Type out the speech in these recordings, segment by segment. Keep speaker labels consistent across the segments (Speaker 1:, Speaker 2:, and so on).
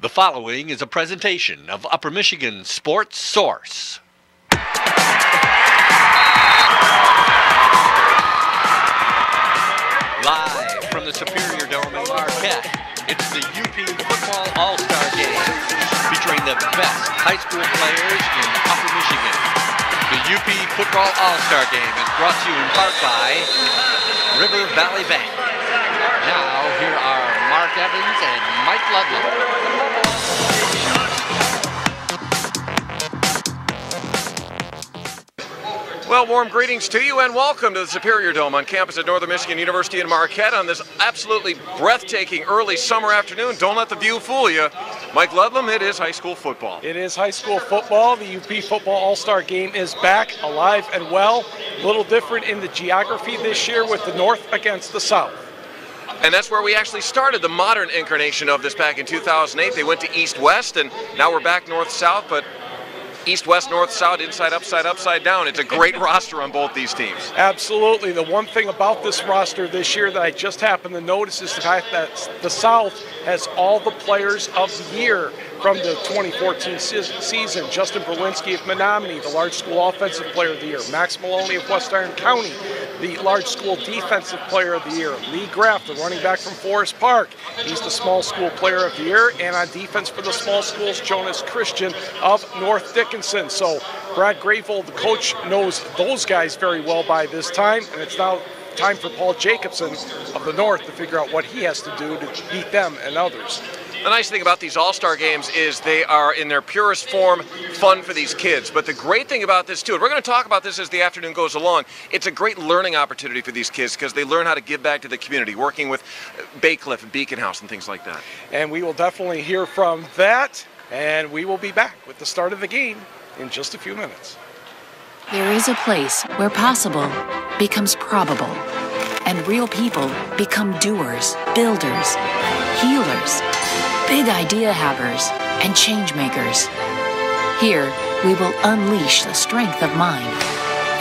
Speaker 1: The following is a presentation of Upper Michigan Sports Source. Live from the Superior Dome in Marquette, it's the UP Football All-Star Game, featuring the best high school players in Upper Michigan. The UP Football All-Star Game is brought to you in part by River Valley Bank. Now, here are Mark Evans and Mike Ludlam.
Speaker 2: Well, warm greetings to you and welcome to the Superior Dome on campus at Northern Michigan University in Marquette on this absolutely breathtaking early summer afternoon. Don't let the view fool you. Mike Ludlam, it is high school football.
Speaker 3: It is high school football. The UP Football All-Star Game is back, alive and well. A little different in the geography this year with the North against the South.
Speaker 2: And that's where we actually started the modern incarnation of this back in 2008. They went to East-West, and now we're back North-South, but East-West, North-South, inside, upside down. It's a great roster on both these teams.
Speaker 3: Absolutely. The one thing about this roster this year that I just happened to notice is the fact that the South has all the players of the year from the 2014 season. Justin Berlinski of Menominee, the large school offensive player of the year. Max Maloney of West Iron County, the large school defensive player of the year. Lee Graff, the running back from Forest Park, he's the small school player of the year. And on defense for the small schools, Jonas Christian of North Dickinson. So Brad Grayvold, the coach, knows those guys very well by this time, and it's now time for Paul Jacobson of the North to figure out what he has to do to beat them and others.
Speaker 2: The nice thing about these All-Star games is they are, in their purest form, fun for these kids. But the great thing about this, too, and we're going to talk about this as the afternoon goes along, it's a great learning opportunity for these kids because they learn how to give back to the community, working with Baycliff and Beacon House and things like that.
Speaker 3: And we will definitely hear from that, and we will be back with the start of the game in just a few minutes.
Speaker 4: There is a place where possible becomes probable, and real people become doers, builders, healers, big idea havers, and change makers. Here, we will unleash the strength of mind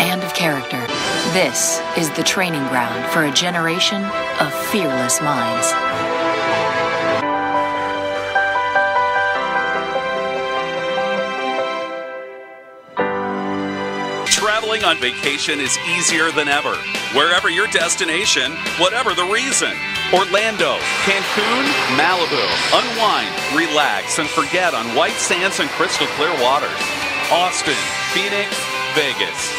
Speaker 4: and of character. This is the training ground for a generation of fearless minds.
Speaker 5: Traveling on vacation is easier than ever. Wherever your destination, whatever the reason. Orlando, Cancun, Malibu. Unwind, relax, and forget on white sands and crystal clear waters. Austin, Phoenix, Vegas.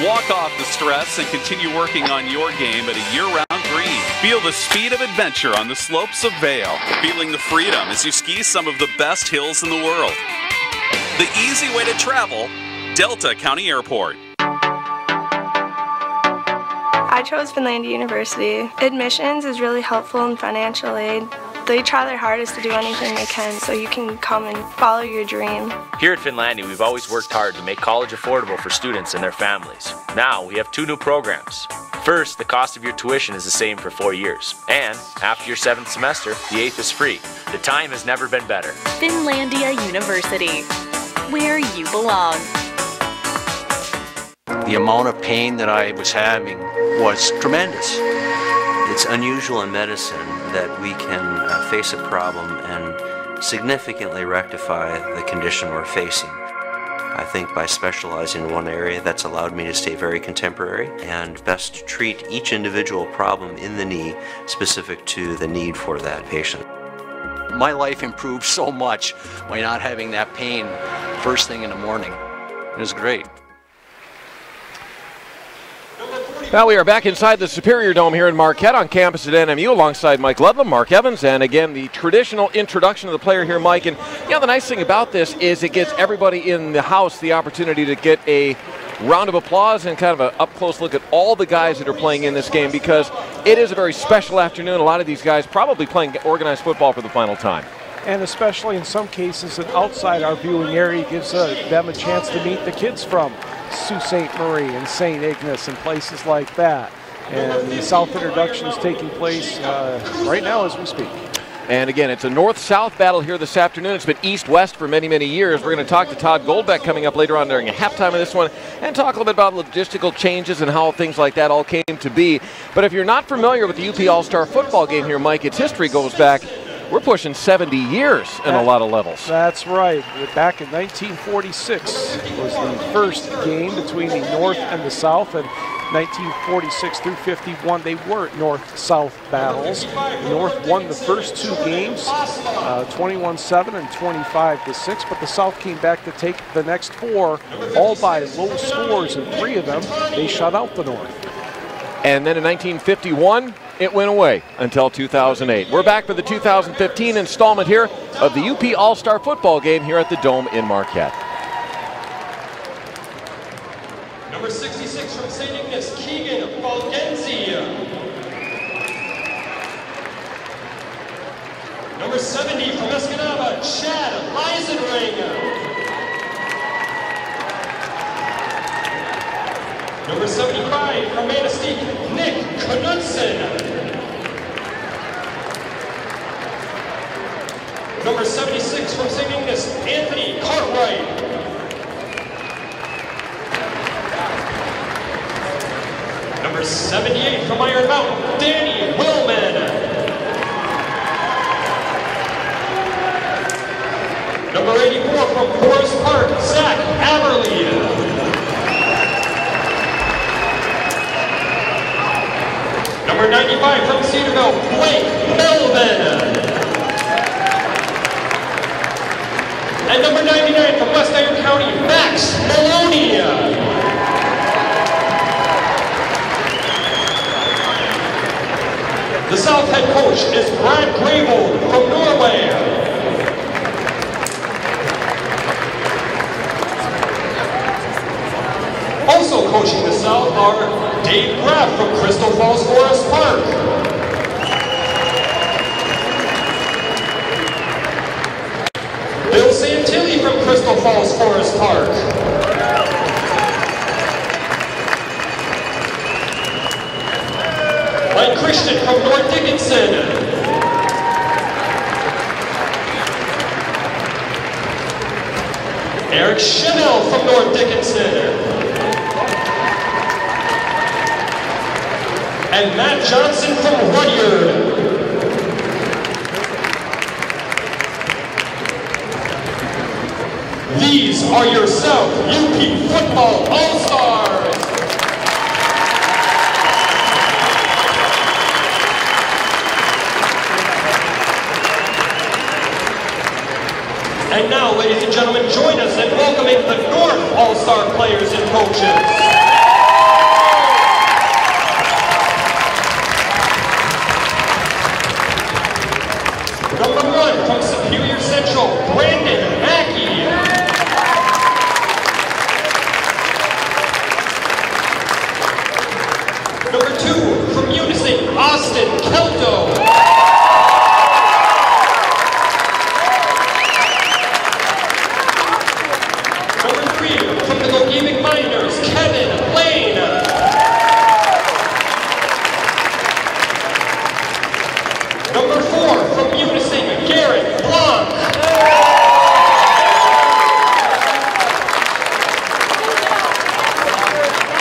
Speaker 5: Walk off the stress and continue working on your game at a year-round green. Feel the speed of adventure on the slopes of Vail. Feeling the freedom as you ski some of the best hills in the world. The easy way to travel, Delta County Airport.
Speaker 6: I chose Finlandia University. Admissions is really helpful in financial aid. They try their hardest to do anything they can so you can come and follow your dream.
Speaker 7: Here at Finlandia, we've always worked hard to make college affordable for students and their families. Now, we have 2 new programs. First, the cost of your tuition is the same for 4 years. And after your 7th semester, the 8th is free. The time has never been better.
Speaker 8: Finlandia University, where you belong.
Speaker 9: The amount of pain that I was having was tremendous. It's unusual in medicine that we can face a problem and significantly rectify the condition we're facing. I think by specializing in one area, that's allowed me to stay very contemporary and best treat each individual problem in the knee specific to the need for that patient.
Speaker 10: My life improved so much by not having that pain first thing in the morning. It was great.
Speaker 11: Now we are back inside the Superior Dome here in Marquette on campus at NMU alongside Mike Ludlam, Mark Evans, and again the traditional introduction of the player here, Mike. And the nice thing about this is it gives everybody in the house the opportunity to get a round of applause and kind of an up-close look at all the guys that are playing in this game because it is a very special afternoon. A lot of these guys probably playing organized football for the final time.
Speaker 3: And especially in some cases, outside our viewing area gives them a chance to meet the kids from Sault Ste. Marie and St. Ignace and places like that. And the South introduction is taking place right now as we speak.
Speaker 11: And again, it's a north-south battle here this afternoon. It's been east-west for many, many years. We're going to talk to Todd Goldbeck coming up later on during the halftime of this one and talk a little bit about logistical changes and how things like that all came to be. But if you're not familiar with the UP All-Star football game here, Mike, its history goes back we're pushing 70 years in a lot of levels.
Speaker 3: That's right. Back in 1946 was the first game between the North and the South, and 1946 through 51, they were North-South battles. The North won the first two games, 21-7 and 25-6, but the South came back to take the next four, all by low scores, and three of them, they shut out the North.
Speaker 11: And then in 1951, it went away until 2008. We're back for the 2015 installment here of the UP All-Star Football Game here at the Dome in Marquette.
Speaker 12: Number 66 from St. Ignace, Keegan Falgenzi. Number 70 from Escanaba, Chad Eisenring. Number 75 from Manistee, Nick Knudsen. Number 76 from St. Ignace, Anthony Cartwright. Number 78 from Iron Mountain, Danny Willman. Number 84 from Forest Park, Zach Aberly. Number 95 from Cedarville, Blake Melvin. And number 99 from West Iron County, Max Maloney. The South head coach is Brad Grable from Norway. Also coaching the South are Dave Graff from Crystal Falls Forest Park. Bill Santilli from Crystal Falls Forest Park. Mike Christian from North Dickinson. Eric Chevelle from North Dickinson. And Matt Johnson from Rudyard. These are your South UP Football All-Stars. And now, ladies and gentlemen, join us in welcoming the North All-Star players and coaches. Number 1 from Superior Central, Brandon Mackey. Number 2 from Unison, Austin Kelto. Number 3 from the Gogebic Miners, Kevin Lane. Number 4 from Unison, Garrett Blanc.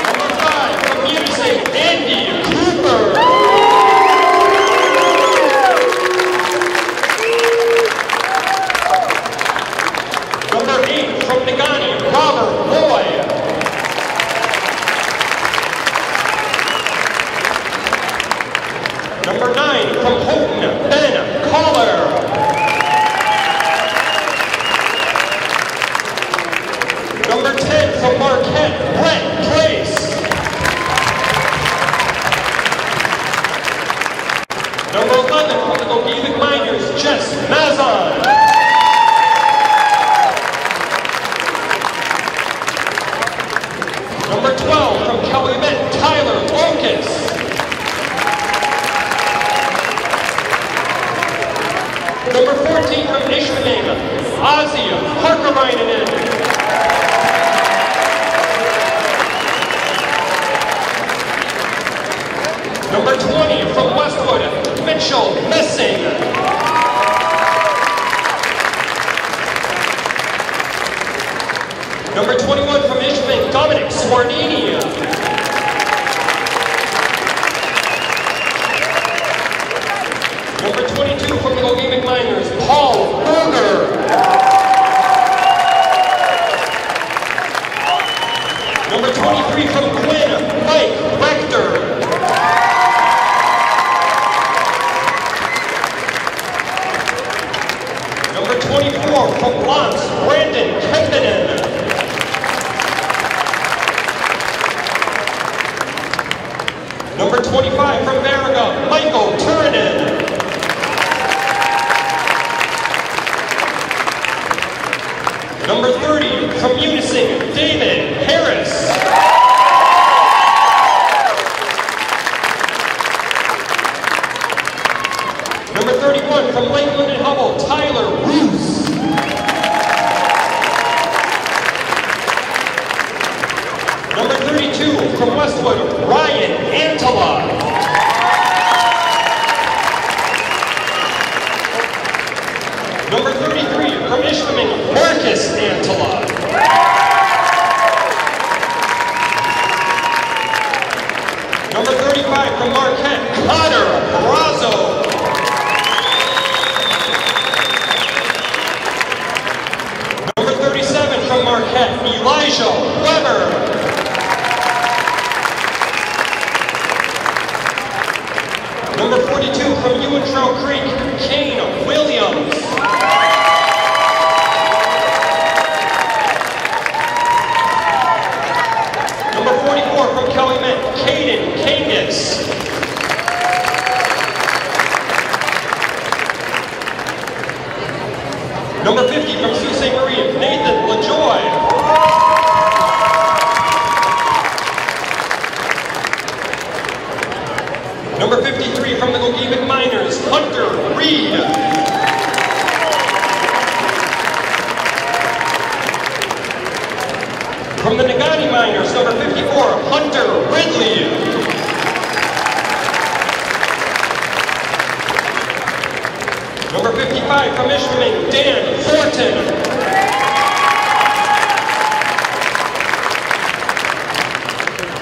Speaker 12: Number 5 from Unison, Andy Cooper. Number 8 from Nagani, Robert Boy. Number 9 from Houghton, Ben Collar. Number 10 from Marquette, Brett Place. Number 11 from the Gogebic Miners, Jess Mazon. Number 12 from Calumet, Tyler Locust. Number 14 from Ishmael, Ozzy Harkarainen. Number 20 from Westwood, Mitchell Messing. Number 21 from Ishmael, Dominic Swarnini. Number 22 from the Gogebic Miners, Number 25 from Baraga, Michael Turinen. Number 30 from Unising, David Harris. Number 31 from Lakeland and Hubble, Tyler Roos. Number 32 from Westwood, Ryan Antala. Number 33 from Ishpeming, Marcus Antala. Number 35 from Marquette, Connor Brazo. Number 37 from Marquette, Elijah Weber. Number 42 from Ewan Creek, Kane Williams. Number 44 from Calumet, Caden Kangas. Number 50 from Sault Ste. Marie, Nathan LaJoy. Number 53 from the Gogebic Miners, Hunter Reed. From the Nagani Miners, number 54, Hunter Ridley. Number 55 from Ishpeming, Dan Thornton.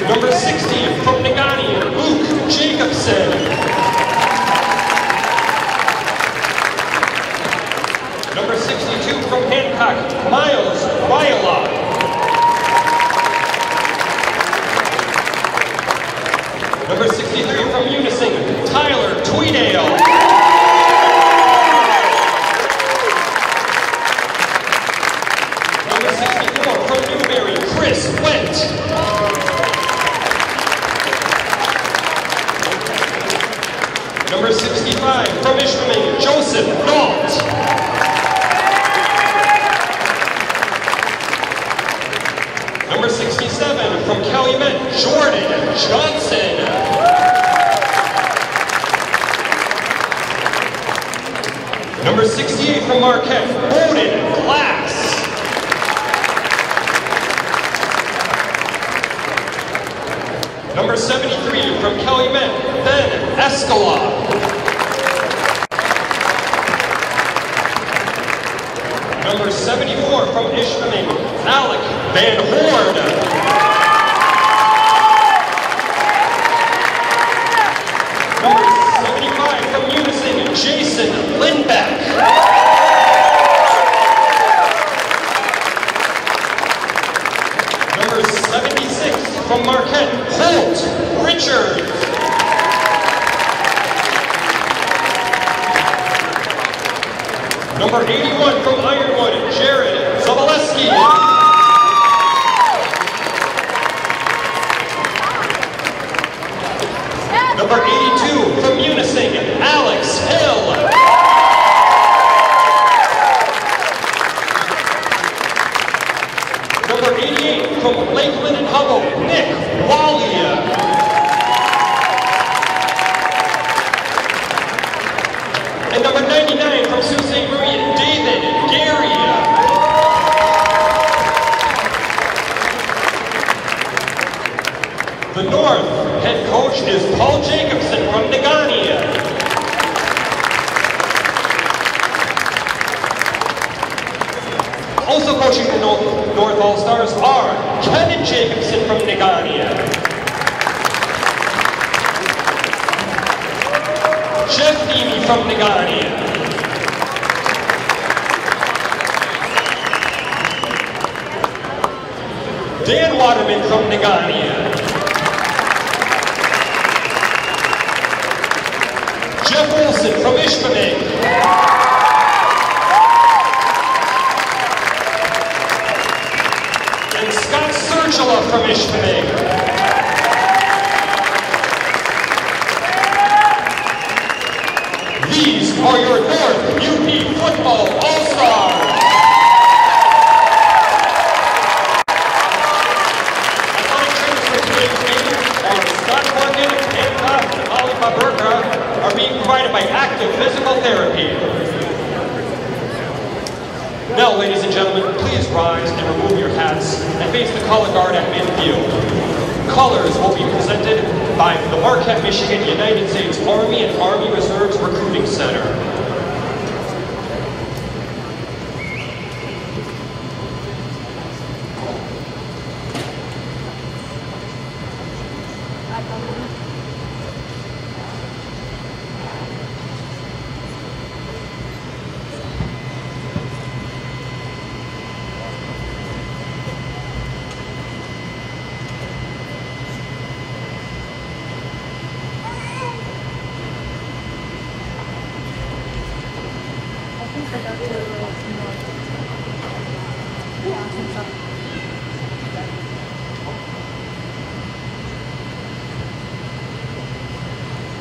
Speaker 12: Number 60 from Nagani, Luke Jacobson. Number 62 from Hancock, Miles Wyala. Number 63 from Unising, Tyler Tweedale. Number 64 from Newberry, Chris Went. Number 65 from Ishpeming, Joseph Nault. Number 67 from Calumet, Jordan Johnson. Number 68 from Marquette, Bowden Glass. Number 73 from Calumet, Ben Escala. Number 74 from Ishpeming, Alec Van Horn. Number 75 from Unising, Jason Lindbeck. Number 76 from Marquette, Holt Richards. Number 81 from Ironwood, Jared Zabaleski. Number 82 from Unising, Alex Hill. Number 88 from Lakeland and Hubble, Nick Walia. And number 99 from Sault Ste. Marie, David Gary. The North head coach is Paul Jacobson from Nagani. Also coaching the North All-Stars are Kevin Jacobson from Nagani, Jeff Neamy from Nagani, Dan Waterman from Nagani, Jeff Olson from Ishpeming, and Scott Sergila from Ishpeming. Burka are being provided by Active Physical Therapy. Now, ladies and gentlemen, please rise and remove your hats and face the color guard at midfield. Colors will be presented by the Marquette, Michigan United States Army and Army Reserves Recruiting Center.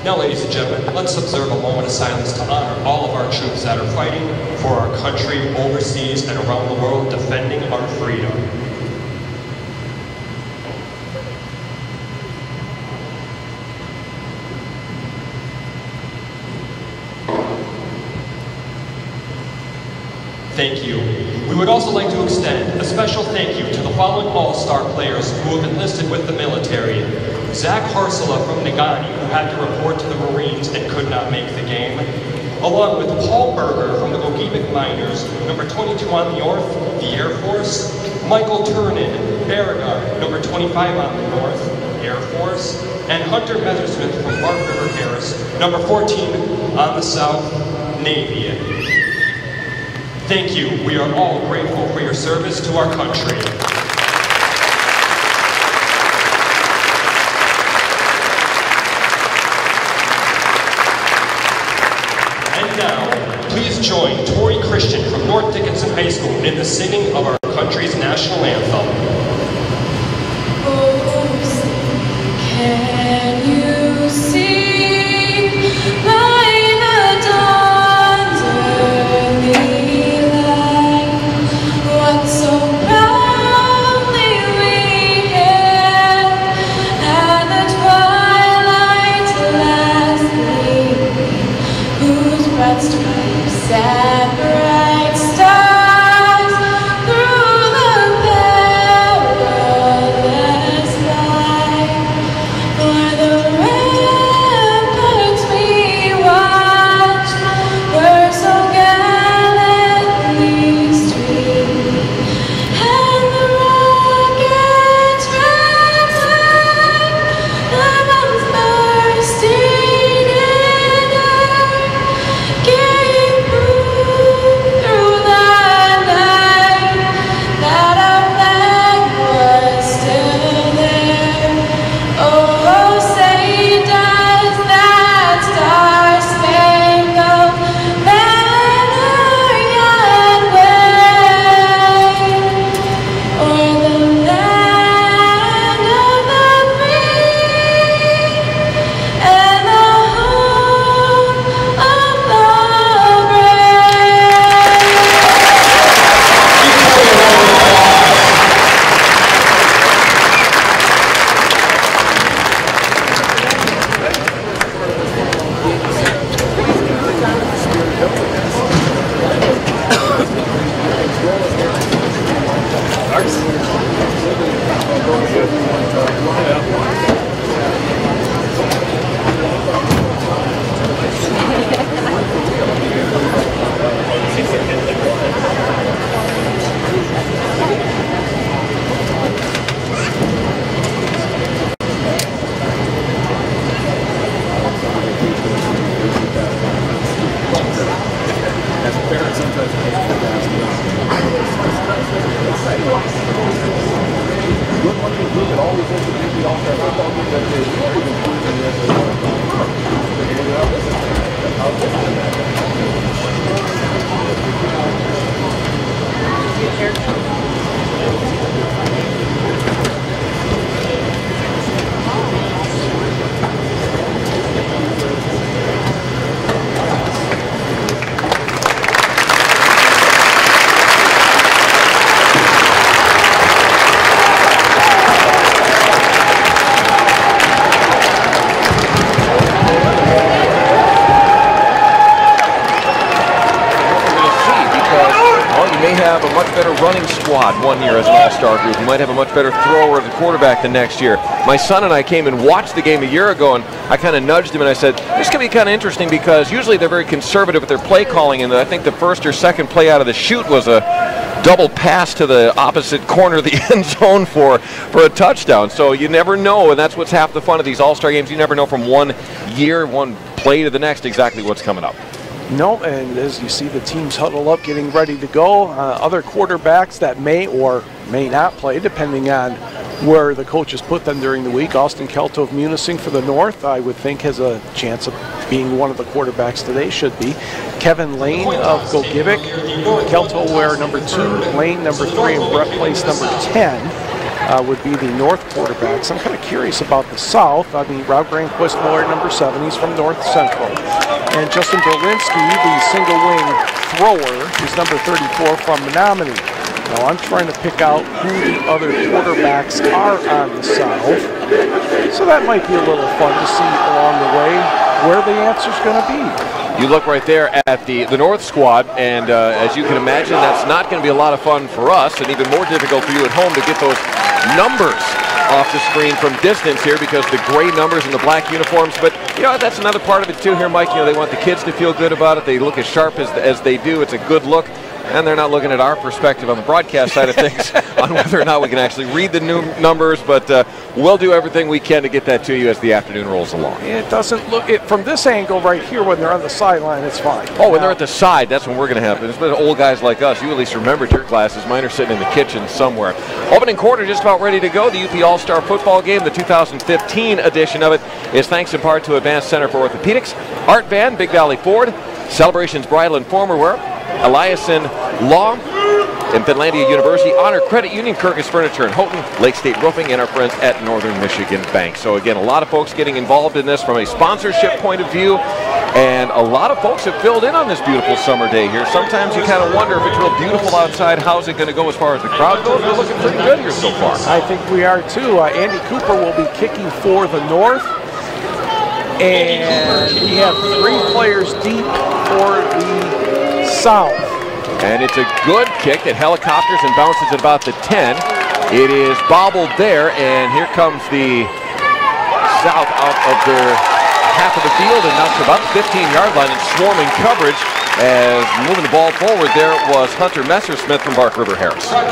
Speaker 12: Now, ladies and gentlemen, let's observe a moment of silence to honor all of our troops that are fighting for our country overseas and around the world, defending our freedom. Thank you. We would also like to extend a special thank you to the following all-star players who have enlisted with the military. Zach Harsela from Nagani, who had to report to the Marines and could not make the game, along with Paul Berger from the Gogebic Miners, number 22 on the North, the Air Force, Michael Turnin, Beauregard, number 25 on the North, Air Force, and Hunter Methersmith from Bark River Harris, number 14 on the South, Navy. Thank you. We are all grateful for your service to our country. And now, please join Tori Christian from North Dickinson High School in the singing of our country's national anthem.
Speaker 13: Can you see by the dawn's early light what so proudly we hailed at the twilight's last gleaming, whose broad stripes and bright stars through the perilous light o'er the ramparts we watched were so gallantly streaming, and the rockets ran high, the bombs bursting in air gave proof through the night that our flag was still there. Oh, say does that star-spangled banner yet wave o'er the land of the free and the home of the brave?
Speaker 11: have a much better running squad one year as an all-star group. You might have a much better thrower as a quarterback the next year. My son and I came and watched the game a year ago, and I kind of nudged him and I said, this could be kind of interesting because usually they're very conservative with their play calling, and I think the first or second play out of the chute was a double pass to the opposite corner of the end zone for a touchdown. So you never know, and that's what's half the fun of these all-star games. You never know from one year, one play to the next exactly what's coming up.
Speaker 3: No, and as you see the teams huddle up getting ready to go, other quarterbacks that may or may not play depending on where the coaches put them during the week. Austin Kelto of Munising for the North, I would think, has a chance of being one of the quarterbacks today, should be. Kevin Lane of Gogebic. Kelto wear number 2, Lane number 3, and Brett Place number 10 would be the North quarterbacks. I'm kind of curious about the South. I mean, Rob Granquist will wear number 7. He's from North Central. And Justin Berlinski, the single wing thrower, is number 34 from Menominee. Now I'm trying to pick out who the other quarterbacks are on the South. So that might be a little fun to see along the way where the answer's going to be.
Speaker 11: You look right there at the North squad, and as you can imagine, that's not going to be a lot of fun for us, and even more difficult for you at home to get those numbers off the screen from distance here because the gray numbers and the black uniforms. But you know, that's another part of it too here, Mike. You know, they want the kids to feel good about it. They look as sharp as they do. It's a good look. And they're not looking at our perspective on the broadcast side of things on whether or not we can actually read the new numbers, but we'll do everything we can to get that to you as the afternoon rolls along.
Speaker 3: It doesn't look, from this angle right here when they're on the sideline, it's fine.
Speaker 11: Oh, when they're at the side, that's when we're going to have it. It's been old guys like us. You at least remembered your classes. Mine are sitting in the kitchen somewhere. Opening quarter just about ready to go. The UP All-Star Football Game, the 2015 edition of it, is thanks in part to Advanced Center for Orthopedics, Art Van, Big Valley Ford, Celebrations Bridal and Former Wear, Eliason Law, and Finlandia University, Honor Credit Union, Kirkus Furniture and Houghton, Lake State Roofing, and our friends at Northern Michigan Bank. So again, a lot of folks getting involved in this from a sponsorship point of view, and a lot of folks have filled in on this beautiful summer day here. Sometimes you kind of wonder if it's real beautiful outside, how's it going to go as far as the crowd goes? We're looking pretty good here so far.
Speaker 3: I think we are too. Andy Cooper will be kicking for the North, and we have 3 players deep for the South.
Speaker 11: And it's a good kick that helicopters and bounces at about the 10. It is bobbled there, and here comes the South out of their half of the field and now to about the 15-yard line and swarming coverage as moving the ball forward there was Hunter Messersmith from Bark River Harris.
Speaker 3: Now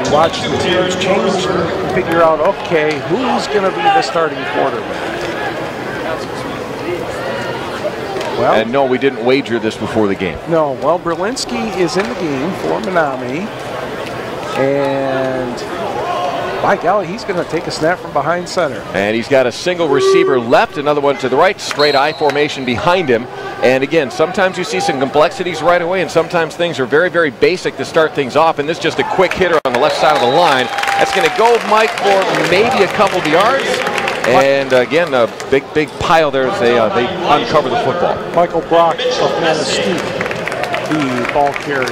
Speaker 3: we watch the teams change and figure out, okay, who's going to be the starting quarterback? Well,
Speaker 11: and no, we didn't wager this before the game.
Speaker 3: No, well, Berlinski is in the game for Menominee, and by golly, he's going to take a snap from behind center.
Speaker 11: And he's got a single receiver left, another one to the right, straight I formation behind him. And again, sometimes you see some complexities right away, and sometimes things are very, very basic to start things off, and this is just a quick hitter on the left side of the line. That's going to go, Mike, for maybe a couple of yards. And again, a big pile there as they uncover the football.
Speaker 3: Michael Brock of Manistee, the ball carrier.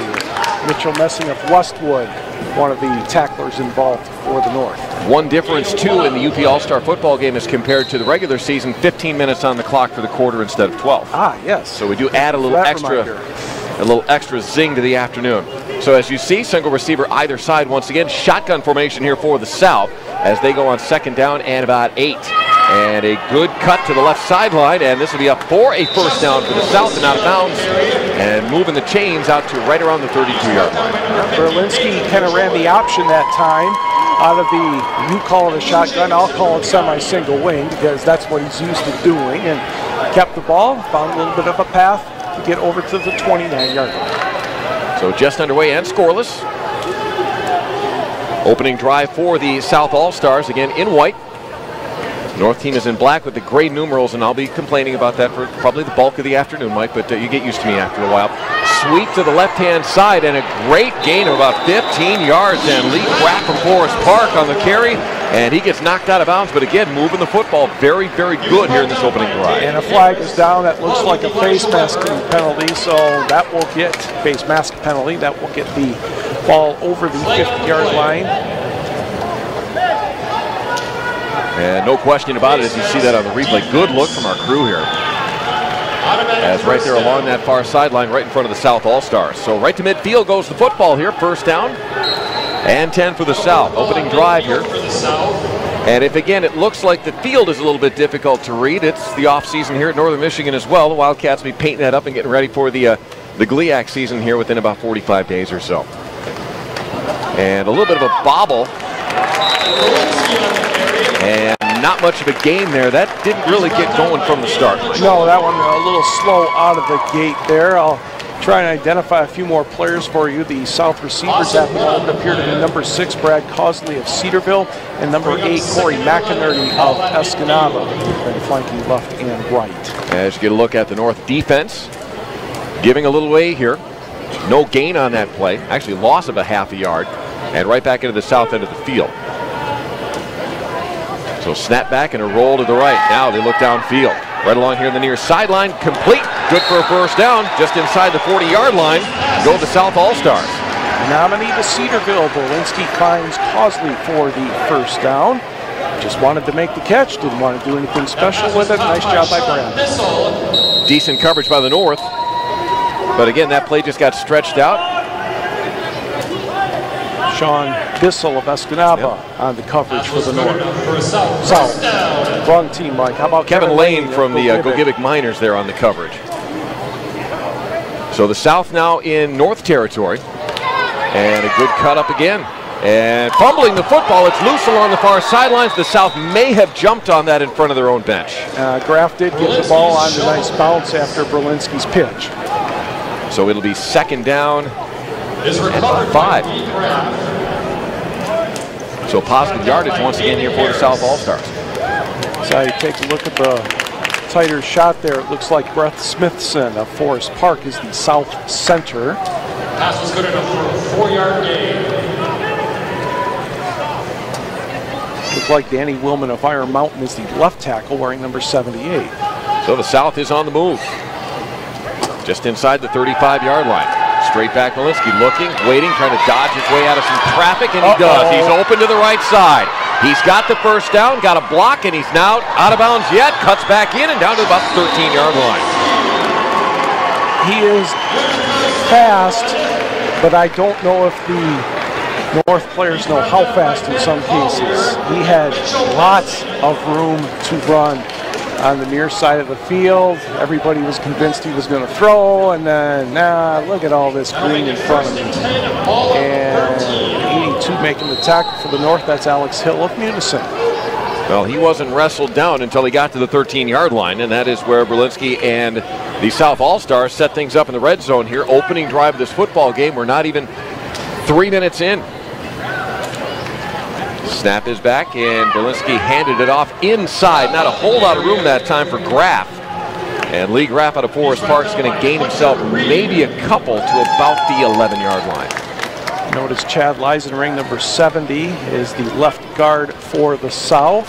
Speaker 3: Mitchell Messing of Westwood, one of the tacklers involved for the North.
Speaker 11: One difference, too, in the UP All-Star Football Game as compared to the regular season, 15 minutes on the clock for the quarter instead of 12.
Speaker 3: Ah, yes.
Speaker 11: So we do add a little extra zing to the afternoon. So as you see, single receiver either side once again. Shotgun formation here for the South as they go on second down and about 8. And a good cut to the left sideline, and this will be up for a first down for the South and out of bounds. And moving the chains out to right around the 32-yard line.
Speaker 3: Berlinski kind of ran the option that time out of the, you call it a shotgun, I'll call it semi-single wing because that's what he's used to doing, and kept the ball, found a little bit of a path to get over to the 29-yard line.
Speaker 11: So just underway and scoreless. Opening drive for the South All-Stars, again in white. North team is in black with the gray numerals, and I'll be complaining about that for probably the bulk of the afternoon, Mike, but you get used to me after a while. Sweep to the left-hand side, and a great gain of about 15 yards, and Lee Pratt from Forest Park on the carry, and he gets knocked out of bounds, but again, moving the football very, very good here in this opening drive.
Speaker 3: And a flag is down. That looks like a face mask penalty, so that will get face mask penalty. That will get the ball over the 50-yard line.
Speaker 11: And no question about it as you see that on the replay. Good look from our crew here. As right there along that far sideline, right in front of the South All-Stars. So right to midfield goes the football here. First down and 10 for the South. Opening drive here. And if, again, it looks like the field is a little bit difficult to read, it's the off-season here at Northern Michigan as well. The Wildcats will be painting that up and getting ready for the GLIAC season here within about 45 days or so. And a little bit of a bobble. And not much of a gain there. That didn't really get going from the start.
Speaker 3: No, that one a little slow out of the gate there. I'll try and identify a few more players for you. The South receivers at the moment appear to be number 6, Brad Causley of Cedarville, and number 8, Corey McInerney of Escanaba, and flanking left and right.
Speaker 11: As you get a look at the North defense, giving a little way here. No gain on that play. Actually, loss of a half a yard. And right back into the south end of the field. So snap back and a roll to the right. Now they look downfield. Right along here in the near sideline. Complete. Good for a first down. Just inside the 40-yard line. Go the South All-Stars.
Speaker 3: Nominee to Cedarville. Berlinski finds Causley for the first down. Just wanted to make the catch. Didn't want to do anything special with it. Nice job by Brad.
Speaker 11: Decent coverage by the North. But again, that play just got stretched out.
Speaker 3: Sean Bissell of Escanaba on the coverage for the North. South. Wrong team, Mike. How about
Speaker 11: Kevin Lane from the Gogebic Miners there on the coverage. So the South now in North territory. And a good cut up again. And fumbling the football. It's loose along the far sidelines. The South may have jumped on that in front of their own bench.
Speaker 3: Graff did get the ball on the nice bounce after Berlinski's pitch.
Speaker 11: So it'll be second down and 5. So positive yardage once again here for the South All-Stars.
Speaker 3: So you take a look at the tighter shot there. It looks like Brett Smithson of Forest Park is the South center.
Speaker 12: Pass was good enough for a 4-yard gain.
Speaker 3: Looks like Danny Willman of Iron Mountain is the left tackle wearing number 78.
Speaker 11: So the South is on the move. Just inside the 35-yard line. Straight back, Berlinski looking, waiting, trying to dodge his way out of some traffic, and he does. He's open to the right side. He's got the first down, got a block, and he's now out of bounds yet. Cuts back in and down to about the 13-yard line.
Speaker 3: He is fast, but I don't know if the North players know how fast in some cases. He had lots of room to run on the near side of the field. Everybody was convinced he was going to throw, and then, look at all this green in front of me. And 82 making the tackle for the North. That's Alex Hill of Munising.
Speaker 11: Well, he wasn't wrestled down until he got to the 13-yard line, and that is where Berlinski and the South All-Stars set things up in the red zone here. Opening drive of this football game. We're not even 3 minutes in. Snap is back, and Berlinski handed it off inside. Not a whole lot of room that time for Graff. And Lee Graff out of Forest Park is going to gain himself maybe a couple to about the 11-yard line.
Speaker 3: Notice Chad Leisenring, number 70, is the left guard for the South.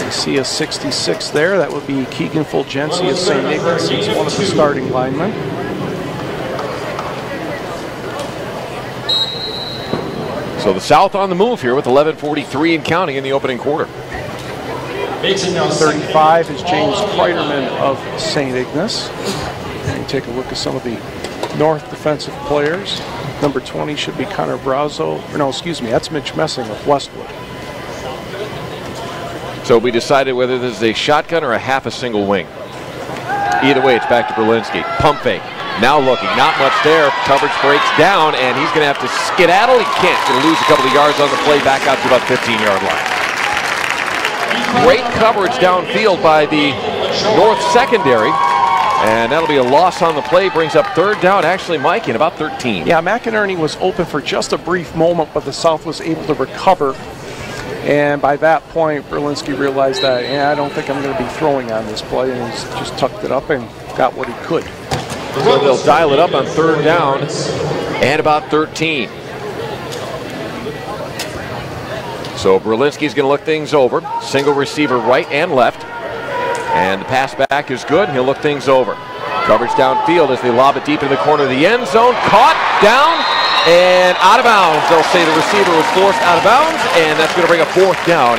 Speaker 3: You see a 66 there. That would be Keegan Fulgenci of St. Nicholas. He's one of the starting linemen.
Speaker 11: So the South on the move here with 11:43 and counting in the opening quarter.
Speaker 3: 35 is James Kreiderman of St. Ignace. And take a look at some of the North defensive players. Number 20 should be Connor Brazo. Or no, excuse me, that's Mitch Messing of Westwood.
Speaker 11: So we decided whether this is a shotgun or a half a single wing. Either way, it's back to Berlinski. Pump fake. Now looking, not much there. Coverage breaks down, and he's going to have to skedaddle. He can't. Going to lose a couple of yards on the play, back out to about 15-yard line. Great coverage downfield by the North secondary, and that'll be a loss on the play. Brings up third down, actually, Mike, in about 13.
Speaker 3: Yeah, McInerney was open for just a brief moment, but the South was able to recover. And by that point, Berlinski realized that, I don't think I'm going to be throwing on this play, and he's just tucked it up and got what he could.
Speaker 11: So they'll dial it up on third down and about 13. So Berlinski's going to look things over. Single receiver right and left. And the pass back is good. He'll look things over. Coverage downfield as they lob it deep in the corner of the end zone. Caught, down, and out of bounds. They'll say the receiver was forced out of bounds, and that's going to bring a fourth down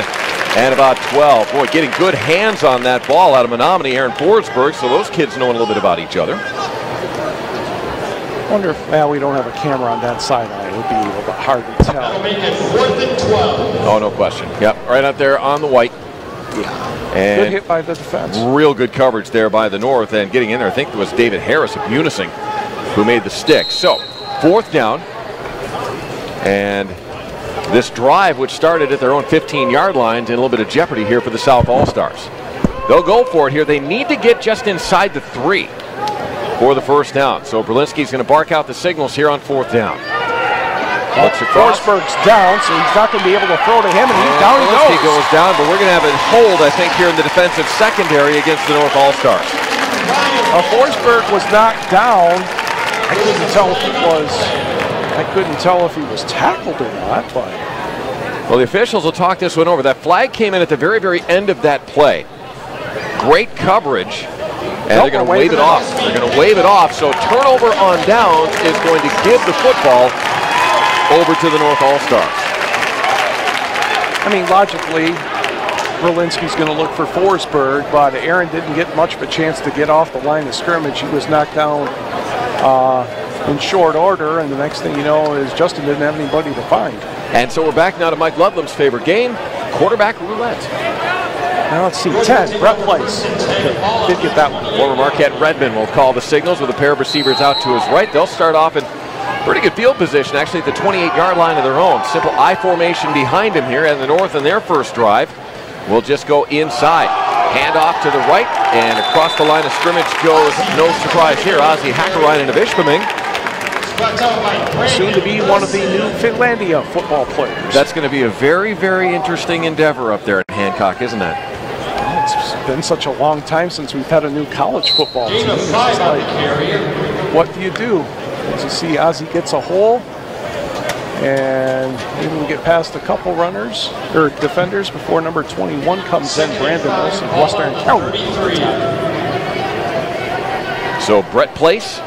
Speaker 11: and about 12. Boy, getting good hands on that ball out of Menominee, Aaron Forsberg, so those kids know a little bit about each other.
Speaker 3: I wonder if, well, we don't have a camera on that sideline. It would be a little bit hard to tell.
Speaker 12: That'll make it 4th and 12.
Speaker 11: Oh, no question. Yep, right up there on the white.
Speaker 3: Yeah.
Speaker 11: And
Speaker 3: good hit by the defense.
Speaker 11: Real good coverage there by the North, and getting in there, I think it was David Harris of Munising who made the stick. So, 4th down, and this drive, which started at their own 15-yard line, in a little bit of jeopardy here for the South All-Stars. They'll go for it here. They need to get just inside the 3 for the first down. So Berlinski's going to bark out the signals here on 4th down.
Speaker 3: Forsberg's down, so he's not going to be able to throw to him, and he's down he
Speaker 11: Berlinski goes down, but we're going to have a hold, I think, here in the defensive secondary against the North All-Stars.
Speaker 3: Forsberg was knocked down. I couldn't tell if he was tackled or not, but.
Speaker 11: Well, the officials will talk this one over. That flag came in at the very, very end of that play. Great coverage. And they're going to wave it off. They're going to wave it off. So turnover on downs is going to give the football over to the North All-Stars.
Speaker 3: I mean, logically, Berlinski's going to look for Forsberg, but Aaron didn't get much of a chance to get off the line of scrimmage. He was knocked down in short order, and the next thing you know is Justin didn't have anybody to find.
Speaker 11: And so we're back now to Mike Ludlam's favorite game, quarterback roulette.
Speaker 3: Now let's see, 10, Brett Place. Did get that one.
Speaker 11: Former Marquette Redmond will call the signals with a pair of receivers out to his right. They'll start off in pretty good field position, actually at the 28-yard line of their own. Simple I formation behind him here, and the North in their first drive will just go inside. Hand off to the right, and across the line of scrimmage goes, no surprise here, Ozzy Hakkarainen of Ishpeming.
Speaker 3: Soon to be one of the new Finlandia football players.
Speaker 11: That's going to be a very, very interesting endeavor up there in Hancock, isn't it?
Speaker 3: It's been such a long time since we've had a new college football team. It's like, what do you do? As you see, Ozzy gets a hole, and maybe we get past a couple runners or defenders before number 21 comes in, Brandon Wilson, Western County.
Speaker 11: So Brett Place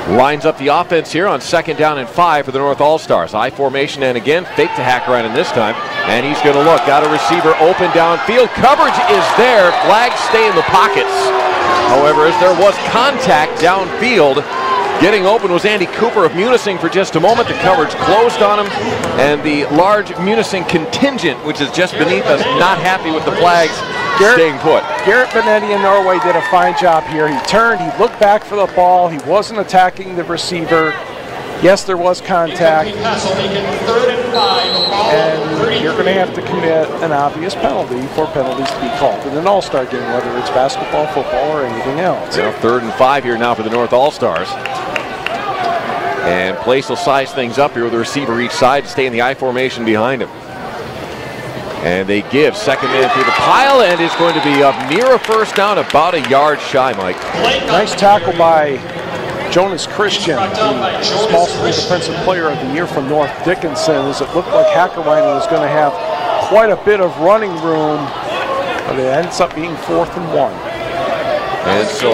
Speaker 11: lines up the offense here on 2nd down and 5 for the North All-Stars. I formation, and again, fake to Hakkarainen this time. And he's going to look. Got a receiver open downfield. Coverage is there. Flags stay in the pockets. However, as there was contact downfield, getting open was Andy Cooper of Munising for just a moment. The coverage closed on him. And the large Munising contingent, which is just beneath us, not happy with the flags staying put.
Speaker 3: Garrett Benetti in Norway did a fine job here. He turned, he looked back for the ball. He wasn't attacking the receiver. Yes, there was contact. And you're going to have to commit an obvious penalty for penalties to be called in an all-star game, whether it's basketball, football, or anything else.
Speaker 11: Well, 3rd and 5 here now for the North All-Stars. And Place will size things up here with a receiver each side to stay in the I formation behind him. And they give 2nd man through the pile, and it's going to be up near a first down, about a yard shy, Mike.
Speaker 3: Nice tackle by Jonas Christian, the small school defensive player of the year from North Dickinson, as it looked like Hakkarainen was going to have quite a bit of running room, but it ends up being 4th and 1.
Speaker 11: And so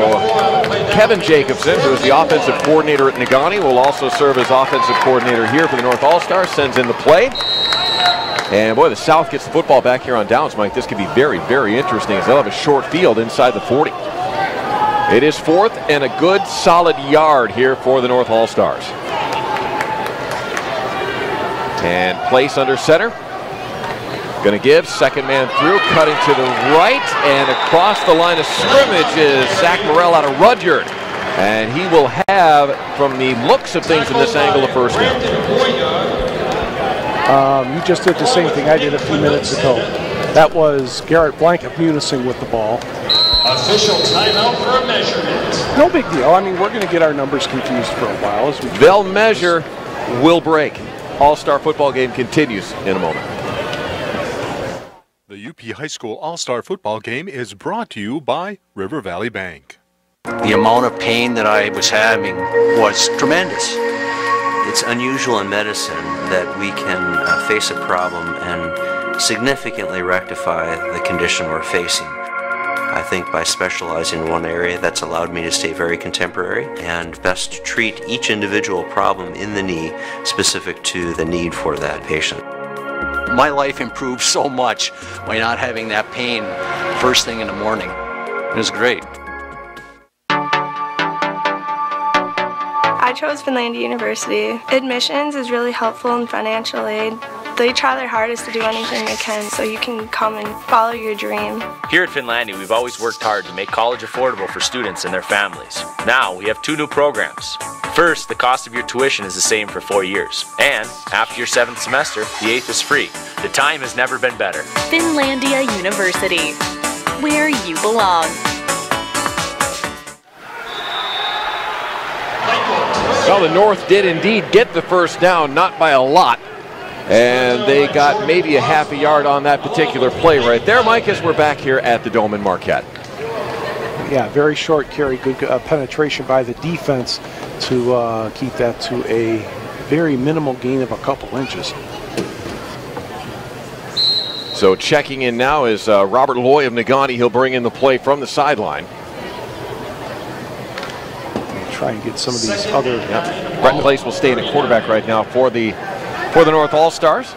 Speaker 11: Kevin Jacobson, who is the offensive coordinator at Negaunee, will also serve as offensive coordinator here for the North All-Stars, sends in the play. And boy, the South gets the football back here on downs, Mike. This could be very, very interesting, as they'll have a short field inside the 40. It is 4th and a good solid yard here for the North All-Stars. And Place under center. Going to give, 2nd man through, cutting to the right, and across the line of scrimmage is Zach Morrell out of Rudyard. And he will have, from the looks of things in this angle, a first down.
Speaker 3: You just did the same thing I did a few minutes ago. That was Garrett Blank of Munising with the ball.
Speaker 12: Official timeout for a measurement.
Speaker 3: No big deal. I mean, we're going to get our numbers confused for a while. As we
Speaker 11: They'll measure, will break. All-Star football game continues in a moment.
Speaker 14: The UP High School All-Star football game is brought to you by River Valley Bank.
Speaker 9: The amount of pain that I was having was tremendous. It's unusual in medicine that we can face a problem and significantly rectify the condition we're facing. I think by specializing in one area, that's allowed me to stay very contemporary and best treat each individual problem in the knee specific to the need for that patient.
Speaker 10: My life improved so much by not having that pain first thing in the morning. It was great.
Speaker 6: I chose Finlandia University. Admissions is really helpful in financial aid. They try their hardest to do anything they can so you can come and follow your dream.
Speaker 7: Here at Finlandia, we've always worked hard to make college affordable for students and their families. Now, we have 2 new programs. First, the cost of your tuition is the same for 4 years. And after your 7th semester, the 8th is free. The time has never been better.
Speaker 8: Finlandia University, where you belong.
Speaker 11: Well, the North did indeed get the first down, not by a lot. And they got maybe a half a yard on that particular play right there, Mike, as we're back here at the Dome in Marquette.
Speaker 3: Yeah, very short carry, good penetration by the defense to keep that to a very minimal gain of a couple inches.
Speaker 11: So checking in now is Robert Loy of Negaunee. He'll bring in the play from the sideline.
Speaker 3: Try and get some of these other...
Speaker 11: Yep. Brett Place will stay in at quarterback right now for the North All-Stars.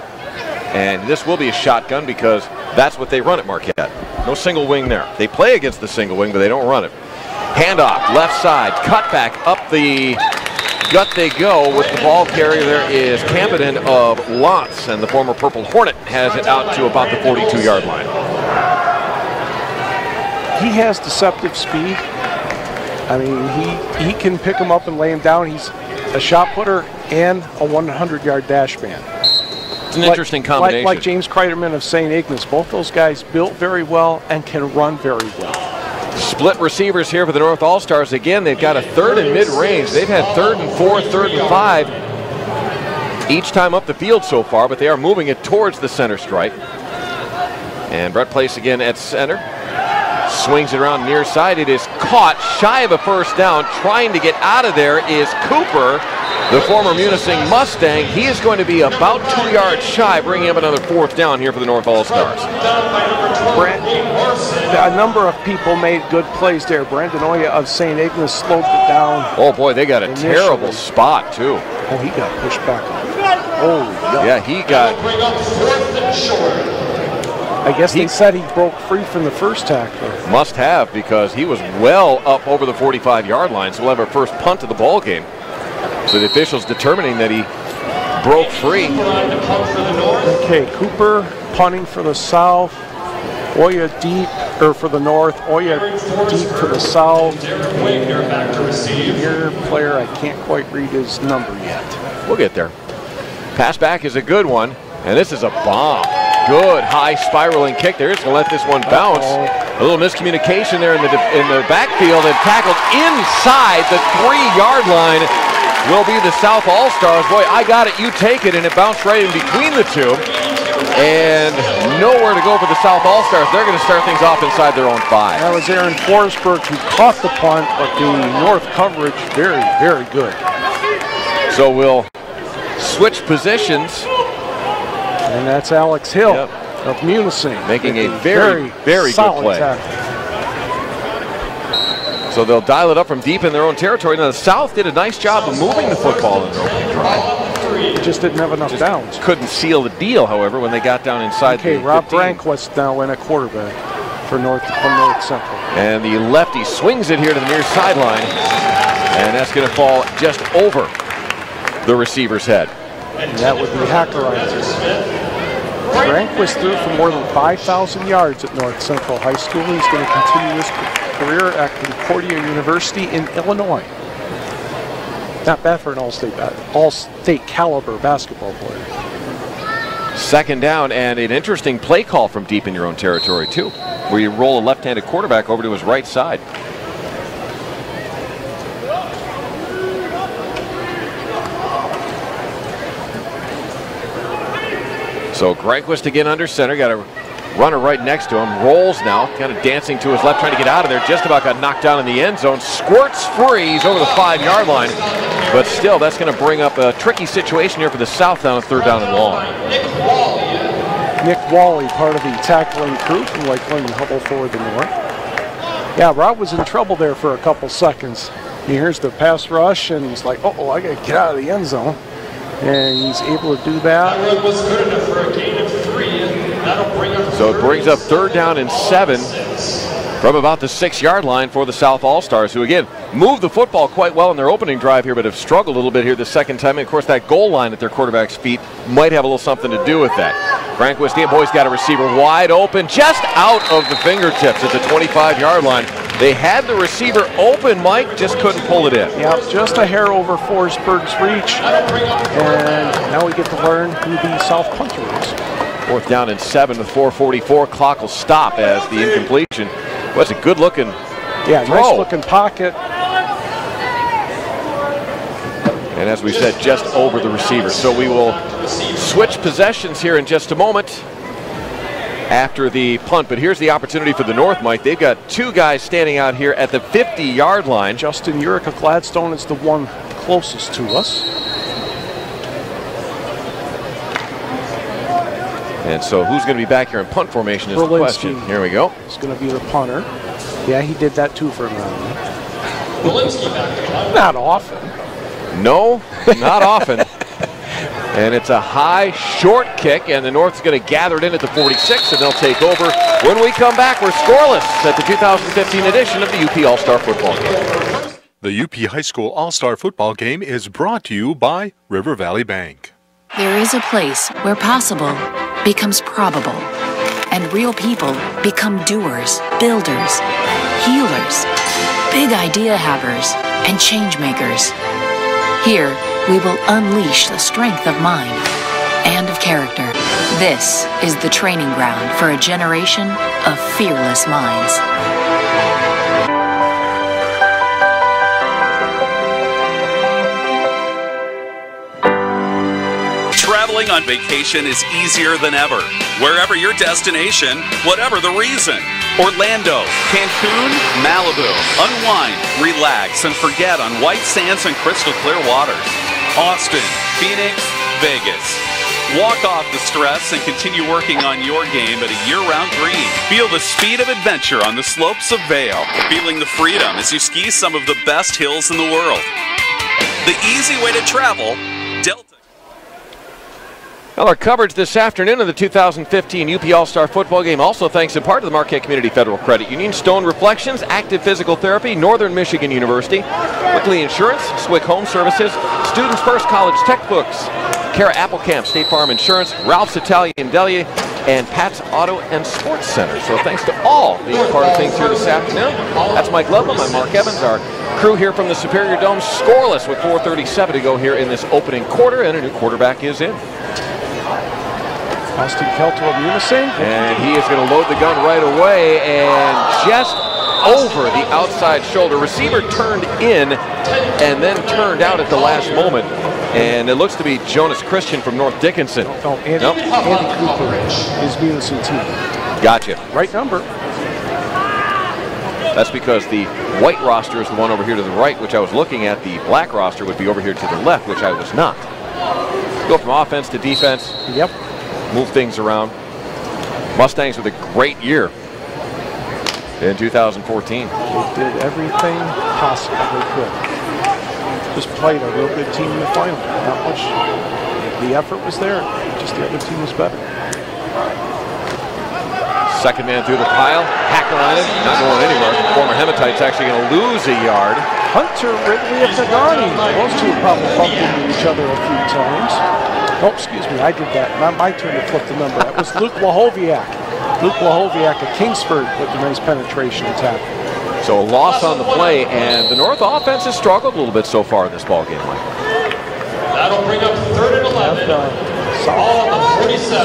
Speaker 11: And this will be a shotgun because that's what they run at Marquette. No single wing there. They play against the single wing, but they don't run it. Handoff, left side, cut back, up the gut they go with the ball carrier. There is Camden of Lots, and the former Purple Hornet has it out to about the 42-yard line.
Speaker 3: He has deceptive speed. I mean, he can pick him up and lay him down. He's a shot putter and a 100-yard dash man.
Speaker 11: It's an interesting combination.
Speaker 3: Like James Kreiderman of St. Ignace. Both those guys built very well and can run very well.
Speaker 11: Split receivers here for the North All-Stars. Again, they've got a third and mid-range. They've had 3rd and 4, 3rd and 5 each time up the field so far, but they are moving it towards the center stripe. And Brett Place again at center. Swings it around near side. It is caught shy of a first down. Trying to get out of there is Cooper, the former Munising Mustang. He is going to be about 2 yards shy, bringing up another 4th down here for the North All-Stars.
Speaker 3: A number of people made good plays there. Brandon Oya of St. Ignace slowed it down.
Speaker 11: Oh boy, they got a terrible spot too.
Speaker 3: Oh, he got pushed back. Oh,
Speaker 11: yeah, he got...
Speaker 3: I guess they said he broke free from the first tackler.
Speaker 11: Must have, because he was well up over the 45-yard line, so we'll have our first punt of the ball game. So the officials determining that he broke free.
Speaker 3: Okay, Cooper punting for the South. Oya deep, or for the North. Oya deep for the South. Your player, I can't quite read his number yet.
Speaker 11: We'll get there. Pass back is a good one, and this is a bomb. Good high spiraling kick there. It's going to let this one bounce. A little miscommunication there in the backfield, and tackled inside the 3-yard line will be the South All-Stars. Boy, I got it, you take it, and it bounced right in between the two. And nowhere to go for the South All-Stars. They're going to start things off inside their own 5.
Speaker 3: That was Aaron Forsberg who caught the punt, but the North coverage very, very good.
Speaker 11: So we'll switch positions.
Speaker 3: And that's Alex Hill of Munising.
Speaker 11: Making a very, very good play.
Speaker 3: Tackle.
Speaker 11: So they'll dial it up from deep in their own territory. Now the South did a nice job of moving the football in their opening drive.
Speaker 3: They just didn't have enough downs.
Speaker 11: Couldn't seal the deal, however, when they got down inside the 15.
Speaker 3: Rob Branquist now in at quarterback for North Central.
Speaker 11: And the lefty swings it here to the near sideline. And that's going to fall just over the receiver's head.
Speaker 3: And that would be Hackerizer. Branquist threw for more than 5,000 yards at North Central High School. He's going to continue his career at Concordia University in Illinois. Not bad for an all-state caliber basketball player.
Speaker 11: 2nd down, and an interesting play call from deep in your own territory too, where you roll a left-handed quarterback over to his right side. So Granquist again under center, got a runner right next to him, rolls now, kind of dancing to his left, trying to get out of there, just about got knocked down in the end zone, squirts free, he's over the 5-yard line, but still that's going to bring up a tricky situation here for the South down on 3rd down and long.
Speaker 3: Nick Wally, part of the tackling crew from Lakeland and Hubble for the North. Yeah, Rob was in trouble there for a couple seconds. He hears the pass rush and he's like, I got to get out of the end zone. And he's able to do that.
Speaker 12: That was good enough for a gain of
Speaker 11: So it brings up 3rd down and 7 from about the 6-yard line for the South All-Stars, who again moved the football quite well in their opening drive here, but have struggled a little bit here the second time. And of course, that goal line at their quarterback's feet might have a little something to do with that. Frank Westia boys got a receiver wide open, just out of the fingertips at the 25-yard line. They had the receiver open, Mike, just couldn't pull it in.
Speaker 3: Yeah, just a hair over Forsberg's reach. And now we get to learn who the South punter is.
Speaker 11: 4th down and 7 with 4:44. Clock will stop as the incompletion. Was a good-looking throw.
Speaker 3: Nice-looking pocket.
Speaker 11: And as we said, just over the receiver. So we will switch possessions here in just a moment after the punt. But here's the opportunity for the North, Mike. They've got 2 guys standing out here at the 50-yard line.
Speaker 3: Justin Urick of Gladstone is the one closest to us.
Speaker 11: And so who's going to be back here in punt formation is the question. Here we go.
Speaker 3: It's going to be the punter. Yeah, he did that too for a minute. Not often.
Speaker 11: No, not often. And it's a high, short kick, and the North's going to gather it in at the 46, and they'll take over. When we come back, we're scoreless at the 2015 edition of the UP All-Star Football Game.
Speaker 14: The UP High School All-Star Football Game is brought to you by River Valley Bank.
Speaker 4: There is a place where possible becomes probable, and real people become doers, builders, healers, big idea havers, and change makers. Here, we will unleash the strength of mind and of character. This is the training ground for a generation of fearless minds.
Speaker 5: Traveling on vacation is easier than ever. Wherever your destination, whatever the reason. Orlando, Cancun, Malibu. Unwind, relax, and forget on white sands and crystal clear waters. Austin, Phoenix, Vegas. Walk off the stress and continue working on your game at a year-round green. Feel the speed of adventure on the slopes of Vail. Feeling the freedom as you ski some of the best hills in the world. The easy way to travel, Delta.
Speaker 11: Well, our coverage this afternoon of the 2015 UP All-Star Football Game also thanks in part to the Marquette Community Federal Credit Union, Stone Reflections, Active Physical Therapy, Northern Michigan University, Wickley Insurance, Swick Home Services, Students First College Textbooks, Cara Applecamp, State Farm Insurance, Ralph's Italian Deli, and Pat's Auto and Sports Center. So thanks to all the part of things here this afternoon. That's Mike Ludlam. I'm Mark Evans. Our crew here from the Superior Dome scoreless with 4:37 to go here in this opening quarter, and a new quarterback is in.
Speaker 3: Austin Kelto of Unison.
Speaker 11: And he is going to load the gun right away, and just over the outside shoulder. Receiver turned in and then turned out at the last moment. And it looks to be Jonas Christian from North Dickinson.
Speaker 3: No, Andy Cooper is Unison team.
Speaker 11: Gotcha.
Speaker 3: Right number.
Speaker 11: That's because the white roster is the one over here to the right, which I was looking at. The black roster would be over here to the left, which I was not. Go from offense to defense.
Speaker 3: Yep.
Speaker 11: Move things around. Mustangs with a great year in 2014.
Speaker 3: They did everything possible they could. Just played a real good team in the final. Not much. The effort was there. Just the other team was better.
Speaker 11: Second man through the pile. Hacker on it. Not going anywhere. Former Hematite's actually going to lose a yard.
Speaker 3: Hunter Ridley of Nagani. Those two probably bumped into each other a few times. Oh, excuse me, I did that. Not my turn to flip the number. That was Luke Lahoviak. Luke Lahoviak of Kingsford with a nice penetration attack.
Speaker 11: So a loss on the play, and the North offense has struggled a little bit so far in this ball game, Mike.
Speaker 12: That'll bring up 3rd and 11.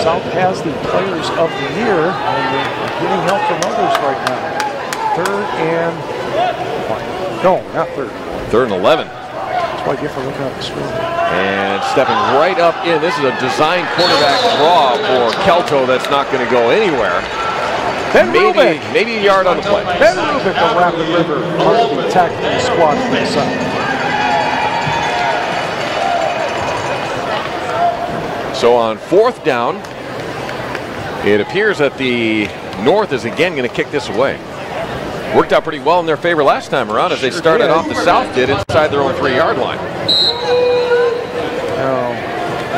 Speaker 3: South has the players of the year, and they're getting help from others right now. 3rd and no, not 3rd.
Speaker 11: 3rd and 11.
Speaker 3: That's what I get for looking at the screen.
Speaker 11: And stepping right up in. This is a design quarterback draw for Kelto that's not going to go anywhere. Maybe a yard on the play.
Speaker 3: Ben Rubik of Rapid River, part of the tackling squad for the South.
Speaker 11: So on 4th down, it appears that the North is again going to kick this away. Worked out pretty well in their favor last time around as they started off. The South did inside their own 3-yard line.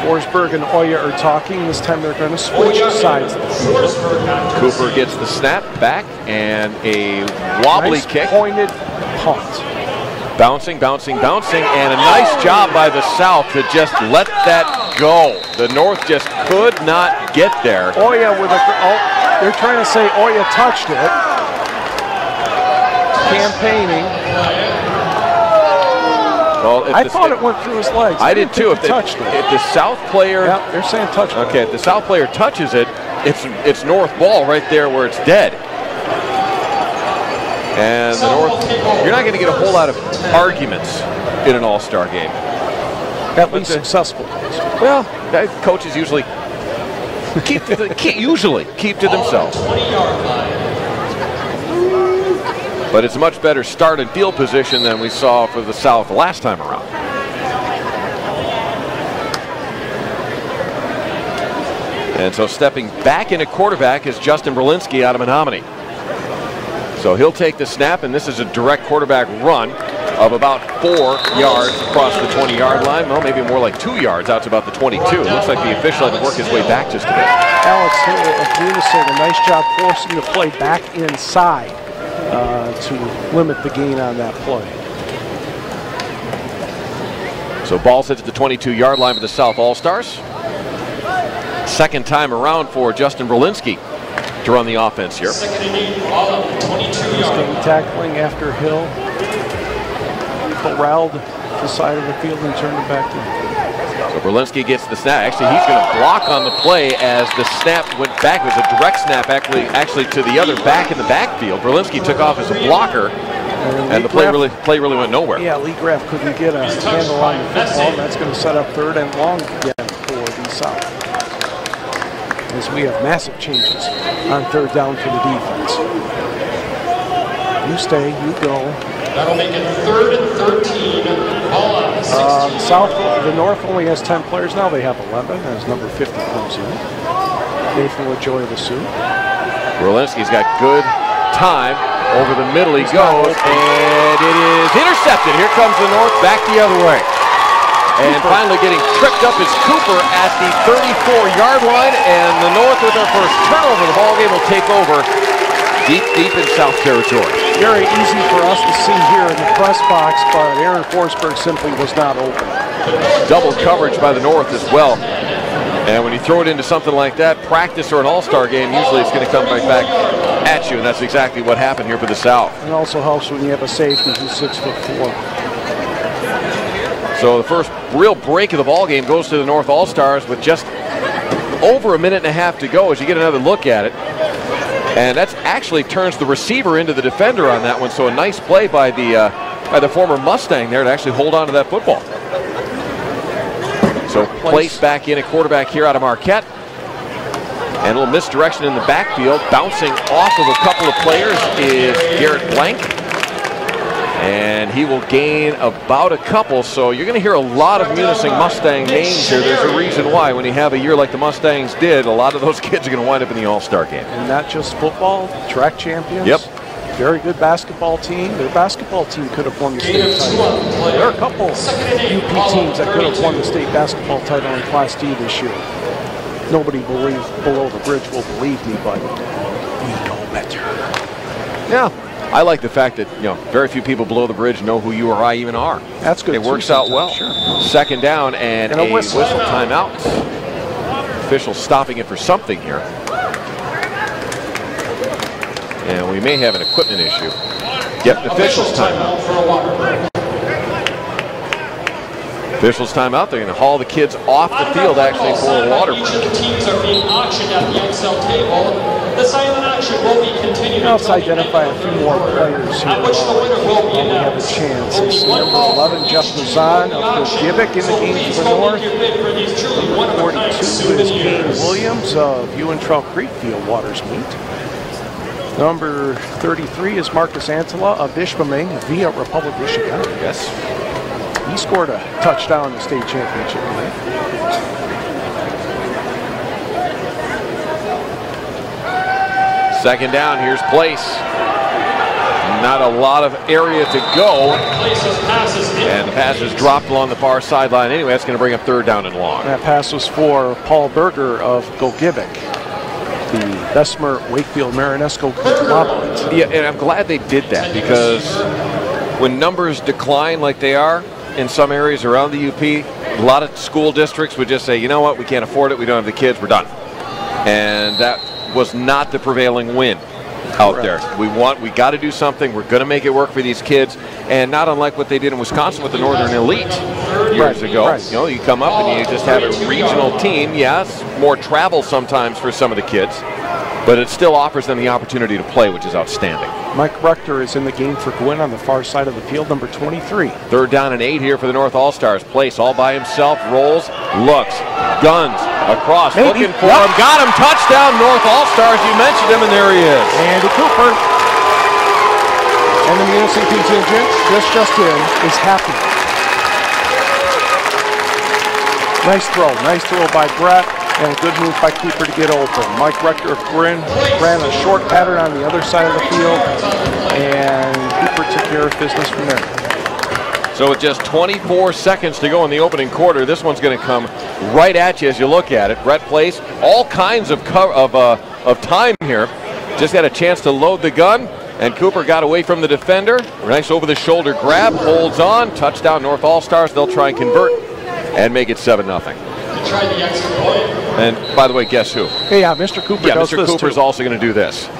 Speaker 3: Forsberg and Oya are talking. This time they're going to switch sides.
Speaker 11: Cooper gets the snap back and a wobbly
Speaker 3: Nice
Speaker 11: kick.
Speaker 3: pointed punt.
Speaker 11: Bouncing, bouncing, bouncing, and a nice job by the South to just let that go. The North just could not get there.
Speaker 3: Oya with a, they're trying to say Oya touched it. Campaigning.
Speaker 11: Well,
Speaker 3: I thought it went through his legs.
Speaker 11: I did too. If the South player,
Speaker 3: yeah, they're saying touch.
Speaker 11: Okay, if the South player touches it, it's North ball right there where it's dead. And the North, you're not going to get a whole lot of arguments in an all-star game.
Speaker 3: At least successful.
Speaker 11: Well, coaches usually keep to themselves. But it's a much better start and field position than we saw for the South the last time around. And so stepping back into quarterback is Justin Berlinski out of Menominee. So he'll take the snap, and this is a direct quarterback run of about 4 yards across the 20-yard line. Well, maybe more like 2 yards out to about the 22. It looks like the official had to work his way back just a bit.
Speaker 3: Alex Unisig, a nice job forcing the play back inside to limit the gain on that play.
Speaker 11: So ball sits at the 22-yard line for the South All-Stars. Second time around for Justin Berlinski to run the offense here.
Speaker 3: Tackling after Hill. Corralled the side of the field and turned it back to him.
Speaker 11: So Berlinski gets the snap. Actually, he's going to block on the play as the snap went back. It was a direct snap actually to the other back in the backfield. Berlinski took off as a blocker, and the play really went nowhere.
Speaker 3: Yeah, Lee Graff couldn't get a handle on the football, and that's going to set up 3rd and long again for the South. As we have massive changes on 3rd down for the defense. You stay, you go.
Speaker 12: That'll make it 3rd and 13. Ball on the 16.
Speaker 3: The North only has 10 players now. They have 11 as number 50 comes in. Nathan LaJoy of the suit.
Speaker 11: Berlinski's got good time. Over the middle he goes, and it is intercepted. Here comes the North back the other way. And finally getting tripped up is Cooper at the 34-yard line, and the North with their first turnover. The ball game will take over deep in South territory.
Speaker 3: Very easy for us to see here in the press box, but Aaron Forsberg simply was not open.
Speaker 11: Double coverage by the North as well. And when you throw it into something like that, practice or an all-star game, usually it's going to come right back at you, and that's exactly what happened here for the South.
Speaker 3: It also helps when you have a safety who's 6'4".
Speaker 11: So the first real break of the ball game goes to the North All-Stars with just over a minute and a half to go as you get another look at it. And that actually turns the receiver into the defender on that one. So a nice play by the former Mustang there to actually hold on to that football. So placed back in a quarterback here out of Marquette. And a little misdirection in the backfield. Bouncing off of a couple of players is Garrett Blank. And he will gain about a couple. So you're going to hear a lot of Munising Mustang names here. There's a reason why. When you have a year like the Mustangs did, a lot of those kids are going to wind up in the All-Star game.
Speaker 3: And not just football, track champions.
Speaker 11: Yep.
Speaker 3: Very good basketball team. Their basketball team could have won the state title. There are a couple UP teams that could have won the state basketball title in Class D this year. Nobody below the bridge will believe me, but we know better.
Speaker 11: Yeah. I like the fact that, very few people below the bridge know who you or I even are.
Speaker 3: That's good.
Speaker 11: It works out well. Sure. Second down and a whistle timeout. Official stopping it for something here. And we may have an equipment issue. Yep, officials timeout. Officials timeout. They're going to haul the kids off the field actually for a water break.
Speaker 12: Each of the teams are being auctioned at the XL table. The silent auction will be continued.
Speaker 3: Let's identify a few more players here.
Speaker 12: At which the winner will be
Speaker 3: We have a
Speaker 12: announced.
Speaker 3: chance. It's number 11, Jeff Mazan of Gibbik in the game for the North. Number 42 is Kane Williams of Ewan-Trout Creekfield Waters Meet. Number 33 is Marcus Antela of Ishpeming via Republic Michigan.
Speaker 11: Yes.
Speaker 3: He scored a touchdown in the state championship game.
Speaker 11: Second down, here's Place. Not a lot of area to go. And the pass is dropped along the far sideline anyway. That's going to bring up third down and long.
Speaker 3: That pass was for Paul Berger of Gogebic, the Bessemer Wakefield Marinesco conglomerate.
Speaker 11: Yeah, and I'm glad they did that, because when numbers decline like they are in some areas around the UP, a lot of school districts would just say, you know what, we can't afford it, we don't have the kids, we're done. And that was not the prevailing wind out there. We got to do something. We're going to make it work for these kids, and not unlike what they did in Wisconsin with the Northern Elite years ago. You know, you come up and you just have a regional team. Yes, more travel sometimes for some of the kids, but it still offers them the opportunity to play, which is outstanding.
Speaker 3: Mike Rector is in the game for Gwynn on the far side of the field, number 23.
Speaker 11: Third down and 8 here for the North All-Stars. Place all by himself, rolls, looks, guns, across, looking for him, got him, touchdown, North All-Stars. You mentioned him, and there he is.
Speaker 3: Andy Cooper. And the Munising contingent, just in, is happy. Nice throw by Brett, and a good move by Cooper to get open. Mike Rector of Gwynn ran a short pattern on the other side of the field, and Cooper took care of business from there.
Speaker 11: So with just 24 seconds to go in the opening quarter, this one's going to come right at you as you look at it. Brett Place, all kinds of time here. Just got a chance to load the gun, and Cooper got away from the defender. Nice over-the-shoulder grab, holds on, touchdown North All-Stars. They'll try and convert and make it 7-0. And by the way, guess who?
Speaker 3: Yeah, Mr. Cooper does
Speaker 11: Mr.
Speaker 3: this
Speaker 11: Cooper's
Speaker 3: too.
Speaker 11: also going to do this.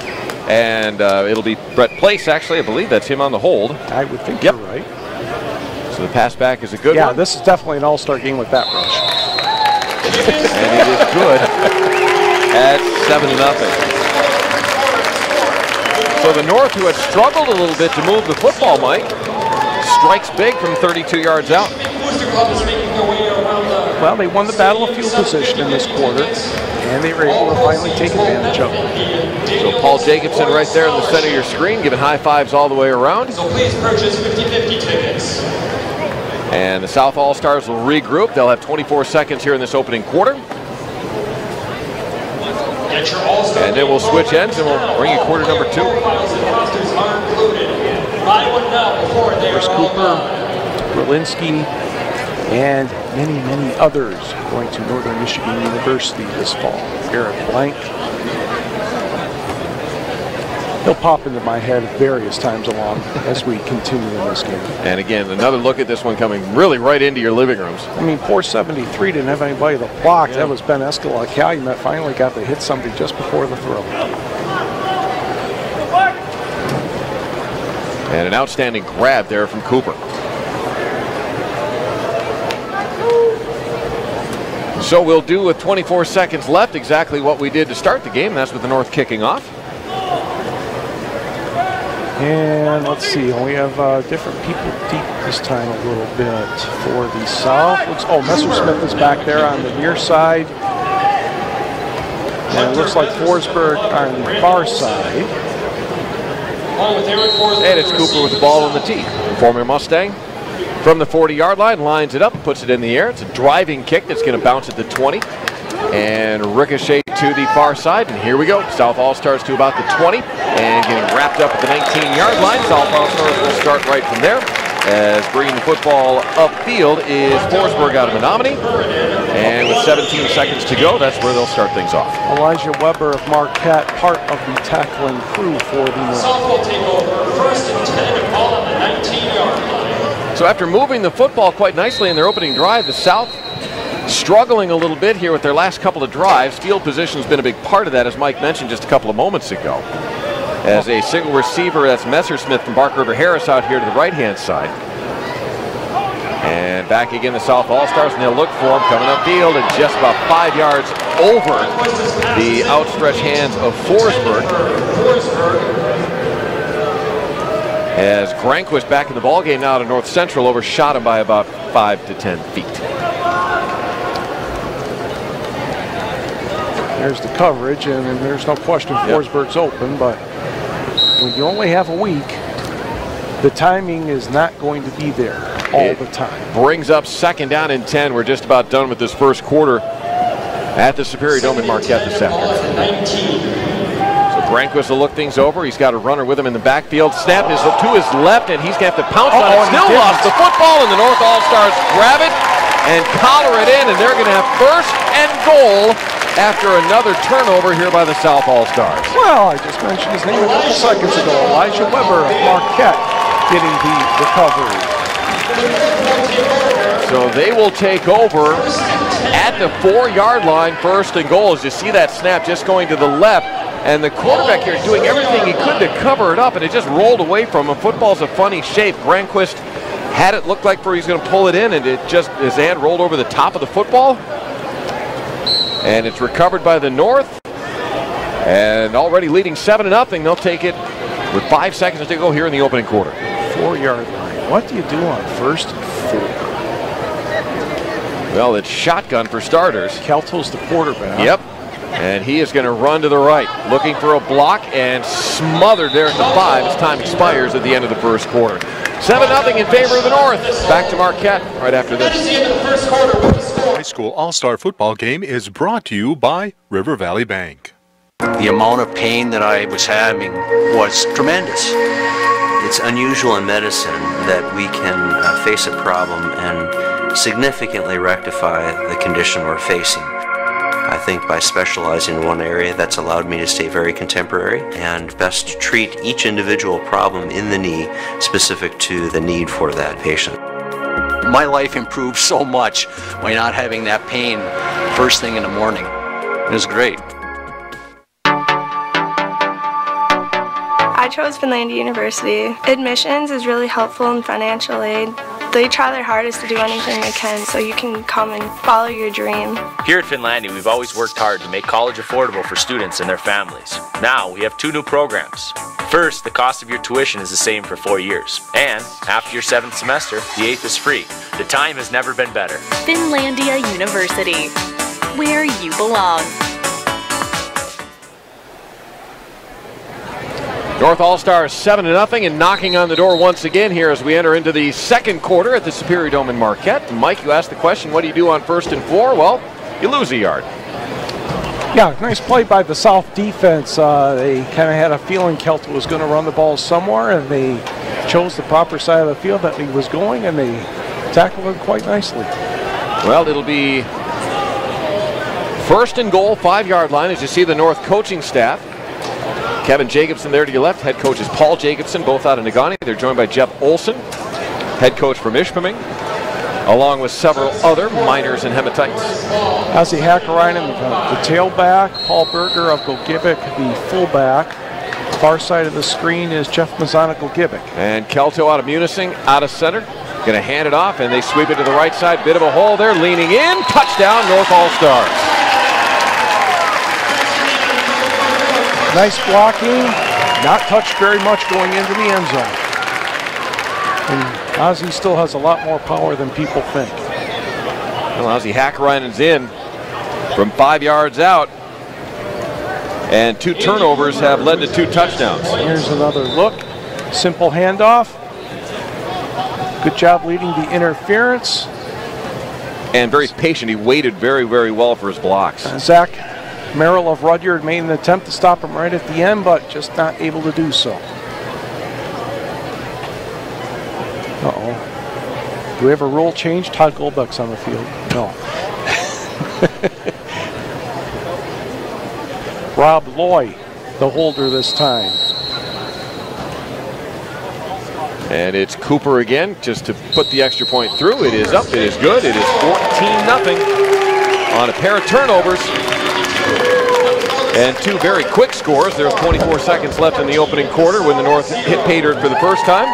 Speaker 11: And it'll be Brett Place, actually. I believe that's him on the hold.
Speaker 3: I would think you're right.
Speaker 11: So the pass back is a good one.
Speaker 3: Yeah, this is definitely an all-star game with that rush.
Speaker 11: And it is good at 7-0. So the North, who had struggled a little bit to move the football, Mike, strikes big from 32 yards out.
Speaker 3: Well, they won the battle of field position in this quarter, and they were able to finally take advantage of it.
Speaker 11: So Paul Jacobson right there in the center of your screen, giving high fives all the way around.
Speaker 12: So please purchase 50/50 tickets.
Speaker 11: And the South All-Stars will regroup. They'll have 24 seconds here in this opening quarter. And then we'll switch ends and we'll bring you quarter number 2.
Speaker 3: Chris Cooper, Berlinski, and many others going to Northern Michigan University this fall. Eric Blank. He'll pop into my head various times along as we continue in this game.
Speaker 11: And again, another look at this one coming really right into your living rooms.
Speaker 3: I mean, 473 didn't have anybody to block. Yeah. That was Ben Escala Calumet finally got to hit somebody just before the throw.
Speaker 11: And an outstanding grab there from Cooper. So we'll do with 24 seconds left exactly what we did to start the game. That's with the North kicking off.
Speaker 3: And let's see, we have different people deep this time a little bit for the South. Messersmith is back there on the near side. And it looks like Forsberg on the far side.
Speaker 11: And it's Cooper with the ball on the tee. Former Mustang from the 40-yard line, lines it up, puts it in the air. It's a driving kick that's going to bounce at the 20 and ricochet to the far side. And here we go. South All-Stars to about the 20 and getting wrapped up at the 19-yard line. South All-Stars will start right from there. As bringing the football upfield is Forsberg out of Menominee. And with 17 seconds to go, that's where they'll start things off.
Speaker 3: Elijah Weber of Marquette, part of the tackling crew for the North.
Speaker 12: South will take over 1st and 10 and ball on the 19-yard line.
Speaker 11: So after moving the football quite nicely in their opening drive, the South struggling a little bit here with their last couple of drives. Field position has been a big part of that, as Mike mentioned just a couple of moments ago. As a single receiver, that's Messersmith from Bark River Harris out here to the right-hand side. And back again, the South All-Stars, and they'll look for him coming upfield and just about 5 yards over the outstretched hands of Forsberg. As Granquist back in the ballgame now to North Central, overshot him by about 5 to 10 feet.
Speaker 3: There's the coverage, and there's no question Forsberg's open, but when you only have a week, the timing is not going to be there all the time.
Speaker 11: Brings up 2nd down and 10. We're just about done with this first quarter at the Superior Dome in Marquette this afternoon. So Granquist will look things over. He's got a runner with him in the backfield. Snap is to his left, and he's going to have to pounce on it. Still lost the football, and the North All-Stars grab it and collar it in, and they're going to have first and goal after another turnover here by the South All-Stars.
Speaker 3: Well, I just mentioned his name a couple seconds ago. Elijah Weber of Marquette getting the recovery.
Speaker 11: So they will take over at the 4-yard line, first and goal. As you see that snap just going to the left, and the quarterback here doing everything he could to cover it up, and it just rolled away from him. Football's a funny shape. Granquist had it look like he's going to pull it in, and it just, his hand rolled over the top of the football. And it's recovered by the North. And already leading 7-0. They'll take it with 5 seconds to go here in the opening quarter.
Speaker 3: 4-yard line. What do you do on first and 4?
Speaker 11: Well, it's shotgun for starters.
Speaker 3: Kelto's the quarterback.
Speaker 11: Yep. And he is going to run to the right, looking for a block, and smothered there at the 5 as time expires at the end of the first quarter. 7-0 in favor of the North. Back to Marquette right after this.
Speaker 14: High School All-Star Football Game is brought to you by River Valley Bank.
Speaker 9: The amount of pain that I was having was tremendous. It's unusual in medicine that we can face a problem and significantly rectify the condition we're facing. I think by specializing in one area, that's allowed me to stay very contemporary and best treat each individual problem in the knee specific to the need for that patient.
Speaker 10: My life improved so much by not having that pain first thing in the morning. It was great.
Speaker 6: I chose Finlandia University. Admissions is really helpful in financial aid. They try their hardest to do anything they can so you can come and follow your dream.
Speaker 7: Here at Finlandia, we've always worked hard to make college affordable for students and their families. Now, we have 2 new programs. First, the cost of your tuition is the same for 4 years. And after your 7th semester, the 8th is free. The time has never been better.
Speaker 8: Finlandia University, where you belong.
Speaker 11: North All-Stars 7-0 and knocking on the door once again here as we enter into the second quarter at the Superior Dome in Marquette. Mike, you asked the question, what do you do on first and 4? Well, you lose a yard.
Speaker 3: Yeah, nice play by the South defense. They kind of had a feeling Kelto was going to run the ball somewhere, and they chose the proper side of the field that he was going, and they tackled him quite nicely.
Speaker 11: Well, it'll be first and goal, 5-yard line, as you see the North coaching staff. Kevin Jacobson there to your left. Head coach is Paul Jacobson, both out of Negaunee. They're joined by Jeff Olson, head coach from Ishpeming, along with several other minors and hematites.
Speaker 3: Ozzy Hakkarainen, the tailback. Paul Berger of Gogibic, the fullback. Far side of the screen is Jeff Mazzana Gogibic.
Speaker 11: And Kelto out of Munising, out of center. Going to hand it off, and they sweep it to the right side. Bit of a hole there, leaning in. Touchdown, North All-Stars.
Speaker 3: Nice blocking, not touched very much going into the end zone. And Ozzy still has a lot more power than people think.
Speaker 11: Well, Ozzy Hakkarainen's in from 5 yards out. And 2 turnovers have led to 2 touchdowns.
Speaker 3: Here's another look. Simple handoff. Good job leading the interference.
Speaker 11: And very patient. He waited very, very well for his blocks.
Speaker 3: Zach Merrill of Rudyard made an attempt to stop him right at the end, but just not able to do so. Uh-oh. Do we have a rule change? Todd Goldbeck's on the field. No. Rob Loy, the holder this time.
Speaker 11: And it's Cooper again, just to put the extra point through. It is up, it is good, it is 14-0 on a pair of turnovers. And 2 very quick scores. There's 24 seconds left in the opening quarter when the North hit pay dirt for the first time.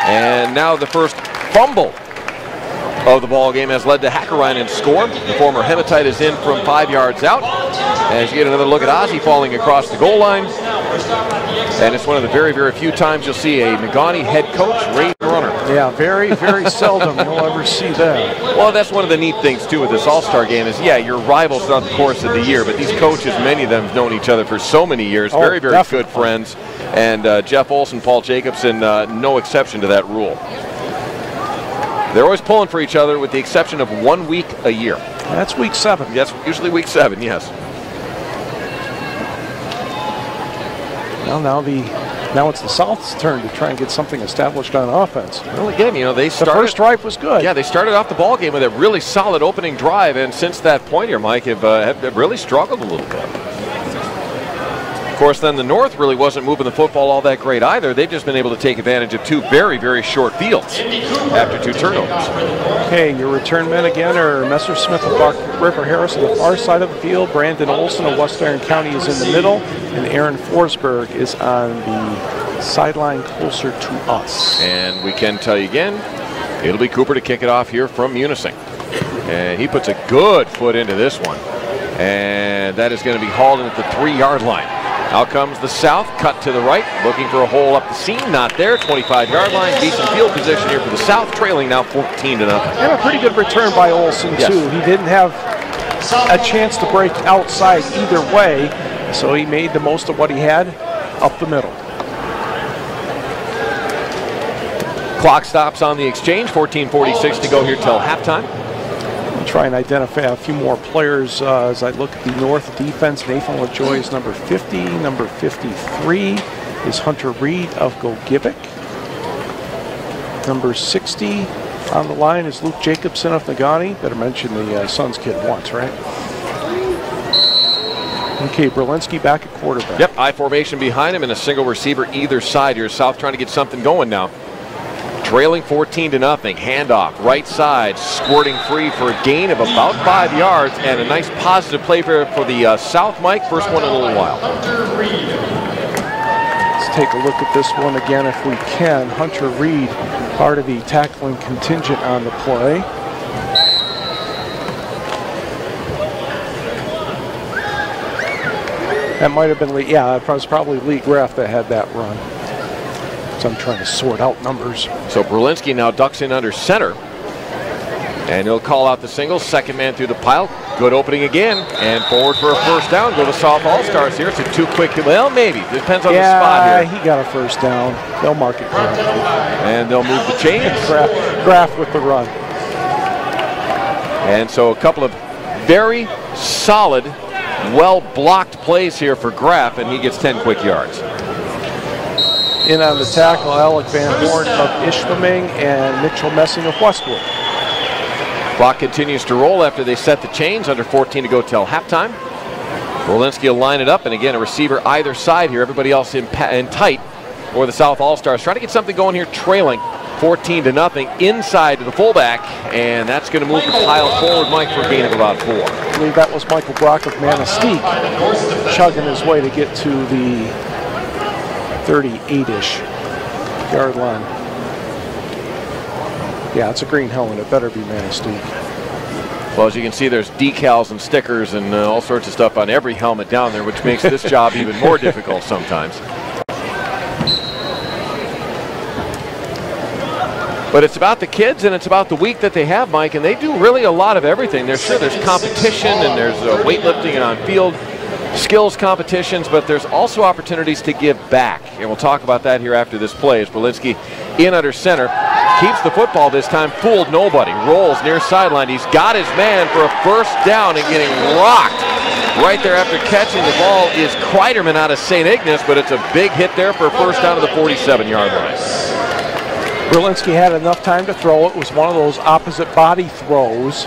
Speaker 11: And now the first fumble of the ball game has led to Hakkarainen's score. The former Hematite is in from 5 yards out. As you get another look at Ozzy falling across the goal line. And it's one of the very, very few times you'll see a Negaunee head coach raise a runner.
Speaker 3: Yeah, very, very seldom you'll ever see that.
Speaker 11: Well, that's one of the neat things, too, with this All-Star game is, yeah, you're rivals throughout the course of the year, but these coaches, many of them have known each other for so many years.
Speaker 3: Oh,
Speaker 11: very, very
Speaker 3: definitely.
Speaker 11: good friends. And Jeff Olson, Paul Jacobson, no exception to that rule. They're always pulling for each other with the exception of 1 week a year.
Speaker 3: That's week 7.
Speaker 11: That's usually week 7, yes.
Speaker 3: Well, now it's the South's turn to try and get something established on offense.
Speaker 11: Well, again, you know, the
Speaker 3: first drive was good.
Speaker 11: Yeah, they started off the ball game with a really solid opening drive, and since that point here, Mike, have really struggled a little bit. Of course, then the North really wasn't moving the football all that great either. They've just been able to take advantage of two very, very short fields after two turnovers.
Speaker 3: Okay, your return men again are Messersmith of River Harris on the far side of the field. Brandon Olson of West Iron County is in the middle, and Aaron Forsberg is on the sideline closer to us.
Speaker 11: And we can tell you again, it'll be Cooper to kick it off here from Munising. And he puts a good foot into this one. And that is going to be hauled in at the 3-yard line. Out comes the South, cut to the right, looking for a hole up the seam, not there, 25-yard line, decent field position here for the South, trailing now 14-0.
Speaker 3: And a pretty good return by Olson,
Speaker 11: yes,
Speaker 3: too. He didn't have a chance to break outside either way, so he made the most of what he had up the middle.
Speaker 11: Clock stops on the exchange, 14:46 to go here till halftime.
Speaker 3: Try and identify a few more players as I look at the North defense. Nathan LaJoy is number 50. Number 53 is Hunter Reed of Gogebic. Number 60 on the line is Luke Jacobson of Nagani. Better mention the Suns kid once, right? Okay, Berlinski back at quarterback.
Speaker 11: Yep, I formation behind him and a single receiver either side here. South trying to get something going now. Trailing 14-0, handoff, right side, squirting free for a gain of about 5 yards, and a nice positive play for the South, Mike. First one in a little while.
Speaker 3: Let's take a look at this one again if we can. Hunter Reed, part of the tackling contingent on the play. That might have been Lee, yeah, it was probably Lee Graff that had that run. So I'm trying to sort out numbers.
Speaker 11: So Berlinski now ducks in under center. And he'll call out the single. Second man through the pile. Good opening again. And forward for a first down. Go to South All-Stars here. It's a too quick. Well, maybe. Depends on the spot here.
Speaker 3: Yeah, he got a first down. They'll mark it correctly.
Speaker 11: And they'll move the chains.
Speaker 3: Graff with the run.
Speaker 11: And so a couple of very solid, well-blocked plays here for Graff. And he gets 10 quick yards.
Speaker 3: In on the tackle, Alec Van Horn of Ishpeming and Mitchell Messing of Westwood.
Speaker 11: Clock continues to roll after they set the chains. Under 14 to go till halftime. Berlinski will line it up, and again, a receiver either side here. Everybody else in tight for the South All-Stars. Trying to get something going here, trailing 14-0 inside to the fullback, and that's going to move the pile forward, Mike, for a gain of about 4.
Speaker 3: I believe that was Michael Brock of Manistee chugging his way to get to the 38-ish yard line. Yeah, it's a green helmet. It better be Manistee.
Speaker 11: Well, as you can see, there's decals and stickers and all sorts of stuff on every helmet down there, which makes this job even more difficult sometimes. But it's about the kids and it's about the week that they have, Mike, and they do really a lot of everything. There's competition and there's weightlifting and on-field skills competitions, but there's also opportunities to give back. And we'll talk about that here after this play as Berlinski in under center. Keeps the football this time, fooled nobody. Rolls near sideline. He's got his man for a first down and getting rocked right there after catching the ball is Kreiderman out of St. Ignace, but it's a big hit there for a first down to the 47-yard line.
Speaker 3: Berlinski had enough time to throw. It was one of those opposite body throws,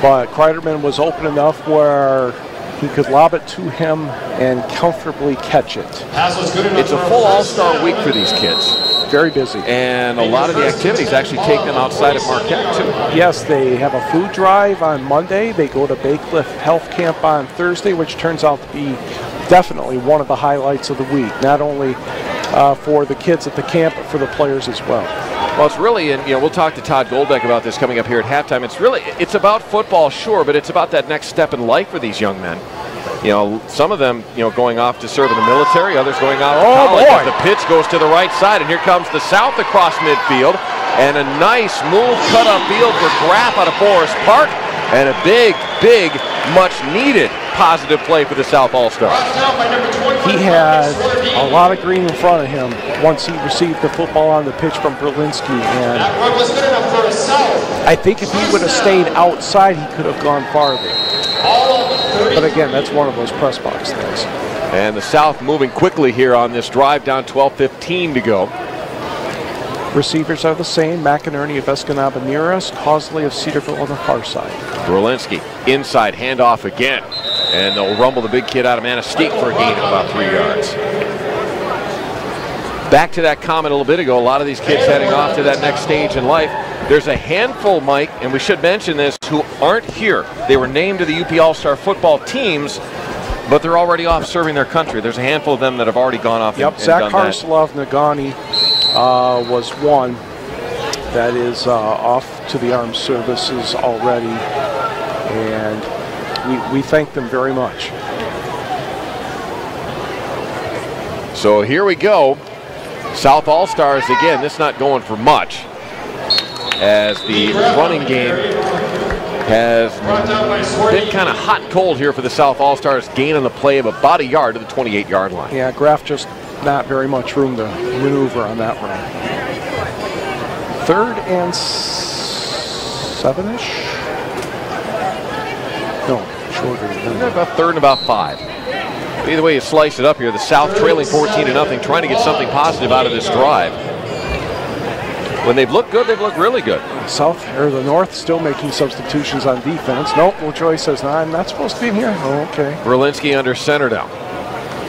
Speaker 3: but Kreiderman was open enough where he could lob it to him and comfortably catch it.
Speaker 11: It's a full all-star week for these kids.
Speaker 3: Very busy.
Speaker 11: And a lot of the activities actually take them outside of Marquette, too.
Speaker 3: Yes, they have a food drive on Monday. They go to Baycliff Health Camp on Thursday, which turns out to be definitely one of the highlights of the week, not only for the kids at the camp, but for the players as well.
Speaker 11: Well, it's really, and we'll talk to Todd Goldbeck about this coming up here at halftime. It's about football, sure, but it's about that next step in life for these young men. Some of them, going off to serve in the military, others going out to college.
Speaker 3: Boy.
Speaker 11: The pitch goes to the right side, and here comes the South across midfield, and a nice move cut upfield for Graff out of Forest Park, and a big, much-needed positive play for the South All-Stars.
Speaker 3: He had a lot of green in front of him once he received the football on the pitch from Berlinski, and I think if he would have stayed outside, he could have gone farther. But again, that's one of those press box things.
Speaker 11: And the South moving quickly here on this drive, down 12:15 to go.
Speaker 3: Receivers are the same. McInerney of Escanaba near us, Causley of Cedarville on the far side.
Speaker 11: Berlinski inside, handoff again. And they'll rumble the big kid out of Manistee for a gain of about 3 yards. Back to that comment a little bit ago, a lot of these kids heading off to that next stage in life. There's a handful, Mike, and we should mention this, who aren't here. They were named to the UP All-Star football teams, but they're already off serving their country. There's a handful of them that have already gone off and
Speaker 3: Zach
Speaker 11: done
Speaker 3: Harsela of Negaunee was one that is off to the armed services already, and we thank them very much.
Speaker 11: So here we go. South All-Stars again. This not going for much, as the running game has been kind of hot and cold here for the South All-Stars. Gain on the play of about a yard to the 28-yard line.
Speaker 3: Yeah, Graff just not very much room to maneuver on that run. 3rd and 7-ish? No, shorter than that.
Speaker 11: About 3rd and about 5. Either way you slice it up here, the South trailing 14-0, trying to get something positive out of this drive. When they've looked good, they've looked really good.
Speaker 3: The North still making substitutions on defense. Nope, LaJoy says, no, I'm not supposed to be in here. Oh, okay.
Speaker 11: Berlinski under center now.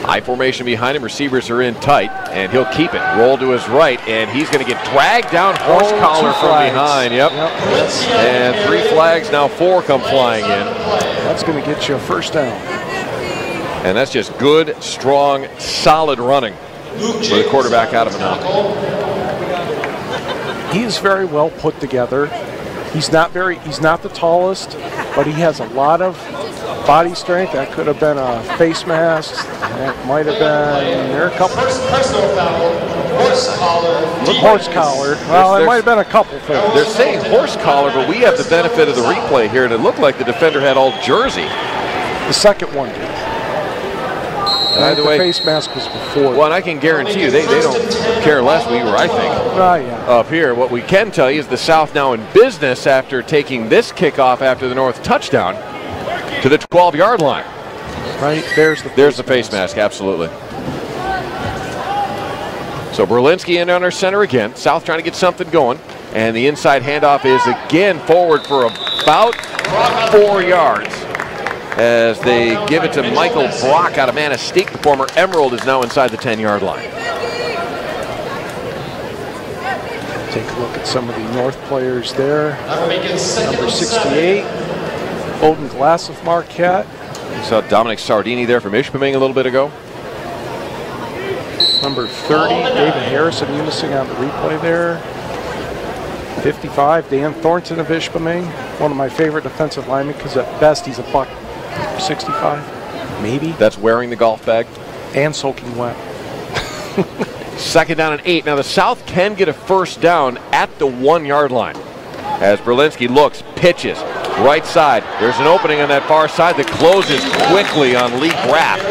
Speaker 11: I formation behind him, receivers are in tight, and he'll keep it. Roll to his right, and he's going to get dragged down horse collar from behind. Yep. And 3 flags, now 4 come flying in.
Speaker 3: That's going to get you a first down.
Speaker 11: And that's just good, strong, solid running for the quarterback out of Monopoly.
Speaker 3: He is very well put together. He's not the tallest, but he has a lot of body strength. That could have been a face mask. That might have been, there are a couple. Horse collar. Well, there might have been a couple things.
Speaker 11: They're saying horse collar, but we have the benefit of the replay here, and it looked like the defender had all jersey.
Speaker 3: The second one did.
Speaker 11: Either way,
Speaker 3: the face mask was before.
Speaker 11: Well, and I can guarantee you, they don't care less we were, I think, up here. What we can tell you is the South now in business after taking this kickoff after the North touchdown to the 12-yard line.
Speaker 3: Right, there's the
Speaker 11: face mask, absolutely. So Berlinski in under center again. South trying to get something going. And the inside handoff is again forward for about 4 yards. As they give it to Michael Brock out of Manistee. The former Emerald is now inside the 10-yard line.
Speaker 3: Take a look at some of the North players there. Number 68, Bowden Glass of Marquette.
Speaker 11: You saw Dominic Sardini there from Ishpeming a little bit ago.
Speaker 3: Number 30, David Harris of Munising on the replay there. 55, Dan Thornton of Ishpeming. One of my favorite defensive linemen because at best he's a buck 65, maybe.
Speaker 11: That's wearing the golf bag.
Speaker 3: And soaking wet.
Speaker 11: 2nd down and 8. Now the South can get a first down at the 1-yard line. As Berlinski looks, pitches, right side. There's an opening on that far side that closes quickly on Lee Graff.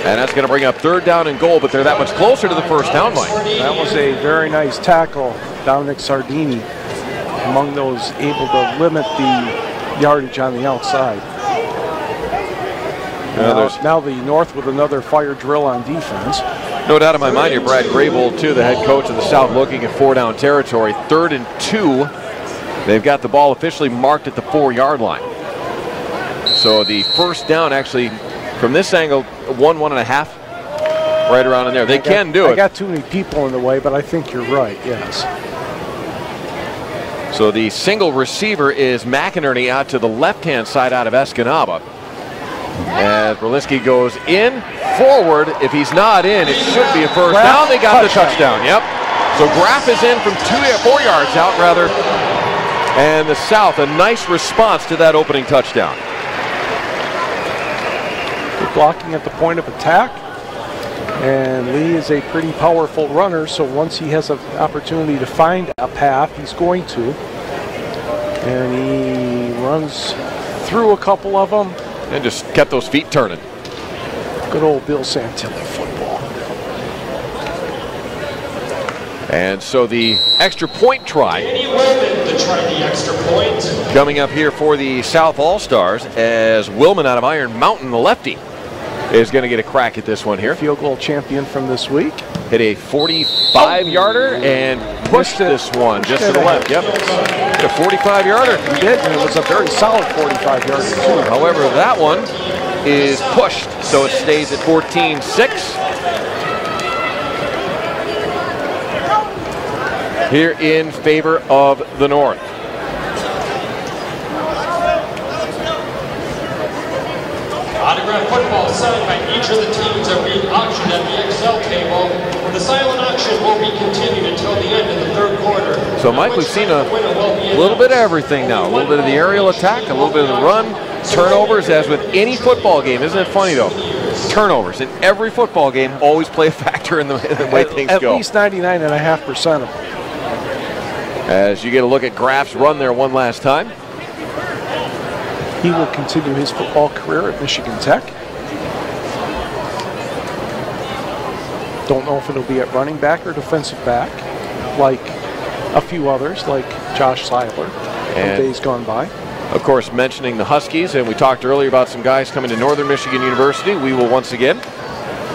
Speaker 11: And that's going to bring up 3rd down and goal, but they're that much closer to the first down line.
Speaker 3: That was a very nice tackle, Dominic Sardini, among those able to limit the yardage on the outside. Now the North with another fire drill on defense.
Speaker 11: No doubt in my mind here, Brad Graybold, too, the head coach of the South, looking at 4-down territory. 3rd and 2. They've got the ball officially marked at the 4-yard line. So the first down actually, from this angle, 1.5, right around in there. They can do it.
Speaker 3: I got too many people in the way, but I think you're right, yes.
Speaker 11: So the single receiver is McInerney out to the left-hand side out of Escanaba. As Berlinski goes in, forward. If he's not in, it should be a first down. They got the touchdown. Yep. So Graff is in from 4 yards out, rather. And the South, a nice response to that opening touchdown.
Speaker 3: Good blocking at the point of attack. And Lee is a pretty powerful runner, so once he has an opportunity to find a path, he's going to. And he runs through a couple of them.
Speaker 11: And just kept those feet turning.
Speaker 3: Good old Bill Santilli football.
Speaker 11: And so the extra point try. Coming up here for the South All-Stars as Willman out of Iron Mountain, the lefty, is going to get a crack at this one here.
Speaker 3: Field goal champion from this week.
Speaker 11: Hit a 45-yarder and pushed this one just to the left. Yep. Hit a 45-yarder.
Speaker 3: He did, and it was a very solid 45-yarder, too.
Speaker 11: However, that one is pushed, so it stays at 14-6. Here in favor of the North.
Speaker 12: Autographed football signed by each of the teams are being auctioned at the Excel table. The silent auction will be continued until the end of the third quarter.
Speaker 11: So, Mike, we've seen a little bit of everything now. A little bit of the aerial attack, a little bit of the run, turnovers, as with any football game. Isn't it funny, though? Turnovers in every football game always play a factor in the way things go.
Speaker 3: At least 99.5% of them.
Speaker 11: As you get a look at Graf's run there one last time.
Speaker 3: He will continue his football career at Michigan Tech. Don't know if it'll be at running back or defensive back, like a few others, like Josh Seiler in days gone by.
Speaker 11: Of course, mentioning the Huskies, and we talked earlier about some guys coming to Northern Michigan University. We will once again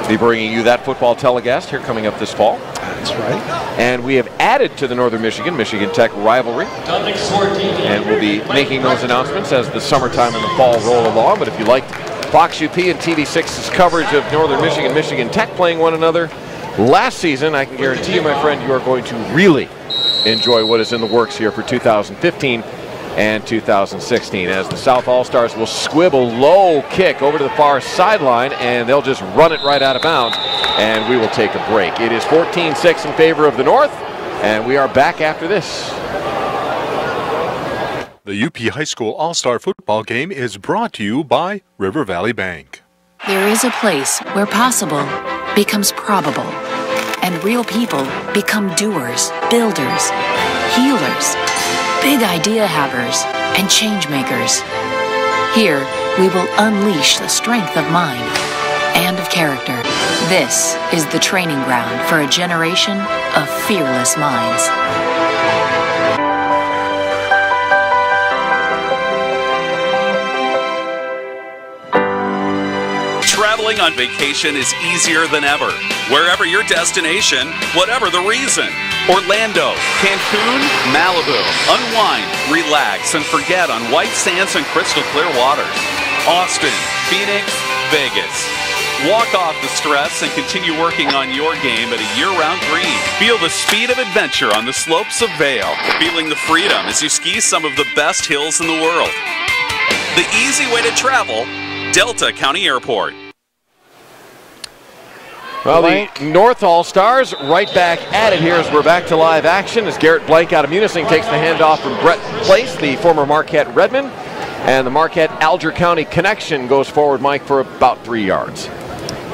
Speaker 11: be bringing you that football telecast here coming up this fall.
Speaker 3: That's right.
Speaker 11: And we have added to the Northern Michigan Tech rivalry. And we'll be making those announcements as the summertime and the fall roll along. But if you liked Fox UP and TV6's coverage of Northern Michigan Tech playing one another last season, I can guarantee you, my friend, you are going to really enjoy what is in the works here for 2015 and 2016, as the South All-Stars will squib a low kick over to the far sideline, and they'll just run it right out of bounds, and we will take a break. It is 14-6 in favor of the North, and we are back after this.
Speaker 14: The UP High School All-Star Football Game is brought to you by River Valley Bank.
Speaker 4: There is a place where possible becomes probable, and real people become doers, builders, healers, big idea havers, and change makers. Here, we will unleash the strength of mind and of character. This is the training ground for a generation of fearless minds.
Speaker 5: Traveling on vacation is easier than ever. Wherever your destination, whatever the reason. Orlando, Cancun, Malibu. Unwind, relax, and forget on white sands and crystal clear waters. Austin, Phoenix, Vegas. Walk off the stress and continue working on your game at a year-round dream. Feel the speed of adventure on the slopes of Vail. Feeling the freedom as you ski some of the best hills in the world. The easy way to travel, Delta County Airport.
Speaker 11: Well, the North All-Stars right back at it here as we're back to live action as Garrett Blank out of Munising takes the handoff from Brett Place, the former Marquette Redman. And the Marquette-Alger County connection goes forward, Mike, for about 3 yards.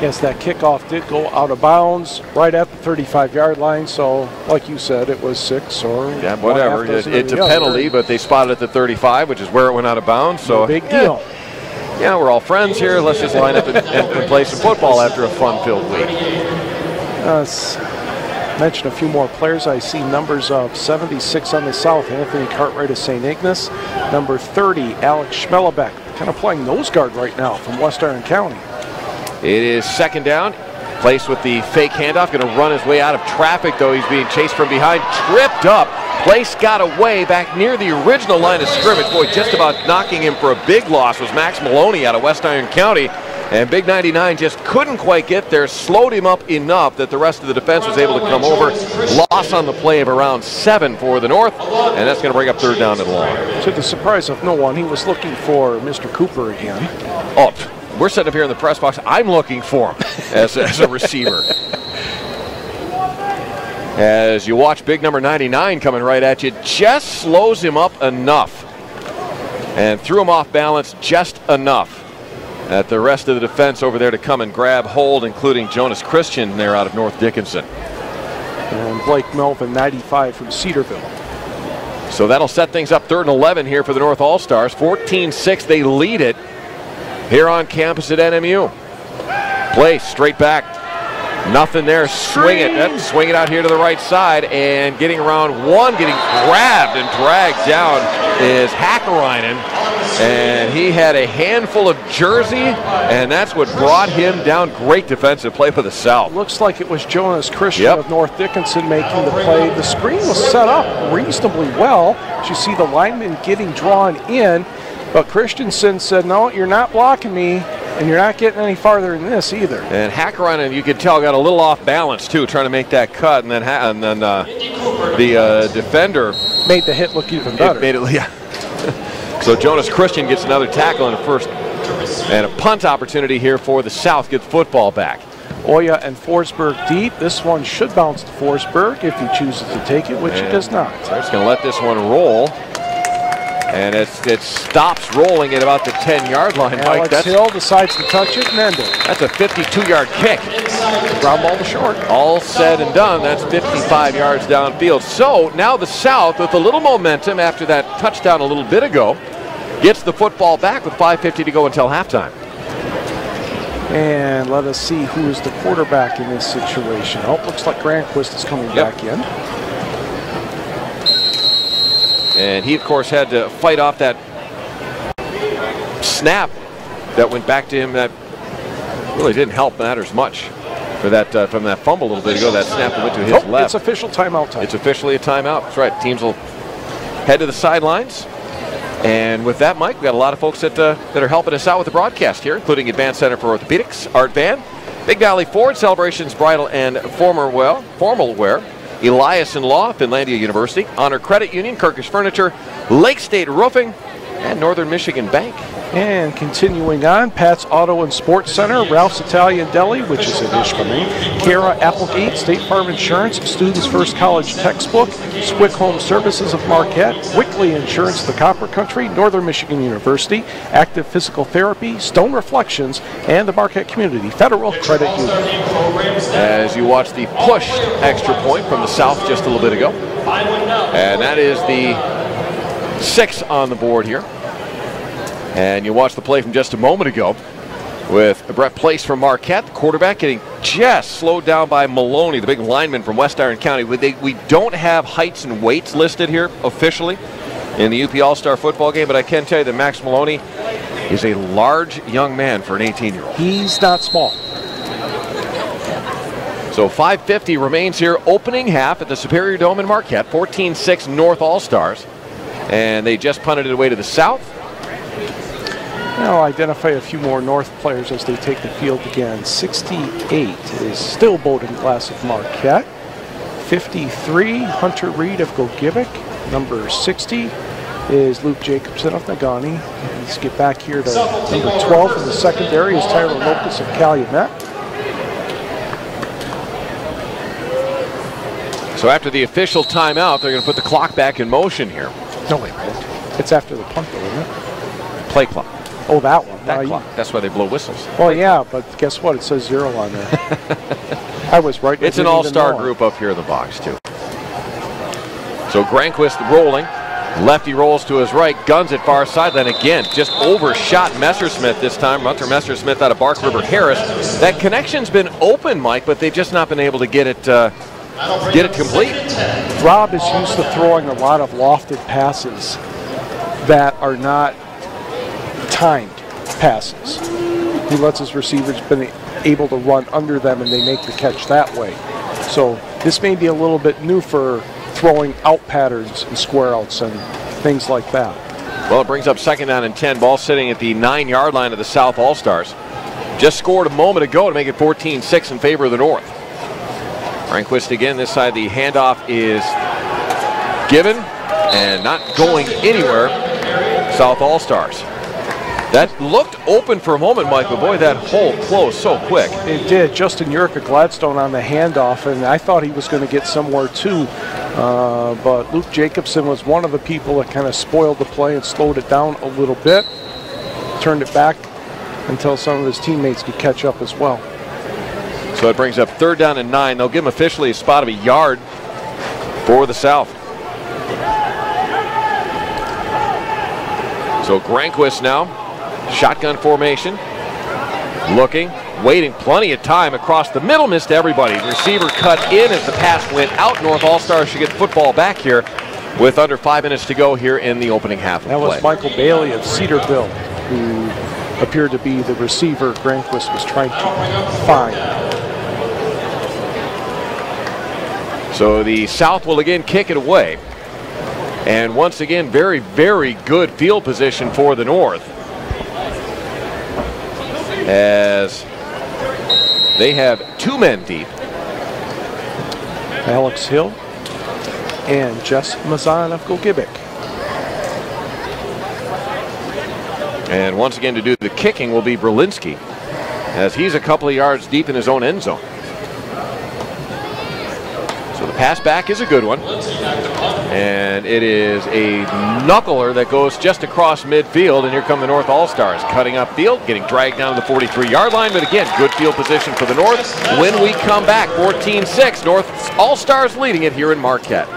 Speaker 3: Yes, that kickoff did go out of bounds right at the 35-yard line. So, like you said, it was 6 or
Speaker 11: whatever. It's a penalty, but they spotted at the 35, which is where it went out of bounds. So,
Speaker 3: no big deal.
Speaker 11: Yeah, we're all friends here. Let's just line up and play some football after a fun-filled week.
Speaker 3: Mention a few more players. I see numbers of 76 on the south, Anthony Cartwright of St. Ignace. Number 30, Alex Schmellebeck, kind of playing nose guard right now from West Iron County.
Speaker 11: It is second down. Place with the fake handoff, going to run his way out of traffic, though. He's being chased from behind, tripped up. Place got away back near the original line of scrimmage. Boy, just about knocking him for a big loss was Max Maloney out of West Iron County. And Big 99 just couldn't quite get there, slowed him up enough that the rest of the defense was able to come over. Loss on the play of around 7 for the North, and that's going to bring up third down and long.
Speaker 3: To the surprise of no one, he was looking for Mr. Cooper again.
Speaker 11: Oh, we're sitting up here in the press box. I'm looking for him as a receiver. As you watch big number 99 coming right at you, just slows him up enough and threw him off balance just enough that the rest of the defense over there to come and grab hold, including Jonas Christian there out of North Dickinson.
Speaker 3: And Blake Melvin, 95 from Cedarville.
Speaker 11: So that'll set things up 3rd and 11 here for the North All-Stars. 14-6, they lead it here on campus at NMU. Place straight back. Nothing there. Swing it. Swing it out here to the right side, and getting around one, getting grabbed and dragged down is Hakkarainen. And he had a handful of jersey, and that's what brought him down. Great defensive play for the South.
Speaker 3: Looks like it was Jonas Christian of North Dickinson making the play. The screen was set up reasonably well. You see the lineman getting drawn in, but Christensen said, no, you're not blocking me, and you're not getting any farther than this either.
Speaker 11: And Hackerainen, you could tell, got a little off balance, too, trying to make that cut, and then the defender
Speaker 3: made the hit look even better.
Speaker 11: So Jonas Christian gets another tackle in the first, and a punt opportunity here for the South. Get the football back.
Speaker 3: Oya and Forsberg deep. This one should bounce to Forsberg if he chooses to take it, which he does not.
Speaker 11: They're just going to let this one roll. And it stops rolling at about the 10-yard line.
Speaker 3: Alex Hill decides to touch it and end it.
Speaker 11: That's a 52-yard kick.
Speaker 3: Ground ball to short.
Speaker 11: All said and done, that's 55 yards downfield. So now the South, with a little momentum after that touchdown a little bit ago, gets the football back with 5:50 to go until halftime.
Speaker 3: And let us see who is the quarterback in this situation. Oh, looks like Granquist is coming back in.
Speaker 11: And he, of course, had to fight off that snap that went back to him. That really didn't help matters much for that from that fumble a little bit ago. That snap that went to his left.
Speaker 3: It's official timeout time.
Speaker 11: It's officially a timeout. That's right. Teams will head to the sidelines. And with that, Mike, we've got a lot of folks that are helping us out with the broadcast here, including Advanced Center for Orthopedics, Art Van, Big Valley Ford, Celebrations Bridal and Formal Wear, Eliason Law, Finlandia University, Honor Credit Union, Kirkus Furniture, Lake State Roofing, and Northern Michigan Bank.
Speaker 3: And continuing on, Pat's Auto and Sports Center, Ralph's Italian Deli, which is an Ishmael, Kara Applegate, State Farm Insurance, Students First College Textbook, Swick Home Services of Marquette, Wickley Insurance, the Copper Country, Northern Michigan University, Active Physical Therapy, Stone Reflections, and the Marquette Community Federal Credit Union.
Speaker 11: As you watch the pushed extra point from the South just a little bit ago. And that is the 6 on the board here. And you watch the play from just a moment ago with Brett Place from Marquette, the quarterback getting just slowed down by Maloney, the big lineman from West Iron County. We don't have heights and weights listed here officially in the UP All-Star football game, but I can tell you that Max Maloney is a large young man for an 18-year-old.
Speaker 3: He's not small.
Speaker 11: So 5:50 remains here, opening half at the Superior Dome in Marquette, 14-6 North All-Stars. And they just punted it away to the South.
Speaker 3: I'll identify a few more North players as they take the field again. 68 is still Bowden Glass of Marquette. 53, Hunter Reed of Gogebic. Number 60 is Luke Jacobson of Nagani. Let's get back here to number 12 in the secondary is Tyler Locus of Calumet.
Speaker 11: So after the official timeout, they're going to put the clock back in motion here.
Speaker 3: No, wait a minute. It's after the punt, though, isn't it?
Speaker 11: Play clock.
Speaker 3: Oh, that one.
Speaker 11: That clock. That's why they blow whistles.
Speaker 3: Well, yeah, but guess what? It says 0 on there. I was right.
Speaker 11: It's an all-star group up here in the box, too. So Granquist rolling. Lefty rolls to his right, guns it far side. Then again, just overshot Messersmith this time. Runter Messersmith out of Bark River Harris. That connection's been open, Mike, but they've just not been able to get it complete.
Speaker 3: Rob is used to throwing a lot of lofted passes that are not timed passes. He lets his receivers been able to run under them and they make the catch that way. So this may be a little bit new for throwing out patterns and square outs and things like that.
Speaker 11: Well, it brings up 2nd down and 10. Ball sitting at the 9-yard line of the South All-Stars. Just scored a moment ago to make it 14-6 in favor of the North. Granquist again, this side the handoff is given and not going anywhere. South All-Stars. That looked open for a moment, Mike, but boy, that hole closed so quick.
Speaker 3: It did. Justin Yurka Gladstone on the handoff, and I thought he was going to get somewhere too. But Luke Jacobson was one of the people that kind of spoiled the play and slowed it down a little bit. Turned it back until some of his teammates could catch up as well.
Speaker 11: So it brings up 3rd down and 9. They'll give him officially a spot of a yard for the South. So Granquist now, shotgun formation, looking, waiting, plenty of time across the middle, missed everybody. Receiver cut in as the pass went out. North All-Stars should get the football back here with under 5 minutes to go here in the opening half of
Speaker 3: That
Speaker 11: play.
Speaker 3: was Michael Bailey of Cedarville, who appeared to be the receiver Granquist was trying to find.
Speaker 11: So the South will again kick it away. And once again, very, very good field position for the North, as they have 2 men deep.
Speaker 3: Alex Hill and Jess Mazan of Gogibic.
Speaker 11: And once again, to do the kicking will be Berlinski, as he's a couple of yards deep in his own end zone. So the pass back is a good one. And it is a knuckler that goes just across midfield, and here come the North All-Stars cutting up field, getting dragged down to the 43-yard line, but again, good field position for the North. When we come back, 14-6, North All-Stars leading it here in Marquette.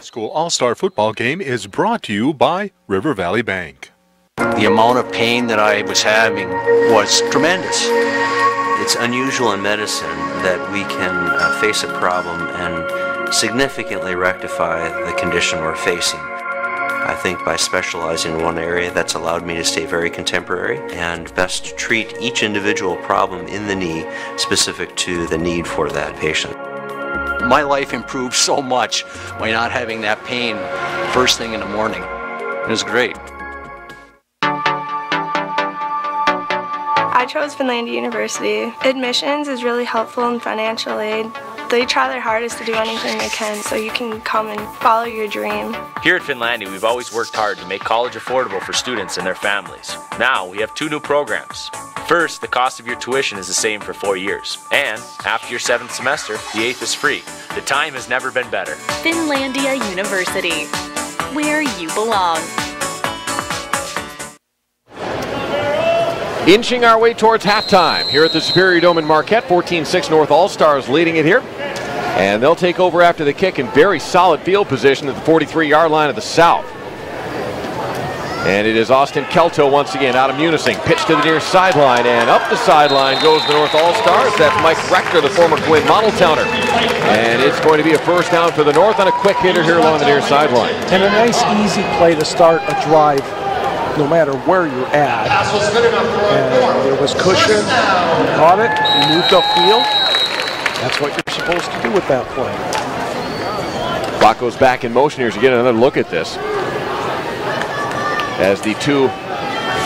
Speaker 14: School All-Star Football Game is brought to you by River Valley Bank.
Speaker 9: The amount of pain that I was having was tremendous. It's unusual in medicine that we can face a problem and significantly rectify the condition we're facing. I think by specializing in one area, that's allowed me to stay very contemporary and best treat each individual problem in the knee specific to the need for that patient.
Speaker 10: My life improved so much by not having that pain first thing in the morning. It was great.
Speaker 6: I chose Finlandia University. Admissions is really helpful in financial aid. They try their hardest to do anything they can so you can come and follow your dream.
Speaker 7: Here at Finlandia, we've always worked hard to make college affordable for students and their families. Now, we have 2 new programs. First, the cost of your tuition is the same for 4 years. And after your 7th semester, the 8th is free. The time has never been better.
Speaker 8: Finlandia University, where you belong.
Speaker 11: Inching our way towards halftime here at the Superior Dome in Marquette. 14-6 North All-Stars leading it here. And they'll take over after the kick in very solid field position at the 43-yard line of the South. And it is Austin Kelto once again out of Munising. Pitch to the near sideline, and up the sideline goes the North All-Stars. That's Mike Rector, the former Gwynn Model Towner. And it's going to be a first down for the North on a quick hitter here along the near sideline.
Speaker 3: And a nice easy play to start a drive no matter where you're at. And there was cushion, you caught it, you moved upfield. That's what you're supposed to do with that play.
Speaker 11: Clock goes back in motion here as you get another look at this. As the 2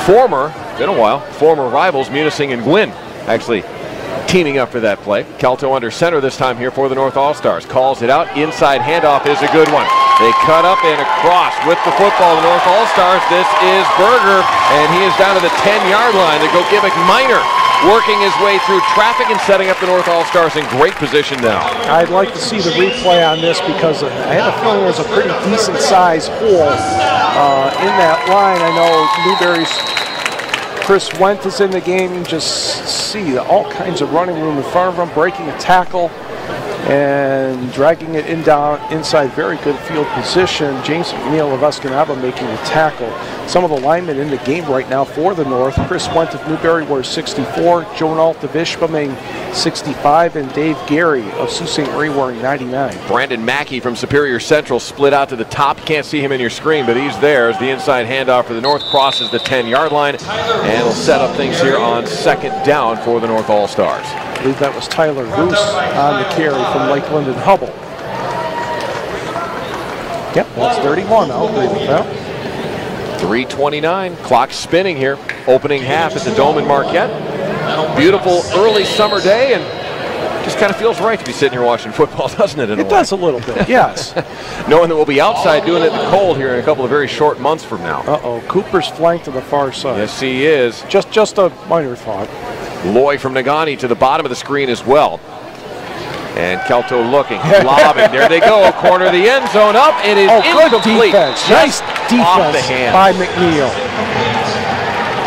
Speaker 11: former rivals, Munising and Gwynn, actually teaming up for that play. Kelto under center this time here for the North All-Stars. Calls it out, inside handoff is a good one. They cut up and across with the football, the North All-Stars. This is Berger, and he is down to the 10-yard line. The Gogibic Minor working his way through traffic and setting up the North All-Stars in great position now.
Speaker 3: I'd like to see the replay on this because I had a feeling there's a pretty decent-sized hole in that line. I know Newberry's Chris Wendt is in the game. You just see all kinds of running room in front of him, breaking a tackle and dragging it inside very good field position. James McNeil of Escanaba making the tackle. Some of the linemen in the game right now for the North. Chris Wendt of Newberry wears 64, Joan Alt of Ishpeming 65, and Dave Gary of Sault Ste. Marie wearing 99.
Speaker 11: Brandon Mackey from Superior Central split out to the top. Can't see him in your screen, but he's there as the inside handoff for the North crosses the 10-yard line, and will set up things here on second down for the North All-Stars.
Speaker 3: I believe that was Tyler Roos on the carry from Lakeland and Hubble. Yep, that's 31. I'll agree with that.
Speaker 11: 3:29, clock spinning here. Opening half at the Dome in Marquette. Beautiful early summer day, and just kind of feels right to be sitting here watching football, doesn't it?
Speaker 3: It does a little bit, yes.
Speaker 11: Knowing that we'll be outside doing it in the cold here in a couple of very short months from now.
Speaker 3: Uh-oh, Cooper's flanked to the far side.
Speaker 11: Yes, he is.
Speaker 3: Just a minor thought.
Speaker 11: Loy from Nagani to the bottom of the screen as well. And Kelto looking, lobbing. There they go, corner of the end zone up. It is incomplete.
Speaker 3: Good defense. Nice defense by McNeil.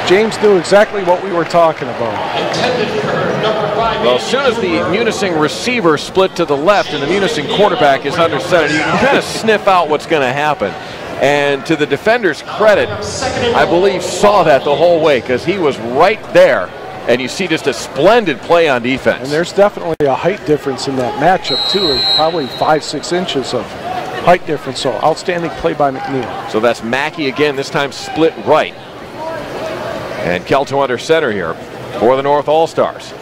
Speaker 3: James knew exactly what we were talking about.
Speaker 11: Well, as soon as the Munising receiver split to the left and the Munising quarterback is under center, you can kind of sniff out what's going to happen. And to the defender's credit, I believe saw that the whole way because he was right there. And you see just a splendid play on defense.
Speaker 3: And there's definitely a height difference in that matchup, too. Probably 5-6 inches of Height difference, so outstanding play by McNeil.
Speaker 11: So that's Mackey again, this time split right. And Kelto under center here for the North All-Stars.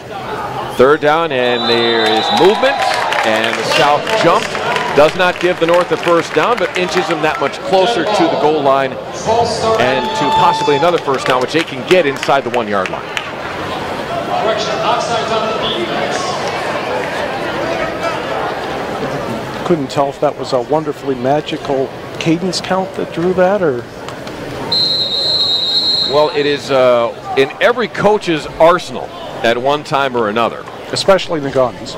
Speaker 11: Third down, and there is movement, and the South jumped. Does not give the North the first down, but inches them that much closer to the goal line and to possibly another first down, which they can get inside the 1 yard line.
Speaker 12: Correction, offsides on the defense.
Speaker 3: Couldn't tell if that was a wonderfully magical cadence count that drew that, or...
Speaker 11: Well, it is in every coach's arsenal at one time or another.
Speaker 3: Especially Negauni's.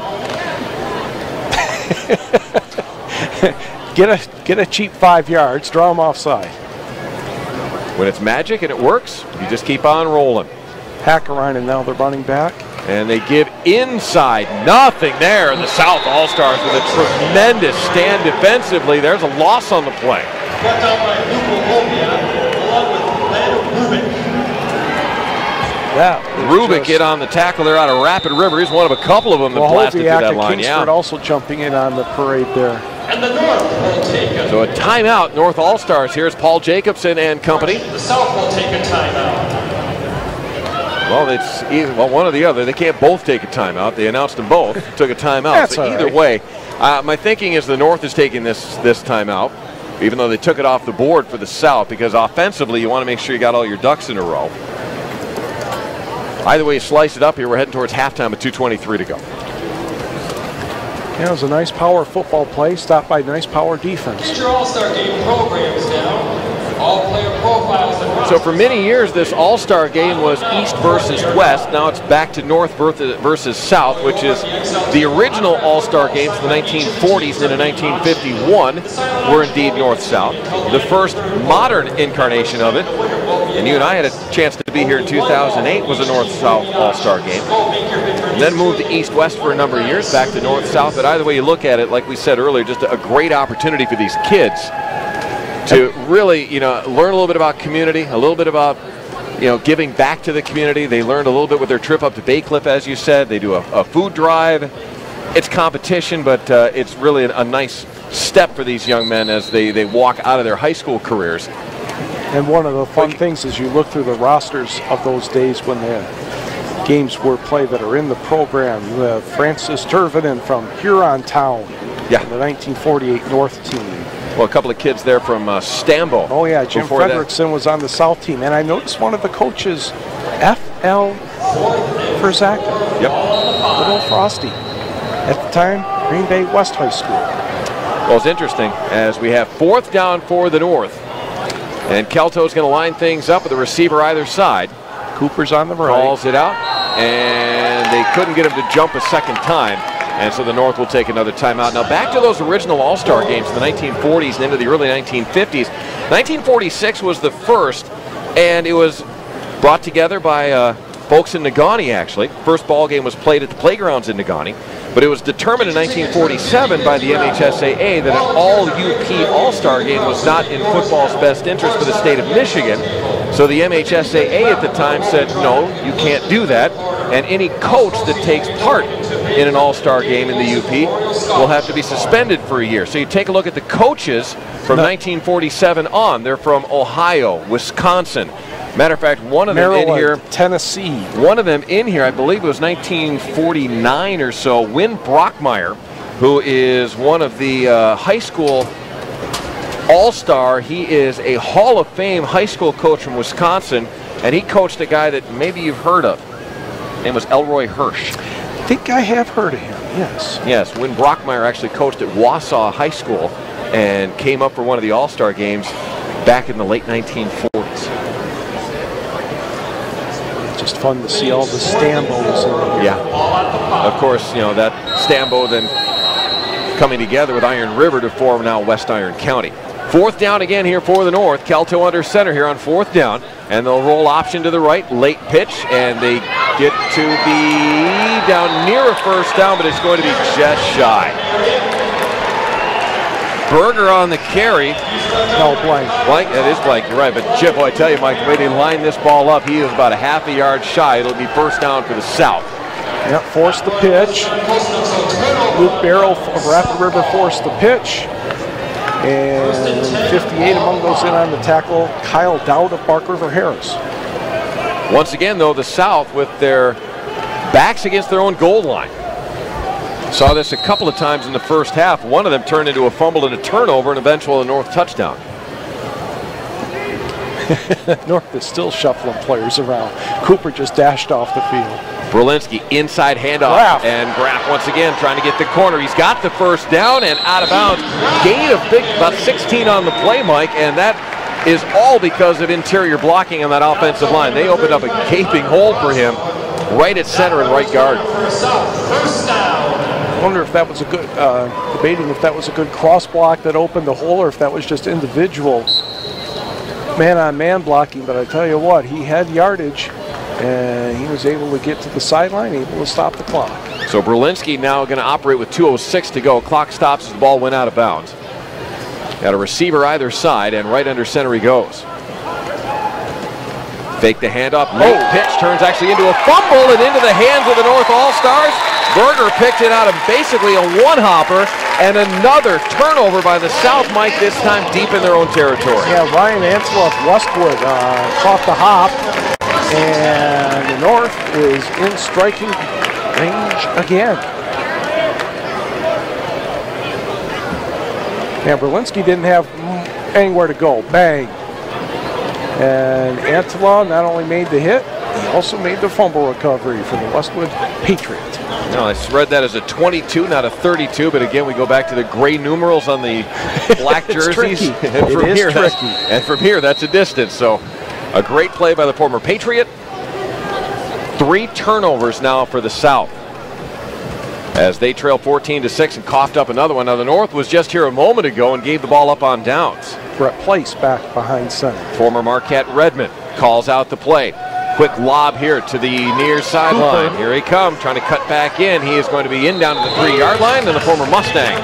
Speaker 3: Get a cheap 5 yards, draw them offside.
Speaker 11: When it's magic and it works, you just keep on rolling.
Speaker 3: Hakkarainen now, they're running back.
Speaker 11: And they give inside, nothing there. And the South All-Stars with a tremendous stand defensively. There's a loss on the play.
Speaker 12: Brought down by Luca along with Rubik.
Speaker 11: Rubik get on the tackle there out of Rapid River. He's one of a couple of them that blasted through that line.
Speaker 3: Kingsford also jumping in on the parade there.
Speaker 12: And the North will take it.
Speaker 11: So a timeout, North All-Stars. Here's Paul Jacobson and company.
Speaker 12: The South will take a timeout.
Speaker 11: Well, it's either, one or the other. They can't both take a timeout. They announced them both. Took a timeout.
Speaker 3: That's
Speaker 11: so either
Speaker 3: right.
Speaker 11: way, my thinking is the North is taking this timeout, even though they took it off the board for the South, because offensively you want to make sure you got all your ducks in a row. Either way you slice it up here, we're heading towards halftime with 2:23 to go.
Speaker 3: Yeah, it was a nice power football play, stopped by nice power defense.
Speaker 12: Get your All-Star game programs down. All player profiles and rosters.
Speaker 11: So for many years, this All-Star game was East versus West. Now it's back to North versus South, which is the original All-Star games in the 1940s and in 1951 were indeed North-South. The first modern incarnation of it, and you and I had a chance to be here in 2008, was a North-South All-Star game. And then moved to East-West for a number of years, back to North-South. But either way you look at it, like we said earlier, just a great opportunity for these kids to really, learn a little bit about community, a little bit about, giving back to the community. They learned a little bit with their trip up to Bay Cliff, as you said. They do a food drive. It's competition, but it's really a nice step for these young men as they walk out of their high school careers.
Speaker 3: And one of the fun things is you look through the rosters of those days when the games were played that are in the program. You have Francis Tervanen from Hurontown, the 1948 North team.
Speaker 11: Well, a couple of kids there from Stambo.
Speaker 3: Oh, yeah, Jim Fredrickson was on the South team. And I noticed one of the coaches, F.L. Ferzak.
Speaker 11: Yep.
Speaker 3: Little Frosty. At the time, Green Bay West High School.
Speaker 11: Well, it's interesting as we have fourth down for the North. And Kelto's going to line things up with a receiver either side.
Speaker 3: Cooper's on the right.
Speaker 11: Calls it out. And they couldn't get him to jump a second time. And so the North will take another timeout. Now back to those original All-Star games in the 1940s and into the early 1950s. 1946 was the first, and it was brought together by folks in Negaunee, actually. First ball game was played at the playgrounds in Negaunee, but it was determined in 1947 by the MHSAA that an all-UP All-Star game was not in football's best interest for the state of Michigan. So the MHSAA at the time said, no, you can't do that. And any coach that takes part in an All-Star game in the UP will have to be suspended for a year. So you take a look at the coaches from 1947 on. They're from Ohio, Wisconsin. Matter of fact, one of them
Speaker 3: Maryland,
Speaker 11: in here,
Speaker 3: Tennessee.
Speaker 11: One of them in here, I believe it was 1949 or so, Win Brockmeyer, who is one of the high school All-Star. He is a Hall of Fame high school coach from Wisconsin, and he coached a guy that maybe you've heard of. His name was Elroy Hirsch.
Speaker 3: I think I have heard of him, yes.
Speaker 11: Yes, Win Brockmeyer actually coached at Wausau High School and came up for one of the All-Star games back in the late 1940s.
Speaker 3: Just fun to see all the Stambos.
Speaker 11: Yeah. Of course, that Stambo then coming together with Iron River to form now West Iron County. Fourth down again here for the North. Kelto under center here on fourth down. And they'll roll option to the right. Late pitch. And they get to be down near a first down, but it's going to be just shy. Berger on the carry.
Speaker 3: No, blank.
Speaker 11: Blank? That is blank. You're right. But, Chip, I tell you, Mike, the way they line this ball up, he is about a half a yard shy. It'll be first down for the South.
Speaker 3: Yep, forced the pitch. Luke Barrow of Rapid River forced the pitch. And 58 among those in on the tackle, Kyle Dowd of Bark River Harris.
Speaker 11: Once again, though, the South with their backs against their own goal line. Saw this a couple of times in the first half. One of them turned into a fumble and a turnover and eventual North touchdown.
Speaker 3: North is still shuffling players around. Cooper just dashed off the field.
Speaker 11: Berlinski inside handoff, and Graff once again trying to get the corner. He's got the first down and out of bounds. Gain of about 16 on the play, Mike, and that is all because of interior blocking on that offensive line. They opened up a gaping hole for him right at center and right guard.
Speaker 3: I wonder if that was a good, debating if that was a good cross block that opened the hole or if that was just individual man-on-man blocking. But I tell you what, he had yardage and he was able to get to the sideline, able to stop the clock.
Speaker 11: So Berlinski now going to operate with 2:06 to go. Clock stops as the ball went out of bounds. Got a receiver either side, and right under center he goes. Fake the handoff. Late pitch turns actually into a fumble and into the hands of the North All-Stars. Berger picked it out of basically a one-hopper, and another turnover by the South, Mike, this time deep in their own territory.
Speaker 3: Yeah, Ryan Ansel of Westwood caught the hop, and the North is in striking range again. Yeah, Berlinski didn't have anywhere to go. Bang. And Antela not only made the hit, he also made the fumble recovery for the Westwood Patriot.
Speaker 11: No, I read that as a 22, not a 32, but again, we go back to the gray numerals on the black jerseys.
Speaker 3: And
Speaker 11: from here, that's a distance. So a great play by the former Patriot. 3 turnovers now for the South, as they trail 14-6 and coughed up another one. Now the North was just here a moment ago and gave the ball up on downs.
Speaker 3: Brett Place back behind center.
Speaker 11: Former Marquette Redmond calls out the play. Quick lob here to the near sideline. Here he comes, trying to cut back in. He is going to be in down to the 3-yard line. And the former Mustang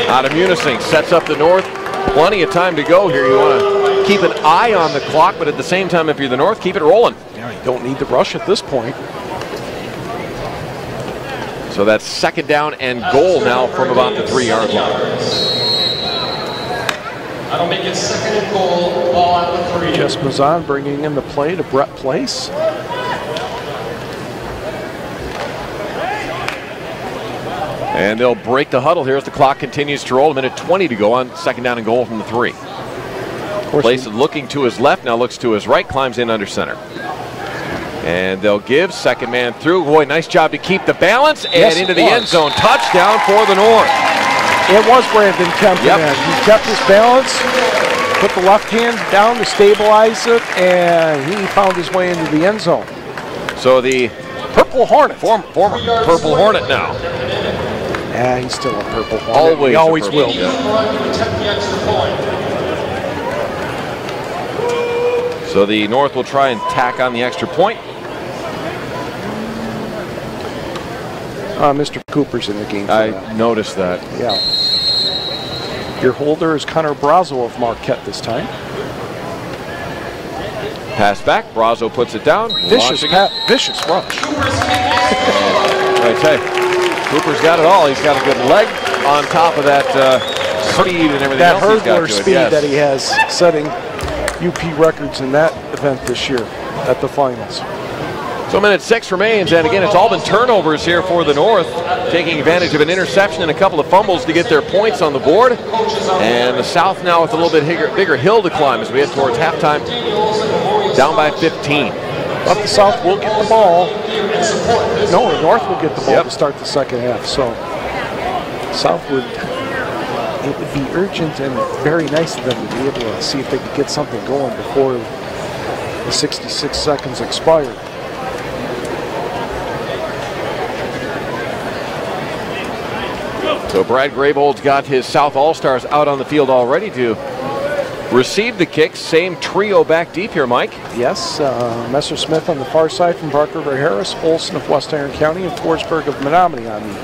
Speaker 11: out of Munising sets up the North. Plenty of time to go here. You want to keep an eye on the clock, but at the same time, if you're the North, keep it rolling.
Speaker 3: Yeah, you don't need the rush at this point.
Speaker 11: So that's 2nd down and goal now from about the 3-yard line.
Speaker 12: That'll make it 2nd and goal, ball at the 3.
Speaker 3: Jess Mazan bringing in the play to Brett Place.
Speaker 11: And they'll break the huddle here as the clock continues to roll. 1:20 to go on 2nd down and goal from the 3. Place is looking to his left, now looks to his right, climbs in under center. And they'll give, second man through. Boy, nice job to keep the balance, and into the end zone. Touchdown for the North.
Speaker 3: It was Brandon Kempton. He kept his balance, put the left hand down to stabilize it, and he found his way into the end zone.
Speaker 11: So the
Speaker 3: Purple Hornet.
Speaker 11: Former Purple Hornet now.
Speaker 3: Yeah, he's still a Purple Hornet. He always will.
Speaker 11: So the North will try and tack on the extra point.
Speaker 3: Mr. Cooper's in the game.
Speaker 11: I noticed that.
Speaker 3: Yeah. Your holder is Connor Brazo of Marquette this time.
Speaker 11: Pass back. Brazo puts it down.
Speaker 3: Vicious rush.
Speaker 11: I tell you, Cooper's got it all. He's got a good leg on top of that speed and everything else he's got to
Speaker 3: That hurdler
Speaker 11: it.
Speaker 3: speed that he has, setting UP records in that event this year at the finals.
Speaker 11: So 1:06 remains, and again, it's all been turnovers here for the North, taking advantage of an interception and a couple of fumbles to get their points on the board. And the South now with a little bit bigger hill to climb as we head towards halftime, down by 15.
Speaker 3: But the South will get the ball. No, the North will get the ball to start the second half. So South it would be urgent and very nice of them to be able to see if they could get something going before the 66 seconds expired.
Speaker 11: So Brad Graybold's got his South All-Stars out on the field already to receive the kicks. Same trio back deep here, Mike.
Speaker 3: Yes, Messersmith on the far side from Bark River Harris, Olson of West Iron County, and Forsberg of Menominee on the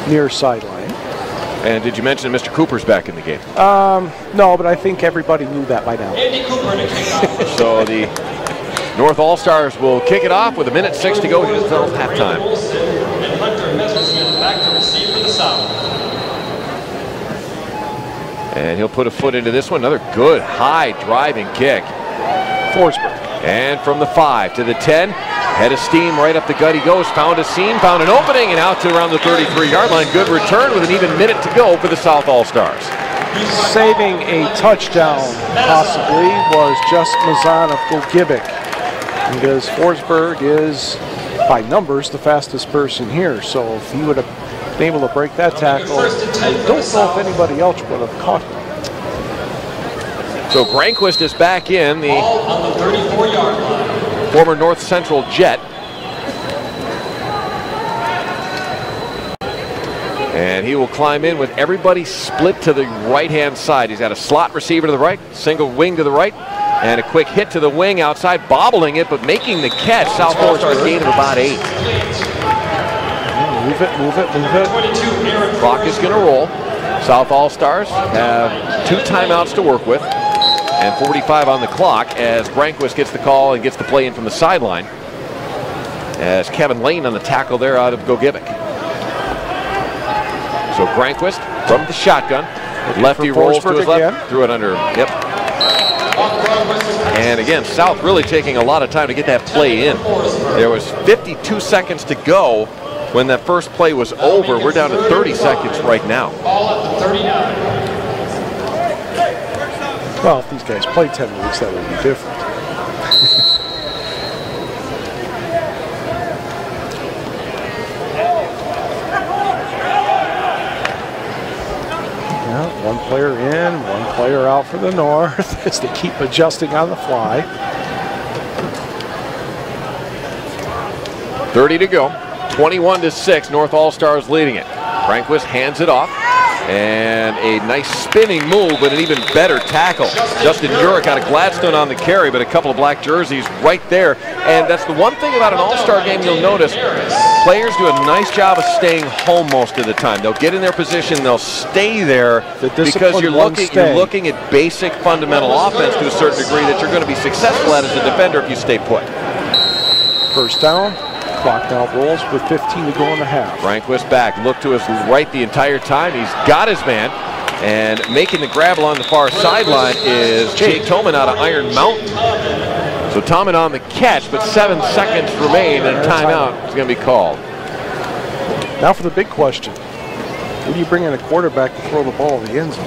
Speaker 3: near sideline.
Speaker 11: And did you mention Mr. Cooper's back in the game?
Speaker 3: No, but I think everybody knew that by now.
Speaker 11: So the North All-Stars will kick it off with 1:06 to go until halftime.
Speaker 12: And Hunter Messersmith back to receive for the South.
Speaker 11: And he'll put a foot into this one. Another good high driving kick.
Speaker 3: Forsberg.
Speaker 11: And from the 5 to the 10. Head of steam right up the gut he goes. Found a seam, found an opening, and out to around the 33-yard line. Good return with an even minute to go for the South All-Stars.
Speaker 3: Saving a touchdown, possibly, was just Mazan of Gogibic. Because Forsberg is, by numbers, the fastest person here. So if he would have been able to break that tackle, I don't know if anybody else would have caught him.
Speaker 11: So Granquist is back in, the
Speaker 12: on the 34-yard line.
Speaker 11: Former North Central Jet. And he will climb in with everybody split to the right-hand side. He's got a slot receiver to the right, single wing to the right, and a quick hit to the wing outside, bobbling it, but making the catch. South All-Stars gain of about 8.
Speaker 3: Move it, move it, move it.
Speaker 11: Clock is going to roll. South All-Stars have 2 timeouts to work with, and 45 on the clock as Granquist gets the call and gets the play in from the sideline. As Kevin Lane on the tackle there out of Gogibic. So Granquist from the shotgun. Lefty rolls to his left, threw it under. Yep. And again, South really taking a lot of time to get that play in. There was 52 seconds to go when that first play was over. We're down to 30 seconds right now.
Speaker 3: Well, if these guys play 10 weeks, that would be different. One player in, one player out for the North as they keep adjusting on the fly.
Speaker 11: 30 to go. 21-6. North All-Stars leading it. Granquist hands it off. And a nice spinning move, but an even better tackle. Justin Jurek out of Gladstone on the carry, but a couple of black jerseys right there. And that's the one thing about an All-Star game you'll notice. Players do a nice job of staying home most of the time. They'll get in their position, they'll stay there because you're looking at basic fundamental offense to a certain degree that you're going to be successful at as a defender if you stay put.
Speaker 3: First down. Clock now rolls with 15 to go in the half.
Speaker 11: Granquist back, look to his right the entire time. He's got his man, and making the grab along the far sideline is Jake Toman out of Iron Mountain. So Toman on the catch, but 7 seconds remain, and a timeout is going to be called.
Speaker 3: Now for the big question. When do you bring in a quarterback to throw the ball in the end zone?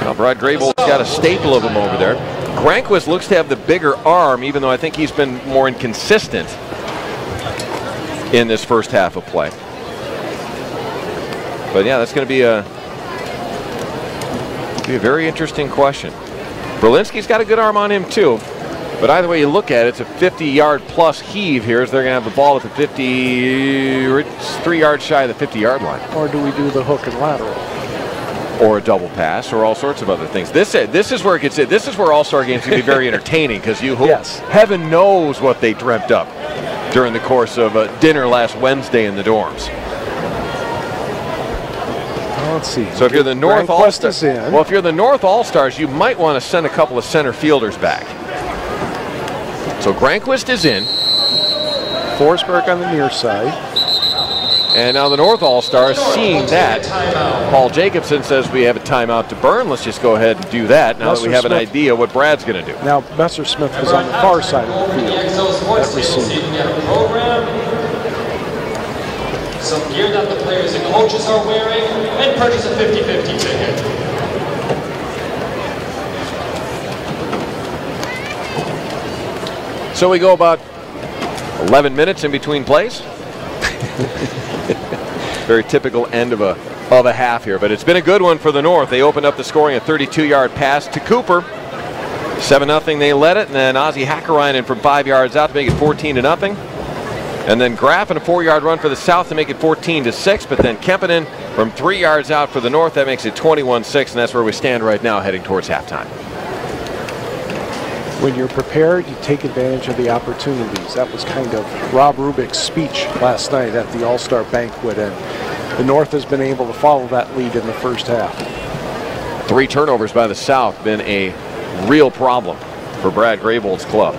Speaker 11: Now Brad Graybold's got a staple of them over there. Granquist looks to have the bigger arm, even though I think he's been more inconsistent in this first half of play. But yeah, that's going to be a very interesting question. Berlinski's got a good arm on him too, but either way you look at it, it's a 50-yard plus heave here as they're going to have the ball at the 3 yards shy of the 50-yard line.
Speaker 3: Or do we do the hook and lateral?
Speaker 11: Or a double pass, or all sorts of other things. This is where it gets. This is where All-Star games can be very entertaining because you hope, heaven knows what they dreamt up during the course of dinner last Wednesday in the dorms.
Speaker 3: Well, let's see.
Speaker 11: So if you're the North All-Stars, if you're the North All-Stars, you might want to send a couple of center fielders back. So Granquist is in.
Speaker 3: Forsberg on the near side.
Speaker 11: And now the North All-Stars, seeing that, Paul Jacobson says we have a timeout to burn. Let's just go ahead and do that now that we have an idea what Brad's going to do.
Speaker 3: Now, Messersmith was on the far side of the field. That receiver.
Speaker 12: Some gear that the players and coaches are wearing, and purchase a 50-50 ticket.
Speaker 11: So we go about 11 minutes in between plays. Very typical end of a half here, but it's been a good one for the North. They opened up the scoring, a 32-yard pass to Cooper. 7-0 they led it, and then Ozzie Hakkarainen from 5 yards out to make it 14-0. And then Graff and a 4-yard run for the South to make it 14-6, but then Kempinen from 3 yards out for the North, that makes it 21-6, and that's where we stand right now heading towards halftime.
Speaker 3: When you're prepared, you take advantage of the opportunities. That was kind of Rob Rubik's speech last night at the All-Star Banquet, and the North has been able to follow that lead in the first half.
Speaker 11: 3 turnovers by the South, been a real problem for Brad Graybold's club.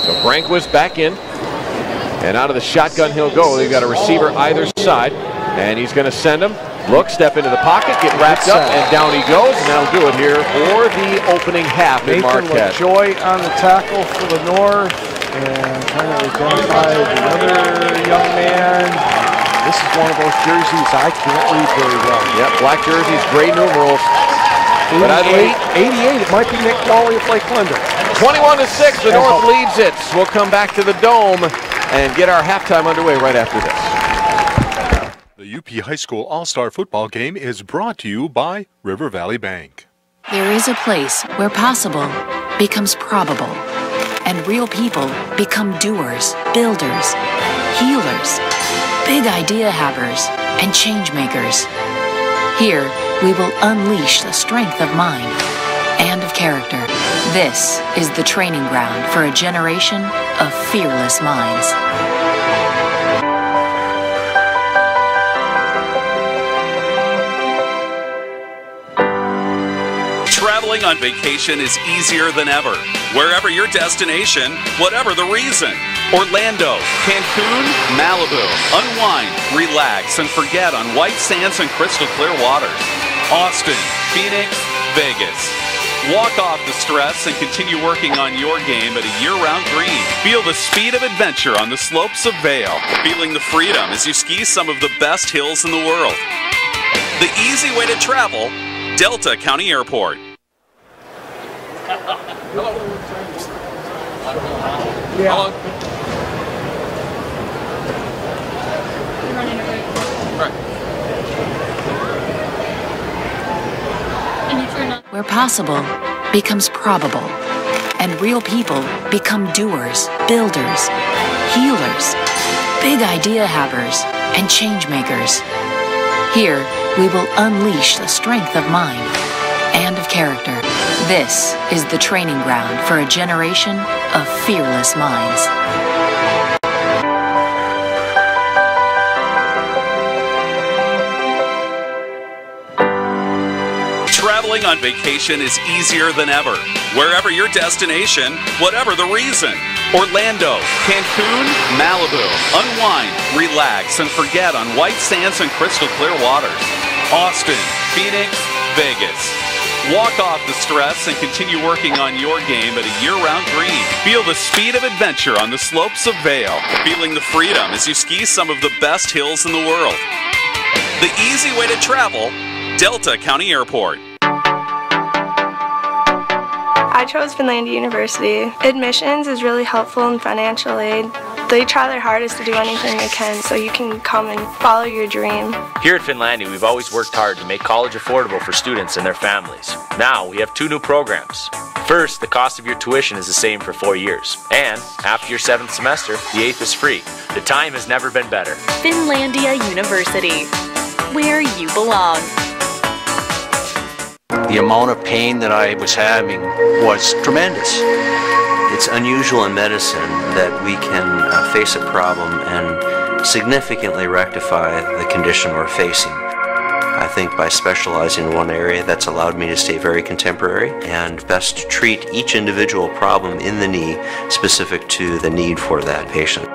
Speaker 11: So Granquist back in, and out of the shotgun he'll go. They've got a receiver either side. And he's going to send him. Look, step into the pocket, get wrapped up, and down he goes. And that'll do it here for the opening half in Marquette.
Speaker 3: Joy on the tackle for the North, and trying to identify the other young man. This is one of those jerseys I can't read very well.
Speaker 11: Yep, black jerseys, gray numerals.
Speaker 3: 88, it might be Nick Wally of Lake Linden.
Speaker 11: 21-6, the North leads it. We'll come back to the Dome and get our halftime underway right after this.
Speaker 14: The UP High School All-Star Football Game is brought to you by River Valley Bank.
Speaker 4: There is a place where possible becomes probable, and real people become doers, builders, healers, big idea havers, and change makers. Here, we will unleash the strength of mind and of character. This is the training ground for a generation of fearless minds.
Speaker 5: Traveling on vacation is easier than ever. Wherever your destination, whatever the reason. Orlando, Cancun, Malibu. Unwind, relax, and forget on white sands and crystal clear waters. Austin, Phoenix, Vegas. Walk off the stress and continue working on your game at a year-round green. Feel the speed of adventure on the slopes of Vail. Feeling the freedom as you ski some of the best hills in the world. The easy way to travel, Delta County Airport.
Speaker 11: Hello.
Speaker 3: Yeah.
Speaker 4: Where possible becomes probable, and real people become doers, builders, healers, big idea havers, and change makers. Here, we will unleash the strength of mind and of character. This is the training ground for a generation of fearless minds.
Speaker 5: Traveling on vacation is easier than ever. Wherever your destination, whatever the reason. Orlando, Cancun, Malibu. Unwind, relax, and forget on white sands and crystal clear waters. Austin, Phoenix, Vegas. Walk off the stress and continue working on your game at a year-round green. Feel the speed of adventure on the slopes of Vail. Feeling the freedom as you ski some of the best hills in the world. The easy way to travel, Delta County Airport.
Speaker 6: I chose Finlandia University. Admissions is really helpful in financial aid. They try their hardest to do anything they can so you can come and follow your dream.
Speaker 7: Here at Finlandia, we've always worked hard to make college affordable for students and their families. Now, we have 2 new programs. First, the cost of your tuition is the same for 4 years. And after your 7th semester, the 8th is free. The time has never been better.
Speaker 8: Finlandia University, where you belong.
Speaker 9: The amount of pain that I was having was tremendous. It's unusual in medicine that we can face a problem and significantly rectify the condition we're facing. I think by specializing in one area, that's allowed me to stay very contemporary and best treat each individual problem in the knee specific to the need for that patient.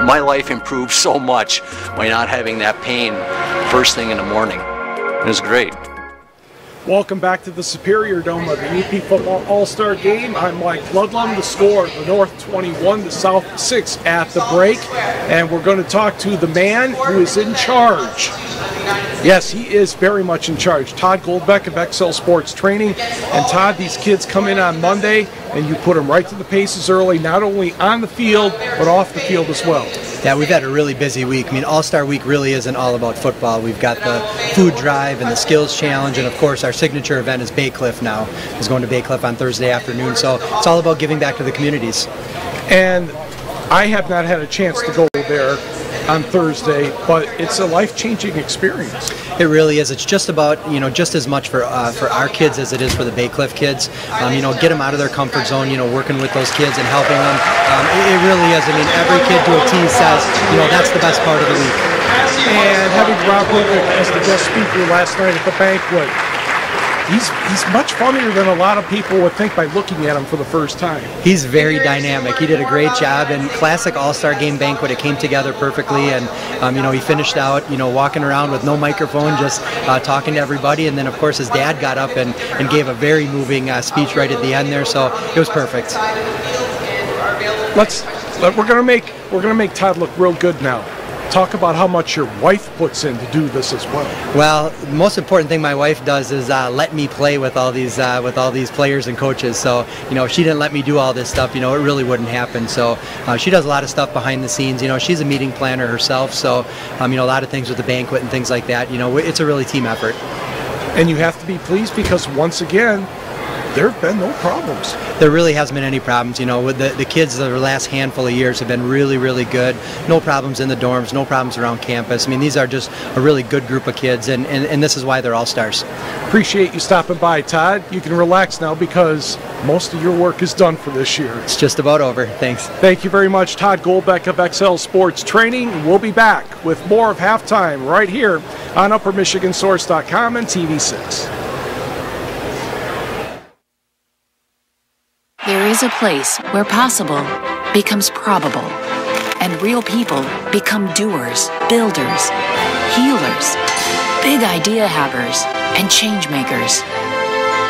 Speaker 10: My life improved so much by not having that pain first thing in the morning. It was great.
Speaker 3: Welcome back to the Superior Dome of the UP Football All-Star Game. I'm Mike Ludlum. The score, the North 21, the South 6 at the break. And we're going to talk to the man who is in charge. Yes, he is very much in charge. Todd Goldbeck of Excel Sports Training. And Todd, these kids come in on Monday and you put them right to the paces early, not only on the field, but off the field as well.
Speaker 15: Yeah, we've had a really busy week. I mean, All-Star Week really isn't all about football. We've got the food drive and the skills challenge, and of course our signature event is Bay Cliff now. Is going to Bay Cliff on Thursday afternoon, so it's all about giving back to the communities.
Speaker 3: And I have not had a chance to go there on Thursday, but it's a life-changing experience.
Speaker 15: It really is. It's just about, just as much for our kids as it is for the Bay Cliff kids. Get them out of their comfort zone, working with those kids and helping them. It really is. I mean, every kid to a T says, that's the best part of the week.
Speaker 3: And having Rob Rubik as the guest speaker last night at the banquet, he's much funnier than a lot of people would think by looking at him for the first time.
Speaker 15: He's very dynamic. He did a great job, and classic All-Star Game banquet. It came together perfectly, and he finished out, walking around with no microphone, just talking to everybody. And then, of course, his dad got up and gave a very moving speech right at the end there. So it was perfect.
Speaker 3: We're gonna make Todd look real good now. Talk about how much your wife puts in to do this as well.
Speaker 15: Well, the most important thing my wife does is let me play with all these players and coaches. So, if she didn't let me do all this stuff, it really wouldn't happen. So, she does a lot of stuff behind the scenes. She's a meeting planner herself. So, a lot of things with the banquet and things like that. It's a really team effort.
Speaker 3: And you have to be pleased because once again, there have been no problems.
Speaker 15: There really hasn't been any problems. With the kids, the last handful of years have been really, really good. No problems in the dorms, no problems around campus. These are just a really good group of kids, and this is why they're all-stars.
Speaker 3: Appreciate you stopping by, Todd. You can relax now because most of your work is done for this year.
Speaker 15: It's just about over. Thanks.
Speaker 3: Thank you very much, Todd Goldbeck of XL Sports Training. We'll be back with more of Halftime right here on UpperMichiganSource.com and TV6.
Speaker 4: There is a place where possible becomes probable, and real people become doers, builders, healers, big idea havers, and change makers.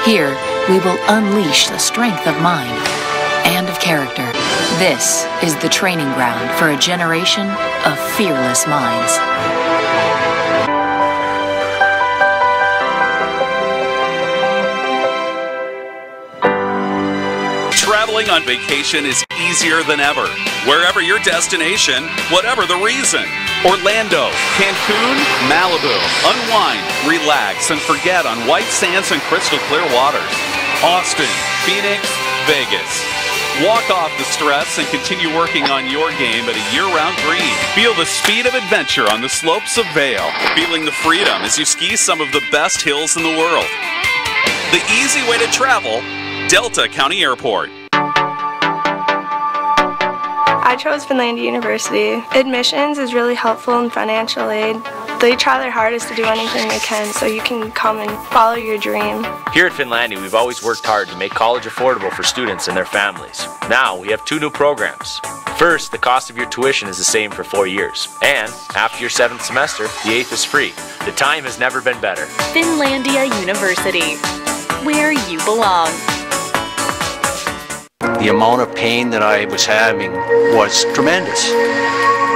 Speaker 4: Here, we will unleash the strength of mind and of character. This is the training ground for a generation of fearless minds.
Speaker 5: Traveling on vacation is easier than ever. Wherever your destination, whatever the reason. Orlando, Cancun, Malibu. Unwind, relax, and forget on white sands and crystal clear waters. Austin, Phoenix, Vegas. Walk off the stress and continue working on your game at a year-round dream. Feel the speed of adventure on the slopes of Vail. Feeling the freedom as you ski some of the best hills in the world. The easy way to travel, Delta County Airport.
Speaker 6: I chose Finlandia University. Admissions is really helpful in financial aid. They try their hardest to do anything they can so you can come and follow your dream.
Speaker 7: Here at Finlandia, we've always worked hard to make college affordable for students and their families. Now, we have 2 new programs. First, the cost of your tuition is the same for 4 years. And after your 7th semester, the 8th is free. The time has never been better.
Speaker 8: Finlandia University, where you belong.
Speaker 9: The amount of pain that I was having was tremendous.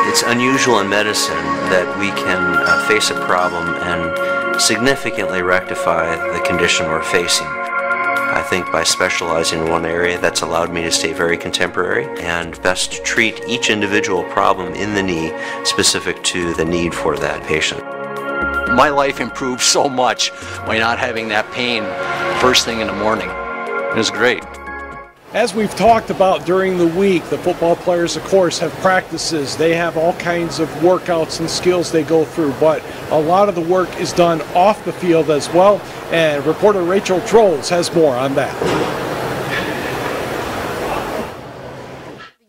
Speaker 9: It's unusual in medicine that we can face a problem and significantly rectify the condition we're facing. I think by specializing in one area, that's allowed me to stay very contemporary and best treat each individual problem in the knee specific to the need for that patient.
Speaker 10: My life improved so much by not having that pain first thing in the morning. It was great.
Speaker 3: As we've talked about during the week, the football players, of course, have practices. They have all kinds of workouts and skills they go through, but a lot of the work is done off the field as well. And reporter Rachel Trolls has more on that.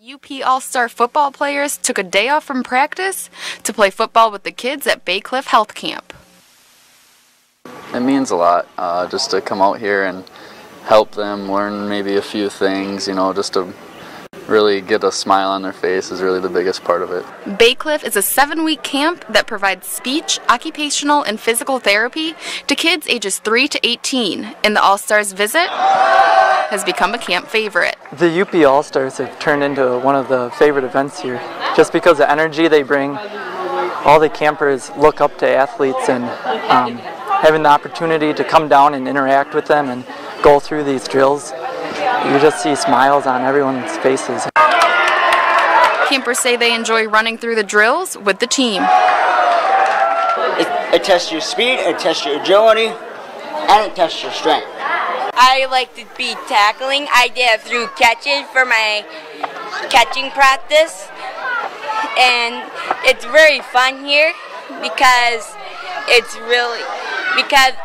Speaker 16: UP All-Star football players took a day off from practice to play football with the kids at Bay Cliff Health Camp.
Speaker 17: It means a lot just to come out here and help them learn maybe a few things, just to really get a smile on their face is really the biggest part of it.
Speaker 16: Bay Cliff is a 7-week camp that provides speech, occupational, and physical therapy to kids ages 3 to 18, and the All-Stars visit has become a camp favorite.
Speaker 18: The UP All-Stars have turned into one of the favorite events here, just because of the energy they bring. All the campers look up to athletes, and having the opportunity to come down and interact with them and go through these drills, you just see smiles on everyone's faces.
Speaker 16: Campers say they enjoy running through the drills with the team.
Speaker 19: It tests your speed, it tests your agility, and it tests your strength.
Speaker 20: I like to be tackling. I did a few catches for my catching practice, and it's very fun here because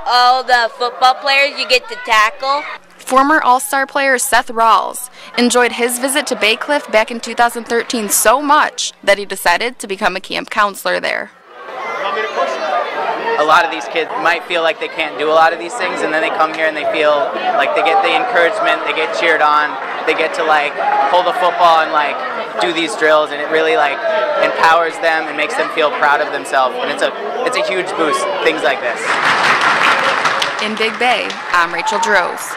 Speaker 20: all the football players you get to tackle.
Speaker 16: Former All-Star player Seth Rawls enjoyed his visit to Bay Cliff back in 2013 so much that he decided to become a camp counselor there.
Speaker 21: a lot of these kids might feel like they can't do a lot of these things, and then they come here and they feel like they get the encouragement, they get cheered on, they get to like hold a football and like do these drills, and it really like empowers them and makes them feel proud of themselves, and it's a huge boost, things like this.
Speaker 16: In Big Bay, I'm Rachel Droz.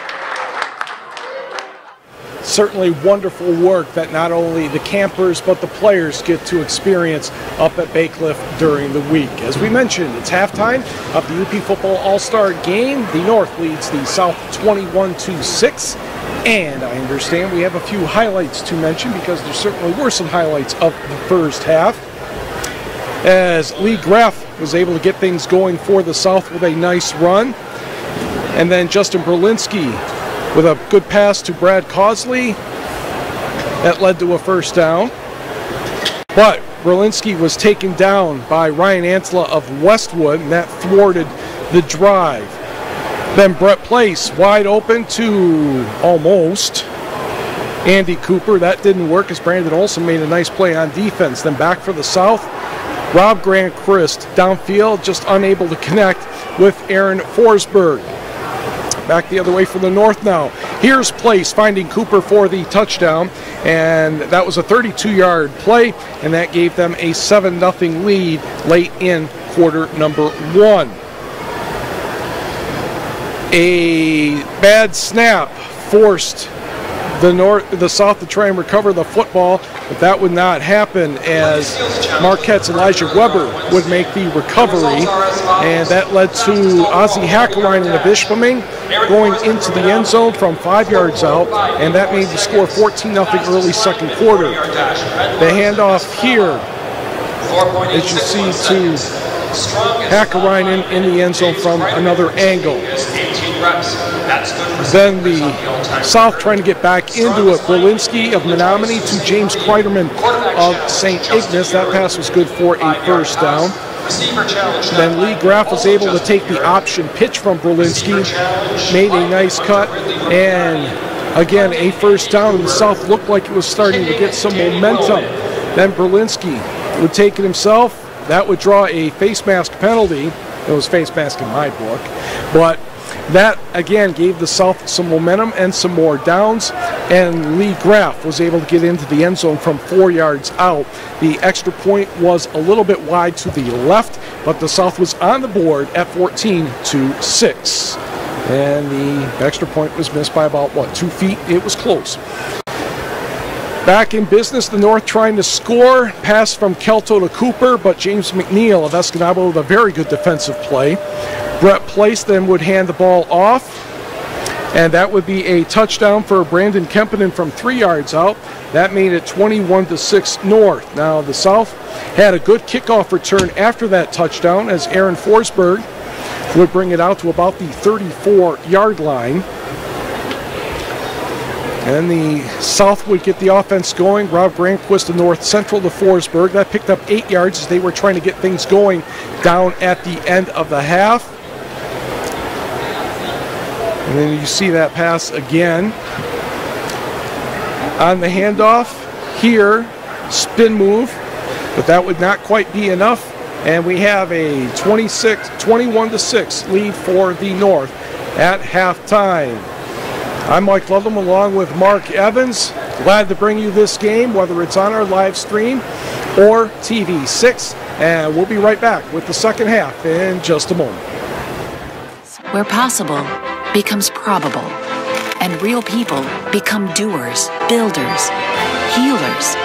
Speaker 3: Certainly wonderful work that not only the campers but the players get to experience up at Baycliff during the week. As we mentioned, it's halftime of the UP Football All-Star Game. The North leads the South 21-6. And I understand we have a few highlights to mention because there certainly were some highlights of the first half. As Lee Graff was able to get things going for the South with a nice run. And then Justin Berlinski with a good pass to Brad Causley. That led to a first down. But Berlinski was taken down by Ryan Ansela of Westwood, and that thwarted the drive. Then Brett Place wide open to almost Andy Cooper. That didn't work as Brandon Olson made a nice play on defense. Then back for the South, Rob Grant Christ downfield, just unable to connect with Aaron Forsberg. Back the other way for the North now. Here's Place finding Cooper for the touchdown, and that was a 32-yard play, and that gave them a 7-0 lead late in quarter number 1. A bad snap forced the South to try and recover the football, but that would not happen as Marquette's Elijah Weber would make the recovery, and that led to Ozzie Hackerainen of Ishpeming going into the end zone from 5 yards out, and that made the score 14-0 early second quarter. The handoff here, as you see, to Hackerainen in the end zone from another angle. Then the South trying to get back into it. Berlinski of Menominee to James Kreiderman of St. Ignace. That pass was good for a first down. Then Lee Graff was able to take the option pitch from Berlinski, made a nice cut, and again a first down. And the South looked like it was starting to get some momentum. Then Berlinski would take it himself. That would draw a face mask penalty. It was face mask in my book, but that again gave the South some momentum and some more downs, and Lee Graff was able to get into the end zone from 4 yards out. The extra point was a little bit wide to the left, but the South was on the board at 14-6. And the extra point was missed by about, 2 feet? It was close. Back in business, the North trying to score. Pass from Kelto to Cooper, but James McNeil of Escanaba with a very good defensive play. Brett Place then would hand the ball off, and that would be a touchdown for Brandon Kempinen from 3 yards out. That made it 21-6 North. Now the South had a good kickoff return after that touchdown as Aaron Forsberg would bring it out to about the 34-yard line. And the South would get the offense going. Rob Granquist of North Central to Forsberg. That picked up 8 yards as they were trying to get things going down at the end of the half. And then you see that pass again. On the handoff here, spin move, but that would not quite be enough. And we have a 21-6 lead for the North at halftime. I'm Mike Ludlam along with Mark Evans. Glad to bring you this game, whether it's on our live stream or TV6. And we'll be right back with the second half in just a moment.
Speaker 4: Where possible becomes probable, and real people become doers, builders, healers,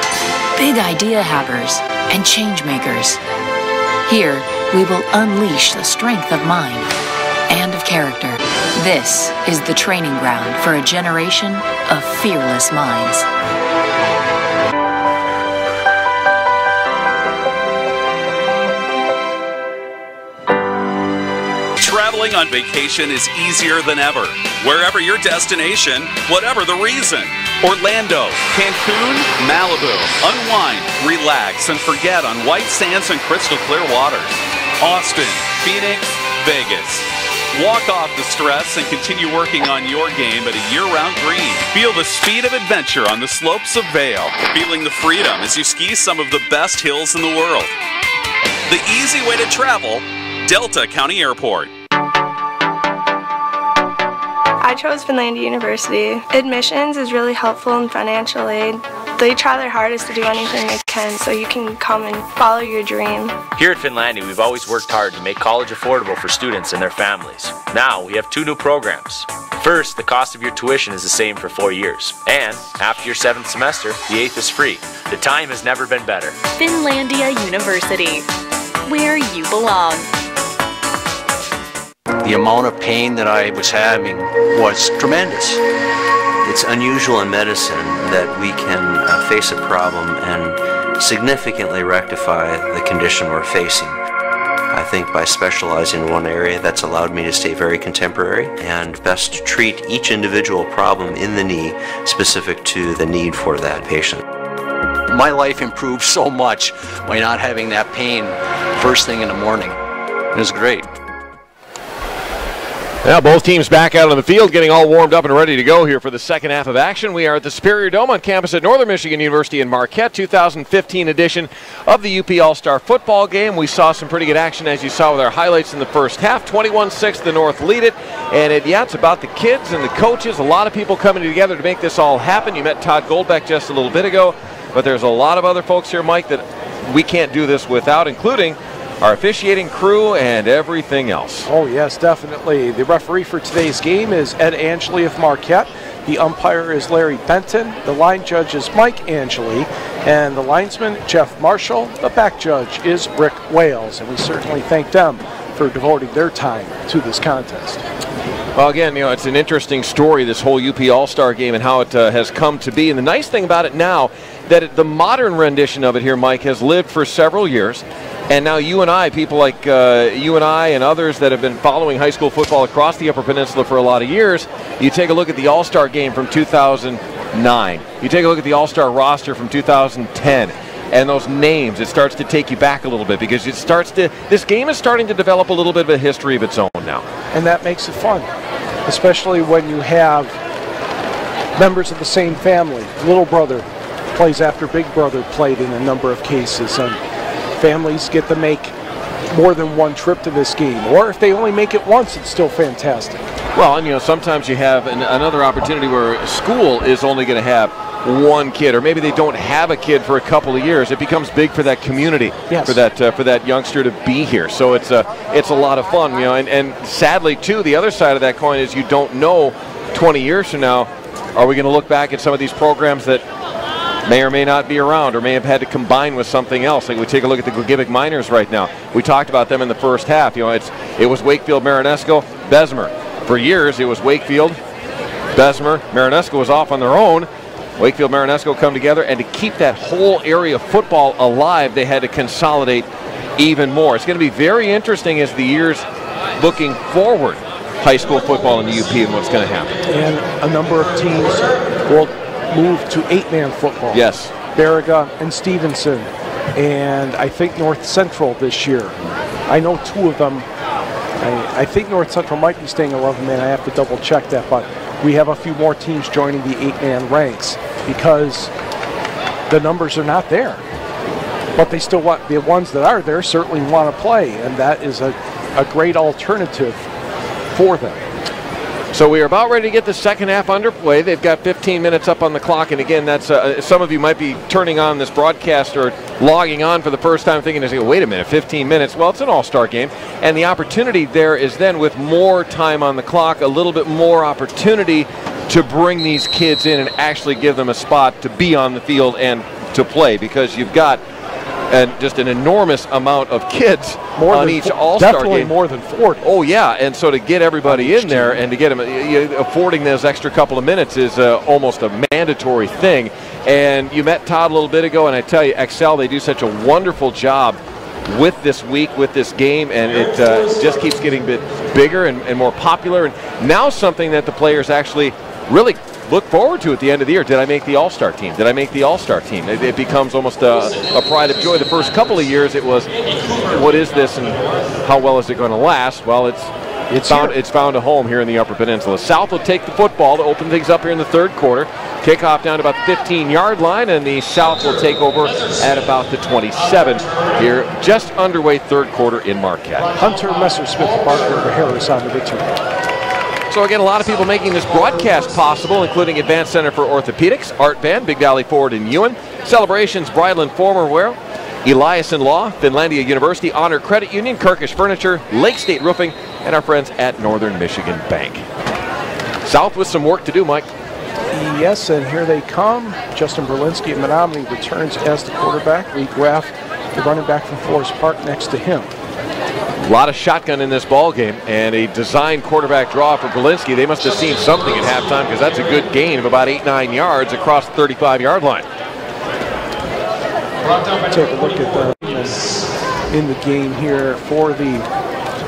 Speaker 4: big idea havers, and change makers. Here, we will unleash the strength of mind and of character. This is the training ground for a generation of fearless minds.
Speaker 5: Traveling on vacation is easier than ever. Wherever your destination, whatever the reason. Orlando, Cancun, Malibu. Unwind, relax, and forget on white sands and crystal clear waters. Austin, Phoenix, Vegas. Walk off the stress and continue working on your game at a year-round green. Feel the speed of adventure on the slopes of Vail. Feeling the freedom as you ski some of the best hills in the world. The easy way to travel Delta County Airport.
Speaker 6: I chose Finlandia University. Admissions is really helpful in financial aid. They try their hardest to do anything they can so you can come and follow your dream.
Speaker 7: Here at Finlandia, we've always worked hard to make college affordable for students and their families. Now, we have 2 new programs. First, the cost of your tuition is the same for 4 years. And after your 7th semester, the 8th is free. The time has never been better.
Speaker 8: Finlandia University, where you belong.
Speaker 9: The amount of pain that I was having was tremendous. It's unusual in medicine that we can face a problem and significantly rectify the condition we're facing. I think by specializing in one area, that's allowed me to stay very contemporary and best treat each individual problem in the knee specific to the need for that patient.
Speaker 10: My life improved so much by not having that pain first thing in the morning. It was great.
Speaker 11: Now both teams back out on the field, getting all warmed up and ready to go here for the second half of action. We are at the Superior Dome on campus at Northern Michigan University in Marquette, 2015 edition of the UP All-Star football game. We saw some pretty good action, as you saw with our highlights in the first half. 21-6, the North lead it. And it's about the kids and the coaches. A lot of people coming together to make this all happen. You met Todd Goldbeck just a little bit ago, but there's a lot of other folks here, Mike, that we can't do this without, including our officiating crew and everything else.
Speaker 3: Oh, yes, definitely. The referee for today's game is Ed Angeli of Marquette. The umpire is Larry Benton. The line judge is Mike Angeli. And the linesman, Jeff Marshall. The back judge is Rick Wales. And we certainly thank them for devoting their time to this contest.
Speaker 11: Well, again, it's an interesting story, this whole UP All-Star game and how it has come to be. And the nice thing about it now, that the modern rendition of it here, Mike, has lived for several years. And now you and I, people like you and I and others that have been following high school football across the Upper Peninsula for a lot of years, you take a look at the All-Star game from 2009. You take a look at the All-Star roster from 2010. And those names, it starts to take you back a little bit because this game is starting to develop a little bit of a history of its own now.
Speaker 3: And that makes it fun, especially when you have members of the same family. Little brother plays after big brother played in a number of cases. And families get to make more than one trip to this game, or if they only make it once, it's still fantastic.
Speaker 11: Well, and sometimes you have another opportunity where a school is only going to have one kid, or maybe they don't have a kid for a couple of years. It becomes big for that community,
Speaker 3: yes,
Speaker 11: for that youngster to be here. So it's a lot of fun, and sadly too, the other side of that coin is you don't know 20 years from now, are we going to look back at some of these programs that may or may not be around, or may have had to combine with something else. Like we take a look at the Gibbig Miners right now. We talked about them in the first half. It was Wakefield, Marinesco, Bessemer. For years, it was Wakefield, Bessemer, Marinesco was off on their own. Wakefield, Marinesco come together, and to keep that whole area of football alive, they had to consolidate even more. It's going to be very interesting as the years looking forward, high school football in the UP and what's going to happen.
Speaker 3: And a number of teams will move to 8-man football.
Speaker 11: Yes.
Speaker 3: Baraga and Stevenson, and I think North Central this year. I know 2 of them. I think North Central might be staying 11-man. I have to double check that, but we have a few more teams joining the 8-man ranks because the numbers are not there. But they still want, the ones that are there certainly want to play, and that is a great alternative for them.
Speaker 11: So we are about ready to get the second half underway. They've got 15 minutes up on the clock, and again, that's some of you might be turning on this broadcast or logging on for the first time thinking, wait a minute, 15 minutes. Well, it's an all-star game, and the opportunity there is then with more time on the clock, a little bit more opportunity to bring these kids in and actually give them a spot to be on the field and to play, because you've got just an enormous amount of kids on each all-star game.
Speaker 3: Definitely more than 40.
Speaker 11: Oh, yeah, and so to get everybody in there and to get them, affording those extra couple of minutes is almost a mandatory thing. And you met Todd a little bit ago, and I tell you, Excel, they do such a wonderful job with this week, with this game, and it just keeps getting a bit bigger and more popular. And now something that the players actually really look forward to at the end of the year. Did I make the All-Star team? Did I make the All-Star team? It becomes almost a pride of joy. The first couple of years it was, what is this and how well is it going to last? Well, It's found a home here in the Upper Peninsula. South will take the football to open things up here in the third quarter. Kickoff down to about the 15-yard line, and the South will take over at about the 27 here, just underway third quarter in Marquette.
Speaker 3: Hunter Messersmith, Parker Harris on the return.
Speaker 11: So again, a lot of people making this broadcast possible, including Advanced Center for Orthopedics, Art Band, Big Valley Ford in Ewan, Celebrations, Bridal and Formalwear, Eliason Law, Finlandia University, Honor Credit Union, Kirkish Furniture, Lake State Roofing, and our friends at Northern Michigan Bank. South with some work to do, Mike.
Speaker 3: Yes, and here they come. Justin Berlinski of Menominee returns as the quarterback. Lee Graff, the running back from Forest Park, next to him.
Speaker 11: A lot of shotgun in this ball game, and a designed quarterback draw for Berlinski. They must have seen something at halftime, because that's a good gain of about 8-9 yards across the 35-yard line.
Speaker 3: Take a look at in the game here for the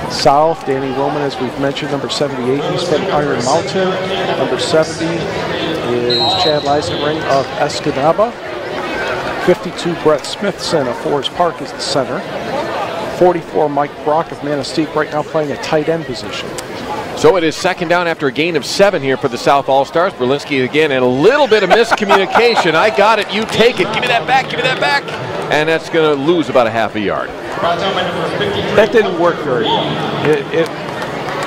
Speaker 3: South. Danny Roman, as we've mentioned, number 78, he's from Iron Mountain. Number 70 is Chad Leisenring of Escanaba. 52, Brett Smithson of Forest Park is the center. 44, Mike Brock of Manistee, right now playing a tight end position.
Speaker 11: So it is second down after a gain of 7 here for the South All-Stars. Berlinski again, and a little bit of miscommunication. I got it, you take it. Give me that back, give me that back. And that's going to lose about a half a yard.
Speaker 3: That didn't work very well.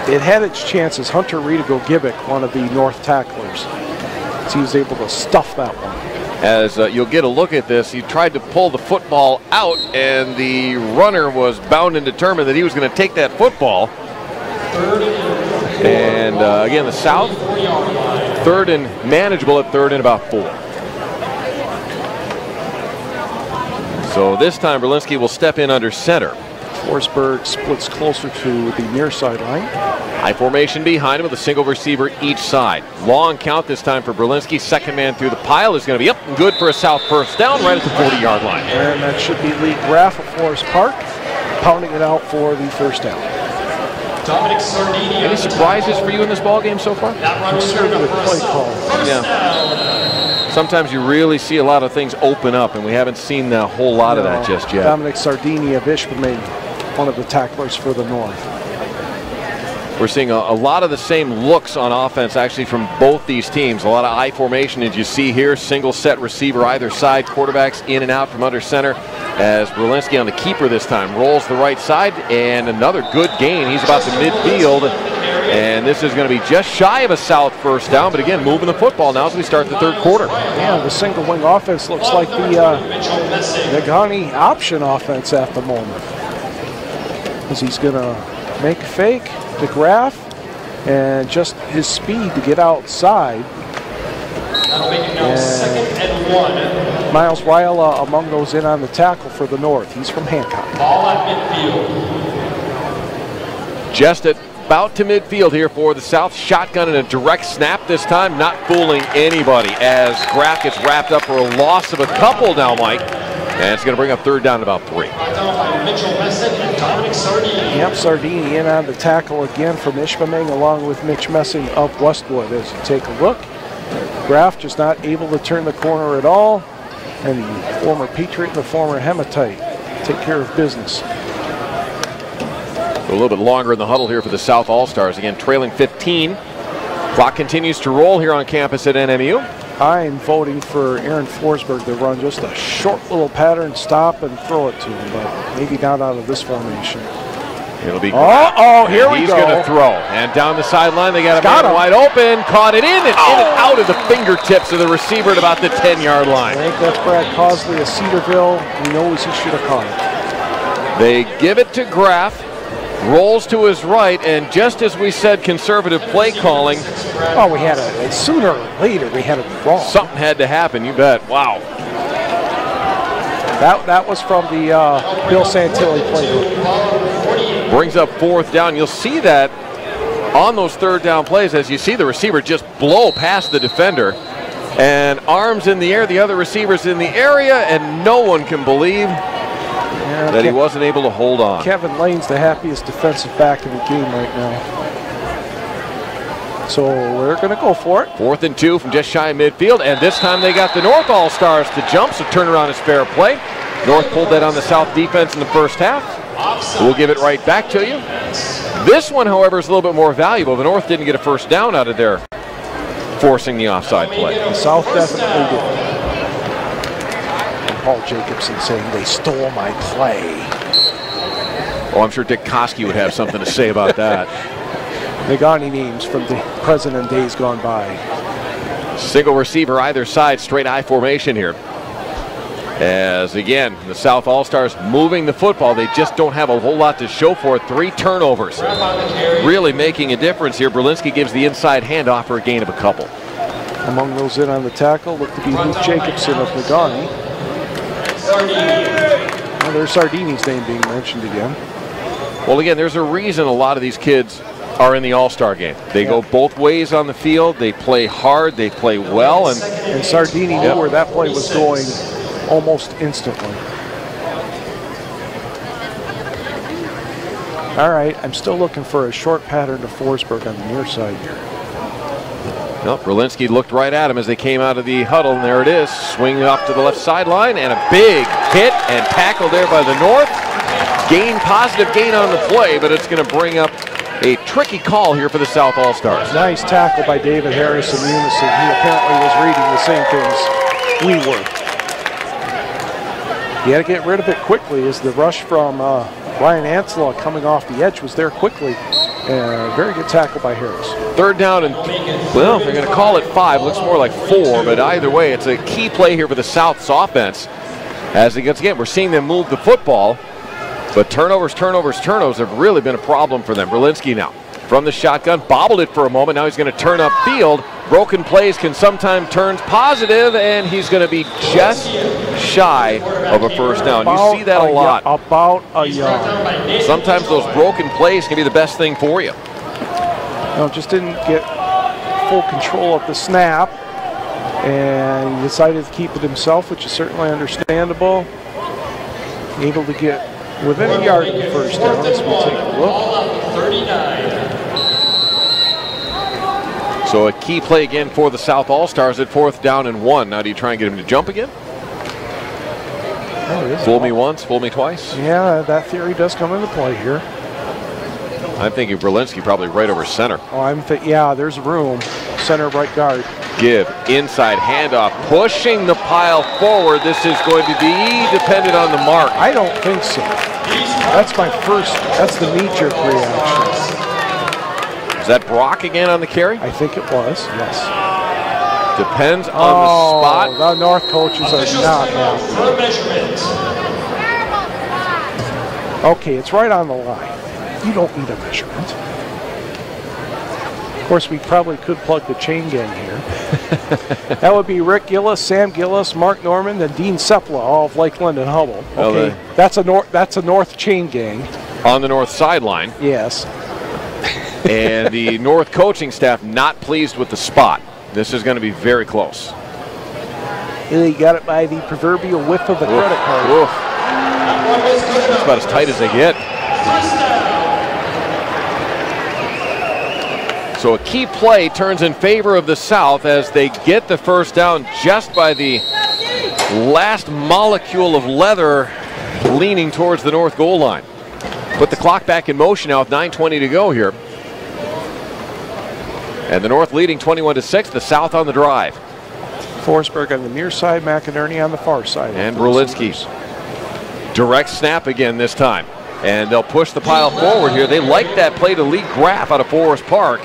Speaker 3: It had its chances. Hunter Riedigo-Gibic, one of the North tacklers, he was able to stuff that one.
Speaker 11: As you'll get a look at this, he tried to pull the football out, and the runner was bound and determined that he was going to take that football. And again, the South, third and manageable at third and about 4. So this time, Berlinski will step in under center.
Speaker 3: Forsberg splits closer to the near sideline.
Speaker 11: High formation behind him with a single receiver each side. Long count this time for Berlinski. Second man through the pile is going to be up and good for a South first down right at the 40-yard line.
Speaker 3: And that should be Lee Graff of Forest Park, pounding it out for the first down.
Speaker 11: Any surprises for you in this ball game so far?
Speaker 3: Conservative play call.
Speaker 11: Yeah. Sometimes you really see a lot of things open up, and we haven't seen a whole lot of that just yet.
Speaker 3: Dominic Sardini of Ishpeming, one of the tacklers for the North.
Speaker 11: We're seeing a lot of the same looks on offense actually from both these teams. A lot of I formation as you see here. Single set receiver either side. Quarterbacks in and out from under center as Berlinski on the keeper this time. Rolls the right side and another good gain. He's about to midfield. And this is going to be just shy of a South first down. But again, moving the football now as we start the third quarter.
Speaker 3: Yeah, the single wing offense looks like the Nagani option offense at the moment. As he's going to make a fake to Graff, and just his speed to get outside. And Miles Ryla among those in on the tackle for the North. He's from Hancock.
Speaker 12: Ball at midfield.
Speaker 11: Just about to midfield here for the South. Shotgun and a direct snap this time, not fooling anybody as Graff gets wrapped up for a loss of a couple now, Mike. And it's going to bring up third down at about 3.
Speaker 12: Mitchell Messick and Dominic Sardini.
Speaker 3: Yep, Sardini in on the tackle again from Ishpeming along with Mitch Messing of Westwood. As you take a look, Graff just not able to turn the corner at all. And the former Patriot and the former Hematite take care of business.
Speaker 11: A little bit longer in the huddle here for the South All-Stars. Again, trailing 15. Clock continues to roll here on campus at NMU.
Speaker 3: I'm voting for Aaron Forsberg to run just a short little pattern, stop and throw it to him, but maybe not out of this formation.
Speaker 11: It'll be
Speaker 3: here we go.
Speaker 11: He's going to throw. And down the sideline, they got a man wide open, caught it in and out of the fingertips of the receiver at about the 10-yard line.
Speaker 3: I think that's Brad Cosley of Cedarville. He knows he should have caught it.
Speaker 11: They give it to Graff. Rolls to his right, and just as we said, conservative play calling.
Speaker 3: Oh, we had it sooner or later. We had it wrong.
Speaker 11: Something had to happen. You bet. Wow.
Speaker 3: That was from the Bill Santilli playbook.
Speaker 11: Brings up fourth down. You'll see that on those third down plays as you see the receiver just blow past the defender, and arms in the air. The other receivers in the area, and no one can believe that he wasn't able to hold on.
Speaker 3: Kevin Lane's the happiest defensive back in the game right now. So we're going to go for it.
Speaker 11: 4th and 2 from just shy of midfield, and this time they got the North All-Stars to jump, so turnaround is fair play. North pulled that on the South defense in the first half. We'll give it right back to you. This one, however, is a little bit more valuable. The North didn't get a first down out of there, forcing the offside play.
Speaker 3: The South definitely did. And Paul Jacobson saying they stole my play.
Speaker 11: Oh, I'm sure Dick Koski would have something to say about that.
Speaker 3: Negaunee names from the President days gone by.
Speaker 11: Single receiver either side, straight I formation here. As again, the South All-Stars moving the football. They just don't have a whole lot to show for it. 3 turnovers. Really making a difference here. Berlinski gives the inside handoff for a gain of a couple.
Speaker 3: Among those in on the tackle look to be Luke Jacobson of Negaunee. Well, there's Sardini's name being mentioned again.
Speaker 11: Well, again, there's a reason a lot of these kids are in the All-Star game. They go both ways on the field. They play hard. They play well. And
Speaker 3: Sardini knew where that play was going almost instantly. All right, I'm still looking for a short pattern to Forsberg on the near side here.
Speaker 11: Well, Berlinski looked right at him as they came out of the huddle, and there it is. Swing up to the left sideline, and a big hit and tackle there by the North. Positive gain on the play, but it's going to bring up a tricky call here for the South All-Stars.
Speaker 3: Nice tackle by David Harris in unison. He apparently was reading the same things we were. You had to get rid of it quickly as the rush from Ryan Ansela coming off the edge was there quickly. Very good tackle by Harris.
Speaker 11: 3rd down and, well, they're going to call it 5. Looks more like 4, but either way, it's a key play here for the South's offense. As again, we're seeing them move the football, but turnovers have really been a problem for them. Berlinski now from the shotgun, bobbled it for a moment. Now he's going to turn upfield. Broken plays can sometimes turn positive, and he's going to be just shy of a first down. You see that a lot.
Speaker 3: About a yard.
Speaker 11: Sometimes those broken plays can be the best thing for you.
Speaker 3: No, just didn't get full control of the snap, and he decided to keep it himself, which is certainly understandable. Able to get within a yard of the first down as we take a look.
Speaker 11: So a key play again for the South All-Stars at 4th down and 1. Now do you try and get him to jump again? Fool me once, fool me twice?
Speaker 3: Yeah, that theory does come into play here.
Speaker 11: I'm thinking Berlinski probably right over center.
Speaker 3: Oh, yeah, there's room. Center right guard.
Speaker 11: Give inside handoff, pushing the pile forward. This is going to be dependent on the mark.
Speaker 3: I don't think so. That's the knee-jerk reaction.
Speaker 11: Is that Brock again on the carry?
Speaker 3: I think it was, yes.
Speaker 11: Depends on the spot.
Speaker 3: The North coaches are not happy. Okay, it's right on the line. You don't need a measurement. Of course, we probably could plug the chain gang here. That would be Rick Gillis, Sam Gillis, Mark Norman, and Dean Sepla, all of Lakeland and Hubble. Okay, that's a North chain gang.
Speaker 11: On the North sideline.
Speaker 3: Yes.
Speaker 11: And the North coaching staff not pleased with the spot. This is going to be very close.
Speaker 3: He got it by the proverbial whiff of the credit card.
Speaker 11: Oof. That's about as tight as they get. So a key play turns in favor of the South as they get the first down just by the last molecule of leather leaning towards the North goal line. Put the clock back in motion now with 9:20 to go here. And the North leading 21-6, the South on the drive.
Speaker 3: Forsberg on the near side, McInerney on the far side.
Speaker 11: And Berlinski. Direct snap again this time. And they'll push the pile forward here. They like that play to Lee Graff out of Forest Park.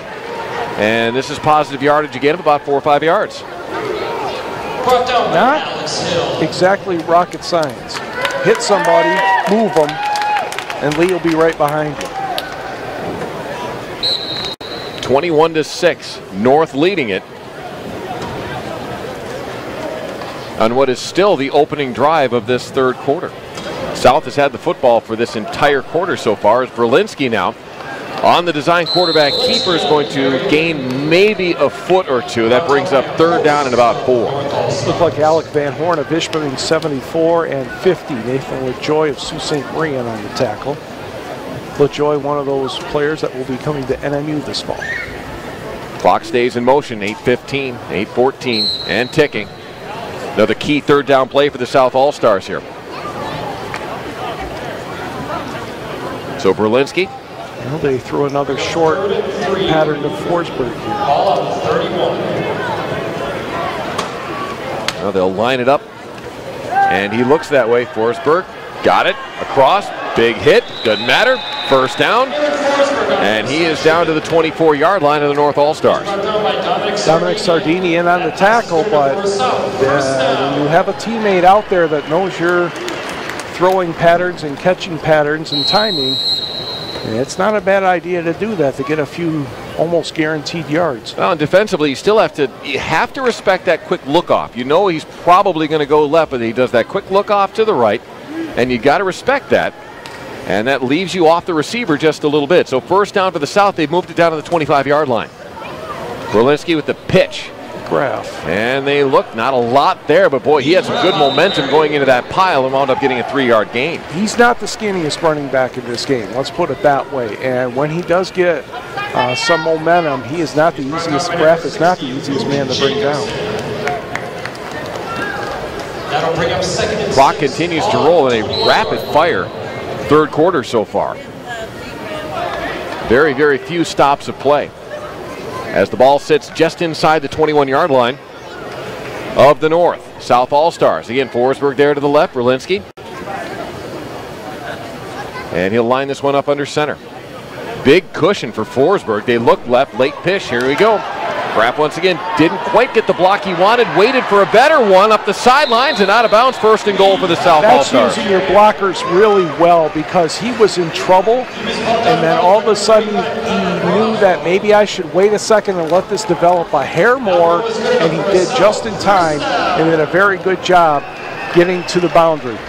Speaker 11: And this is positive yardage again of about 4 or 5 yards.
Speaker 3: Not exactly rocket science. Hit somebody, move them, and Lee will be right behind you.
Speaker 11: 21-6, North leading it on what is still the opening drive of this 3rd quarter. South has had the football for this entire quarter so far as Berlinski now on the design quarterback keeper is going to gain maybe a foot or two. That brings up 3rd down and about 4.
Speaker 3: Look like Alec Van Horn of Ishpeming 74 and 50. Nathan LaJoy of Sault Ste. Marie on the tackle. LaJoy, one of those players that will be coming to NMU this fall.
Speaker 11: Clock stays in motion, 8:15, 8:14, and ticking. Another key 3rd down play for the South All-Stars here. So Berlinski.
Speaker 3: Well, they threw another short pattern to Forsberg here.
Speaker 12: Ball on 31.
Speaker 11: Now they'll line it up. And he looks that way. Forsberg got it. Across. Big hit. Doesn't matter. First down. And he is down to the 24-yard line of the North All-Stars.
Speaker 3: Dominic Sardini in on the tackle, but when you have a teammate out there that knows your throwing patterns and catching patterns and timing, it's not a bad idea to do that, to get a few almost guaranteed yards.
Speaker 11: Well, and defensively, you have to respect that quick look off. You know he's probably going to go left, but he does that quick look off to the right, and you got to respect that. And that leaves you off the receiver just a little bit. So first down for the South, they've moved it down to the 25-yard line. Berlinski with the pitch.
Speaker 3: Graf.
Speaker 11: And they look not a lot there, but boy, he had some good momentum going into that pile and wound up getting a 3-yard gain.
Speaker 3: He's not the skinniest running back in this game, let's put it that way. And when he does get some momentum, he is not the easiest, Graf is not the easiest man to bring down.
Speaker 12: That'll bring up second and
Speaker 11: Clock continues to roll in a rapid fire third quarter so far. Very, very few stops of play as the ball sits just inside the 21-yard line of the North. South All-Stars. Again, Forsberg there to the left, Berlinski. And he'll line this one up under center. Big cushion for Forsberg. They look left, late pitch. Here we go. Graf once again didn't quite get the block he wanted, waited for a better one up the sidelines and out of bounds. First and goal for the South All-Stars.
Speaker 3: That's using your blockers really well, because he was in trouble, and then all of a sudden he knew that maybe I should wait a second and let this develop a hair more, and he did just in time and did a very good job getting to the boundary.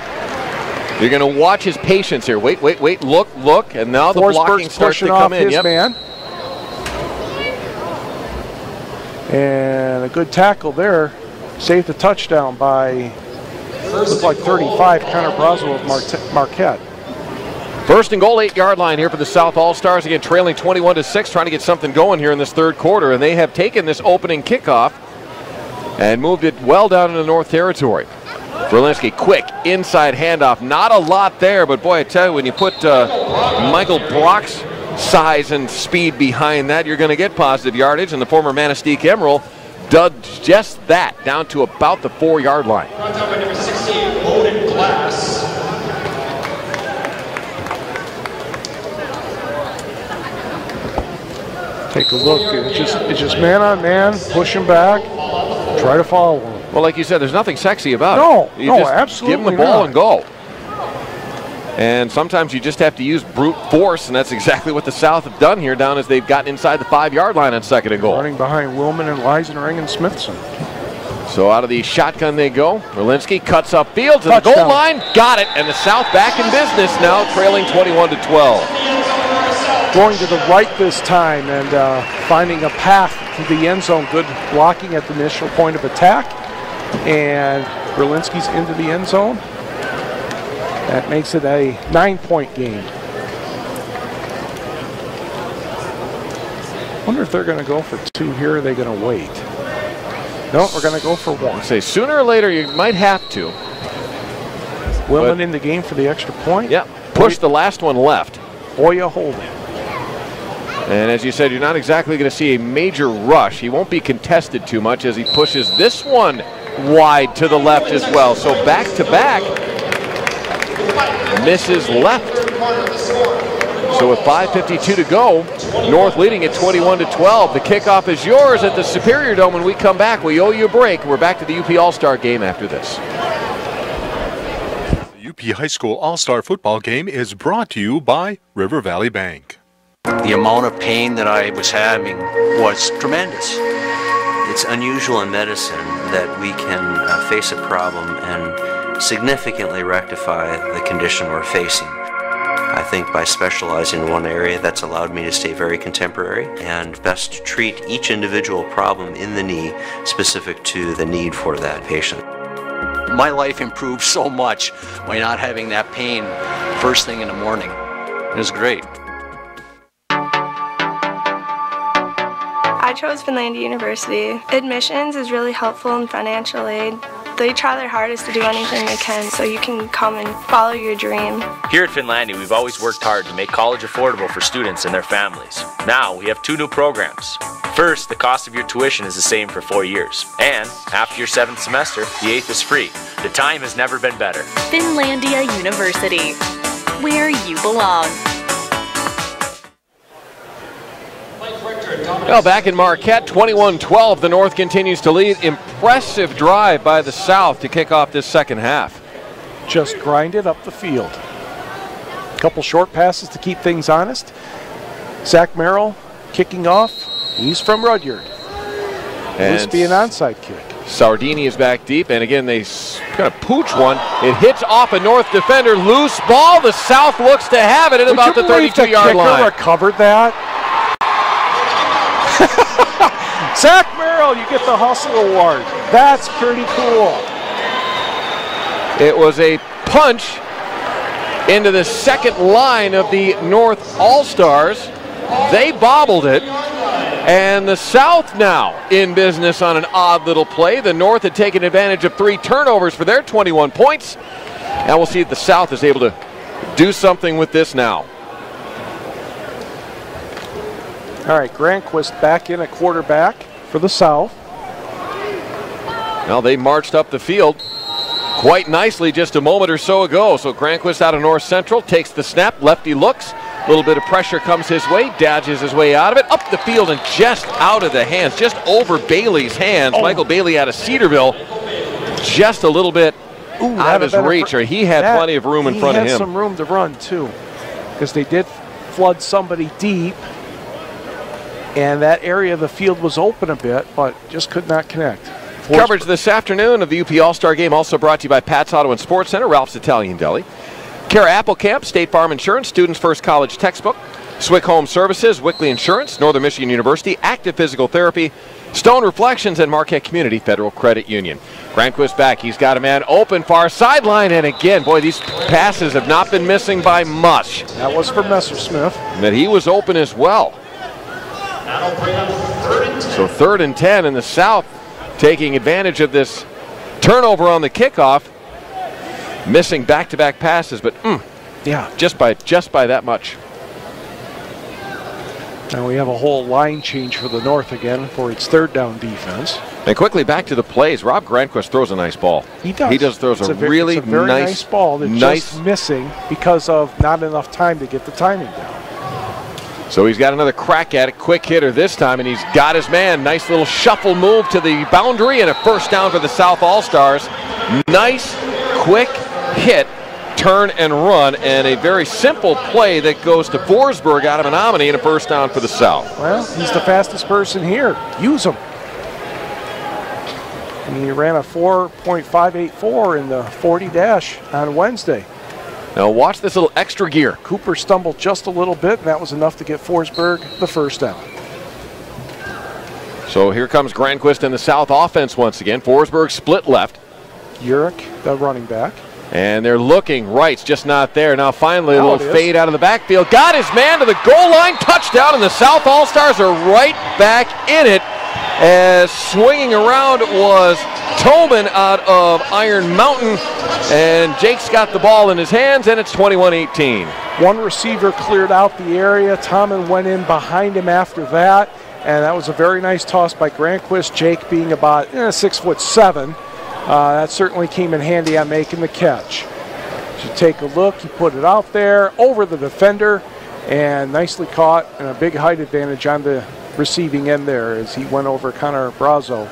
Speaker 11: You're going to watch his patience here. Wait, look, and now the blocking starts to come in.
Speaker 3: His man. And a good tackle there. Saved the touchdown by, looked like 35, Connor Braswell of Marquette.
Speaker 11: First and goal, 8-yard line here for the South All-Stars. Again, trailing 21-6, trying to get something going here in this third quarter. And they have taken this opening kickoff and moved it well down into North territory. Berlinski, quick inside handoff. Not a lot there, but boy, I tell you, when you put Michael Brock's size and speed behind that, you're going to get positive yardage, and the former Manistee Emerald does just that, down to about the 4-yard line.
Speaker 12: Brought down by number 68, Loaded Glass.
Speaker 3: Take a look. It's just man on man, push him back, try to follow him.
Speaker 11: Well, like you said, there's nothing sexy about it.
Speaker 3: No,
Speaker 11: just
Speaker 3: absolutely
Speaker 11: give him the ball
Speaker 3: not.
Speaker 11: and go. And sometimes you just have to use brute force, and that's exactly what the South have done here, down as they've gotten inside the 5-yard line on second and goal.
Speaker 3: Running behind Willman and Leisenring and Smithson.
Speaker 11: So out of the shotgun they go. Berlinski cuts up field to the goal line. Got it, and the South back in business now, trailing 21-12.
Speaker 3: Going to the right this time and finding a path to the end zone. Good blocking at the initial point of attack. And Berlinski's into the end zone. That makes it a 9-point game. Wonder if they're going to go for 2 here, or are they going to wait? No, we're going to go for 1.
Speaker 11: Say sooner or later you might have to.
Speaker 3: Willman in the game for the extra point.
Speaker 11: Yeah, push the last one left.
Speaker 3: Oya holding.
Speaker 11: And as you said, you're not exactly going to see a major rush. He won't be contested too much as he pushes this one wide to the left as well. So back to back. Misses left. So with 5:52 to go, North leading at 21-12. The kickoff is yours at the Superior Dome. When we come back, we owe you a break. We're back to the UP All-Star game after this.
Speaker 14: The UP High School All-Star football game is brought to you by River Valley Bank.
Speaker 9: The amount of pain that I was having was tremendous. It's unusual in medicine that we can face a problem and significantly rectify the condition we're facing. I think by specializing in one area, that's allowed me to stay very contemporary and best treat each individual problem in the knee specific to the need for that patient.
Speaker 10: My life improved so much by not having that pain first thing in the morning. It was great.
Speaker 6: I chose Finlandia University. Admissions is really helpful in financial aid. They try their hardest to do anything they can so you can come and follow your dream.
Speaker 7: Here at Finlandia, we've always worked hard to make college affordable for students and their families. Now, we have 2 new programs. First, the cost of your tuition is the same for 4 years. And after your 7th semester, the 8th is free. The time has never been better.
Speaker 8: Finlandia University, where you belong.
Speaker 11: Well, back in Marquette, 21-12, the North continues to lead. Impressive drive by the South to kick off this second half.
Speaker 3: Just grinded up the field. Couple short passes to keep things honest. Zach Merrill kicking off. He's from Rudyard. This be an onside kick.
Speaker 11: Sardini is back deep, and again, they kind of pooch one. It hits off a North defender. Loose ball. The South looks to have it at about the 32-yard line.
Speaker 3: Recovered that. Zach Merrill, you get the Hustle Award. That's pretty cool.
Speaker 11: It was a punch into the second line of the North All-Stars. They bobbled it, and the South now in business on an odd little play. The North had taken advantage of 3 turnovers for their 21 points, and we'll see if the South is able to do something with this now.
Speaker 3: All right, Granquist back in at quarterback for the South.
Speaker 11: Well, they marched up the field quite nicely just a moment or so ago. So Granquist out of North Central takes the snap. Lefty looks. A little bit of pressure comes his way. Dodges his way out of it. Up the field and just out of the hands. Just over Bailey's hands.
Speaker 3: Oh.
Speaker 11: Michael Bailey out of Cedarville. Just a little bit out of his reach. Or he had plenty of room in front of him.
Speaker 3: He had some room to run, too. Because they did flood somebody deep. And that area of the field was open a bit, but just could not connect.
Speaker 11: Coverage this afternoon of the UP All-Star Game also brought to you by Pat's Auto and Sports Center, Ralph's Italian Deli, Cara Applecamp, State Farm Insurance, Students First College Textbook, Swick Home Services, Wickley Insurance, Northern Michigan University, Active Physical Therapy, Stone Reflections, and Marquette Community Federal Credit Union. Granquist back. He's got a man open far sideline, and again, boy, these passes have not been missing by much.
Speaker 3: That was for Messersmith.
Speaker 11: But he was open as well. So 3rd and 10 in the South, taking advantage of this turnover on the kickoff, missing back-to-back passes, but
Speaker 3: yeah,
Speaker 11: just by that much.
Speaker 3: Now we have a whole line change for the North again for its 3rd down defense.
Speaker 11: And quickly back to the plays. Rob Granquist throws a nice ball.
Speaker 3: He does.
Speaker 11: He does throws a really
Speaker 3: it's a very nice ball that's
Speaker 11: nice
Speaker 3: just missing because of not enough time to get the timing down.
Speaker 11: So he's got another crack at it. Quick hitter this time, and he's got his man. Nice little shuffle move to the boundary, and a first down for the South All-Stars. Nice, quick hit, turn and run, and a very simple play that goes to Forsberg out of Menominee, and a first down for the South.
Speaker 3: Well, he's the fastest person here. Use him. And he ran a 4.584 in the 40 dash on Wednesday.
Speaker 11: Now watch this little extra gear.
Speaker 3: Cooper stumbled just a little bit, and that was enough to get Forsberg the first down.
Speaker 11: So here comes Granquist in the South offense once again. Forsberg split left.
Speaker 3: Urich, the running back.
Speaker 11: And they're looking right, it's just not there. Now finally a little fade out of the backfield. Got his man to the goal line, touchdown, and the South All-Stars are right back in it. As swinging around was Tobin out of Iron Mountain, and Jake's got the ball in his hands, and it's 21-18.
Speaker 3: One receiver cleared out the area. Tomlin went in behind him after that, and that was a very nice toss by Granquist. Jake being about 6'7". That certainly came in handy on making the catch. You take a look, you put it out there over the defender, and nicely caught, and a big height advantage on the receiving end there as he went over Connor Brazo.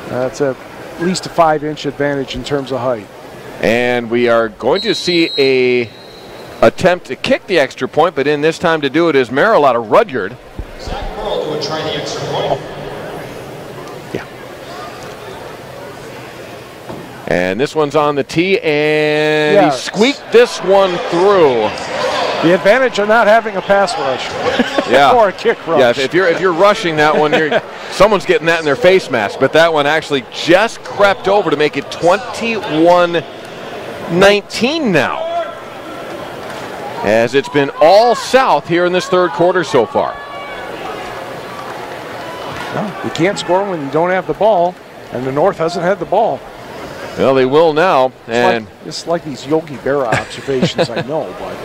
Speaker 3: That's at least a 5-inch advantage in terms of height.
Speaker 11: And we are going to see a attempt to kick the extra point, but in this time to do it is Merrill out of Rudyard.
Speaker 12: Zach Merrill would try the extra point.
Speaker 3: Yeah.
Speaker 11: And this one's on the tee, and he squeaked this one through.
Speaker 3: The advantage of not having a pass rush. Or a kick rush.
Speaker 11: Yeah, if you're rushing that one, someone's getting that in their face mask. But that one actually just crept over to make it 21-19 now. As it's been all South here in this 3rd quarter so far.
Speaker 3: Well, you can't score when you don't have the ball, and the North hasn't had the ball.
Speaker 11: Well, they will now. And
Speaker 3: it's like these Yogi Berra observations, I know, but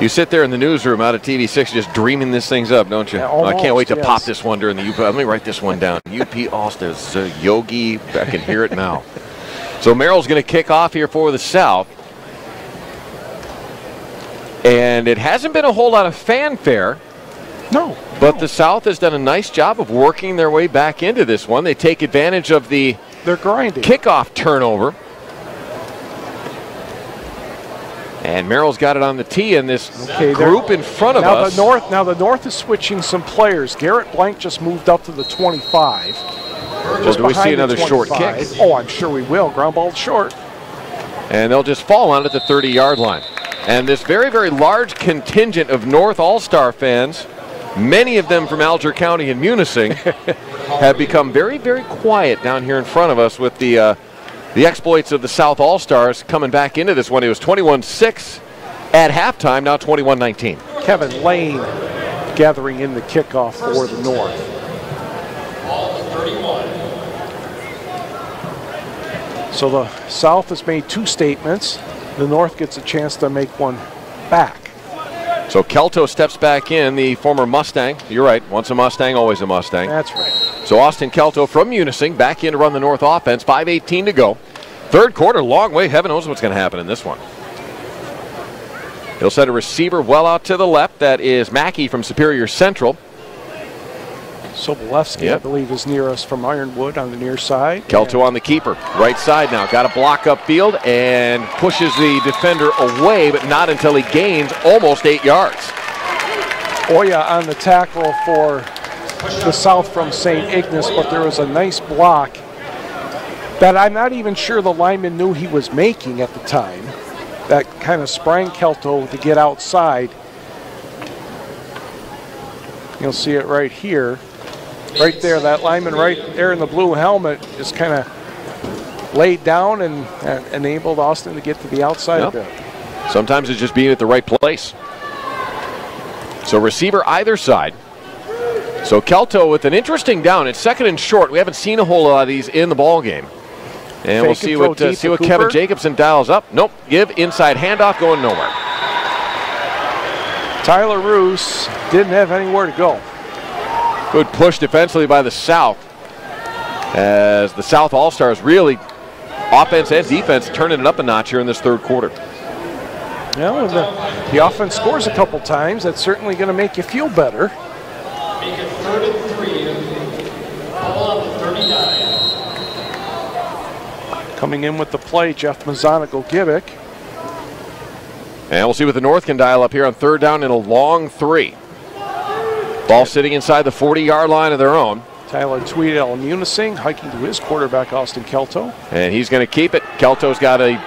Speaker 11: you sit there in the newsroom out of TV6 just dreaming these things up, don't you?
Speaker 3: Yeah, almost,
Speaker 11: I can't wait to
Speaker 3: yes.
Speaker 11: pop this one during the UP. Let me write this one down. UP Allstars, Yogi, I can hear it now. So Merrill's going to kick off here for the South. And it hasn't been a whole lot of fanfare.
Speaker 3: No.
Speaker 11: But the South has done a nice job of working their way back into this one. They take advantage of the
Speaker 3: they're grinding
Speaker 11: kickoff turnover. And Merrill's got it on the tee in this group in front of us.
Speaker 3: Now the North is switching some players. Garrett Blank just moved up to the 25.
Speaker 11: So do we see another short kick?
Speaker 3: Oh, I'm sure we will. Ground ball short.
Speaker 11: And they'll just fall on it at the 30-yard line. And this very, very large contingent of North All-Star fans, many of them from Alger County and Munising, have become very, very quiet down here in front of us with the exploits of the South All-Stars coming back into this one. It was 21-6 at halftime, now 21-19.
Speaker 3: Kevin Lane gathering in the kickoff for the North. So the South has made two statements. The North gets a chance to make one back.
Speaker 11: So Kelto steps back in, the former Mustang. You're right, once a Mustang, always a Mustang.
Speaker 3: That's right.
Speaker 11: So Austin Kelto from Munising back in to run the North offense, 5:18 to go. Third quarter, long way. Heaven knows what's going to happen in this one. He'll set a receiver well out to the left. That is Mackey from Superior Central.
Speaker 3: Sobolewski, I believe, is near us from Ironwood on the near side.
Speaker 11: Kelto on the keeper. Right side now. Got a block upfield and pushes the defender away, but not until he gains almost 8 yards.
Speaker 3: Oya on the tackle for the South from St. Ignace, but there was a nice block that I'm not even sure the lineman knew he was making at the time. That kind of sprang Kelto to get outside. You'll see it right here. Right there, that lineman right there in the blue helmet just kind of laid down and enabled Austin to get to the outside a bit.
Speaker 11: Sometimes it's just being at the right place. So receiver either side. So Kelto with an interesting down. It's second and short. We haven't seen a whole lot of these in the ball game. And we'll see what Kevin Jacobson dials up. Nope, give inside handoff, going nowhere.
Speaker 3: Tyler Roos didn't have anywhere to go.
Speaker 11: Good push defensively by the South, as the South All-Stars really, offense and defense, turning it up a notch here in this third quarter.
Speaker 3: Well, when the offense scores a couple times, that's certainly going to make you feel better.
Speaker 12: Make it 3rd and 3. Ball on the 39.
Speaker 3: Coming in with the play, Jeff Mazzonico-Givic.
Speaker 11: And we'll see what the North can dial up here on third down in a long 3. Ball sitting inside the 40-yard line of their own.
Speaker 3: Tyler Tweedale Munising hiking to his quarterback, Austin Kelto.
Speaker 11: And he's going to keep it. Kelto's had an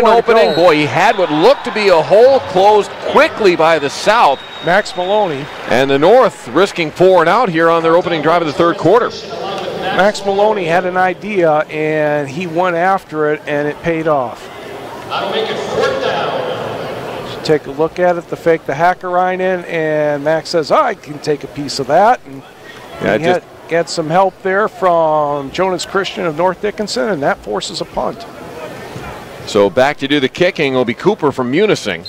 Speaker 11: opening. Boy, he had what looked to be a hole closed quickly by the South.
Speaker 3: Max Maloney.
Speaker 11: And the North risking 4 and out here on their opening drive of the third quarter.
Speaker 3: Max Maloney had an idea, and he went after it, and it paid off.
Speaker 12: That'll make it 4th down.
Speaker 3: Take a look at it, the fake the Hackerain in, and Max says, I can take a piece of that. And he had some help there from Jonas Christian of North Dickinson, and that forces a punt.
Speaker 11: So back to do the kicking will be Cooper from Munising.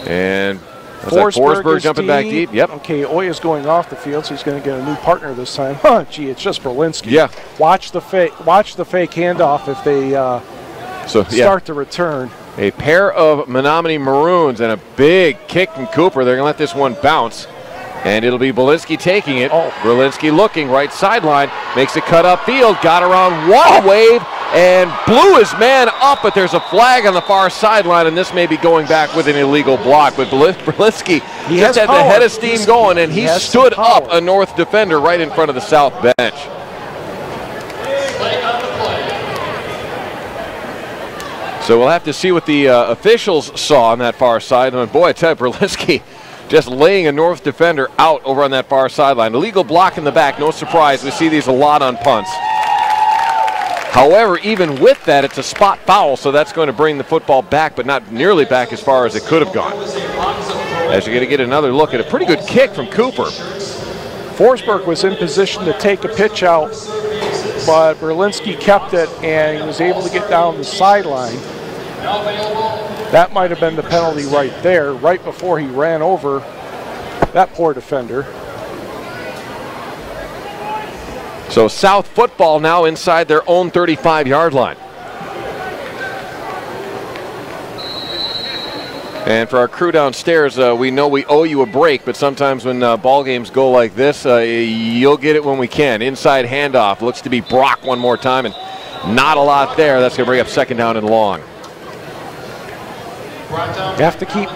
Speaker 11: And Forsberg jumping back deep. Yep.
Speaker 3: Okay, Oya's going off the field, so he's going to get a new partner this time. Huh, gee, it's just Berlinski.
Speaker 11: Yeah.
Speaker 3: Watch the fake handoff if they start to return.
Speaker 11: A pair of Menominee Maroons and a big kick from Cooper. They're going to let this one bounce. And it'll be Berlinski taking it. Berlinski looking right sideline. Makes a cut upfield. Got around one wave and blew his man up. But there's a flag on the far sideline. And this may be going back with an illegal block. But Berlinski just had the head of steam going. And he stood up a North defender right in front of the South bench. So we'll have to see what the officials saw on that far side. And boy, I tell you, Berlinski just laying a North defender out over on that far sideline. Illegal block in the back, no surprise. We see these a lot on punts. However, even with that, it's a spot foul, so that's going to bring the football back, but not nearly back as far as it could have gone. As you're going to get another look at a pretty good kick from Cooper.
Speaker 3: Forsberg was in position to take a pitch out but Berlinski kept it and he was able to get down the sideline. That might have been the penalty right there, right before he ran over that poor defender.
Speaker 11: So South football now inside their own 35-yard line. And for our crew downstairs, we know we owe you a break, but sometimes when ball games go like this, you'll get it when we can. Inside handoff, looks to be Brock one more time, and not a lot there. That's going to bring up second down and long.
Speaker 3: You have to keep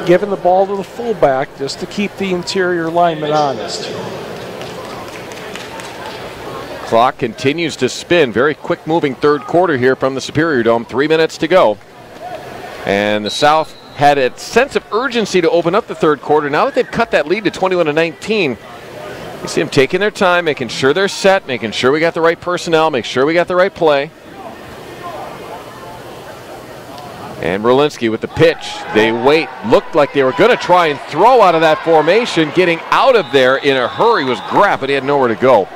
Speaker 3: giving the ball to the fullback just to keep the interior lineman honest.
Speaker 11: Clock continues to spin. Very quick moving third quarter here from the Superior Dome. 3 minutes to go. And the South had a sense of urgency to open up the third quarter. Now that they've cut that lead to 21-19, you see them taking their time, making sure they're set, making sure we got the right personnel, make sure we got the right play. And Berlinski with the pitch. They wait. Looked like they were going to try and throw out of that formation. Getting out of there in a hurry was Graff, but he had nowhere to go.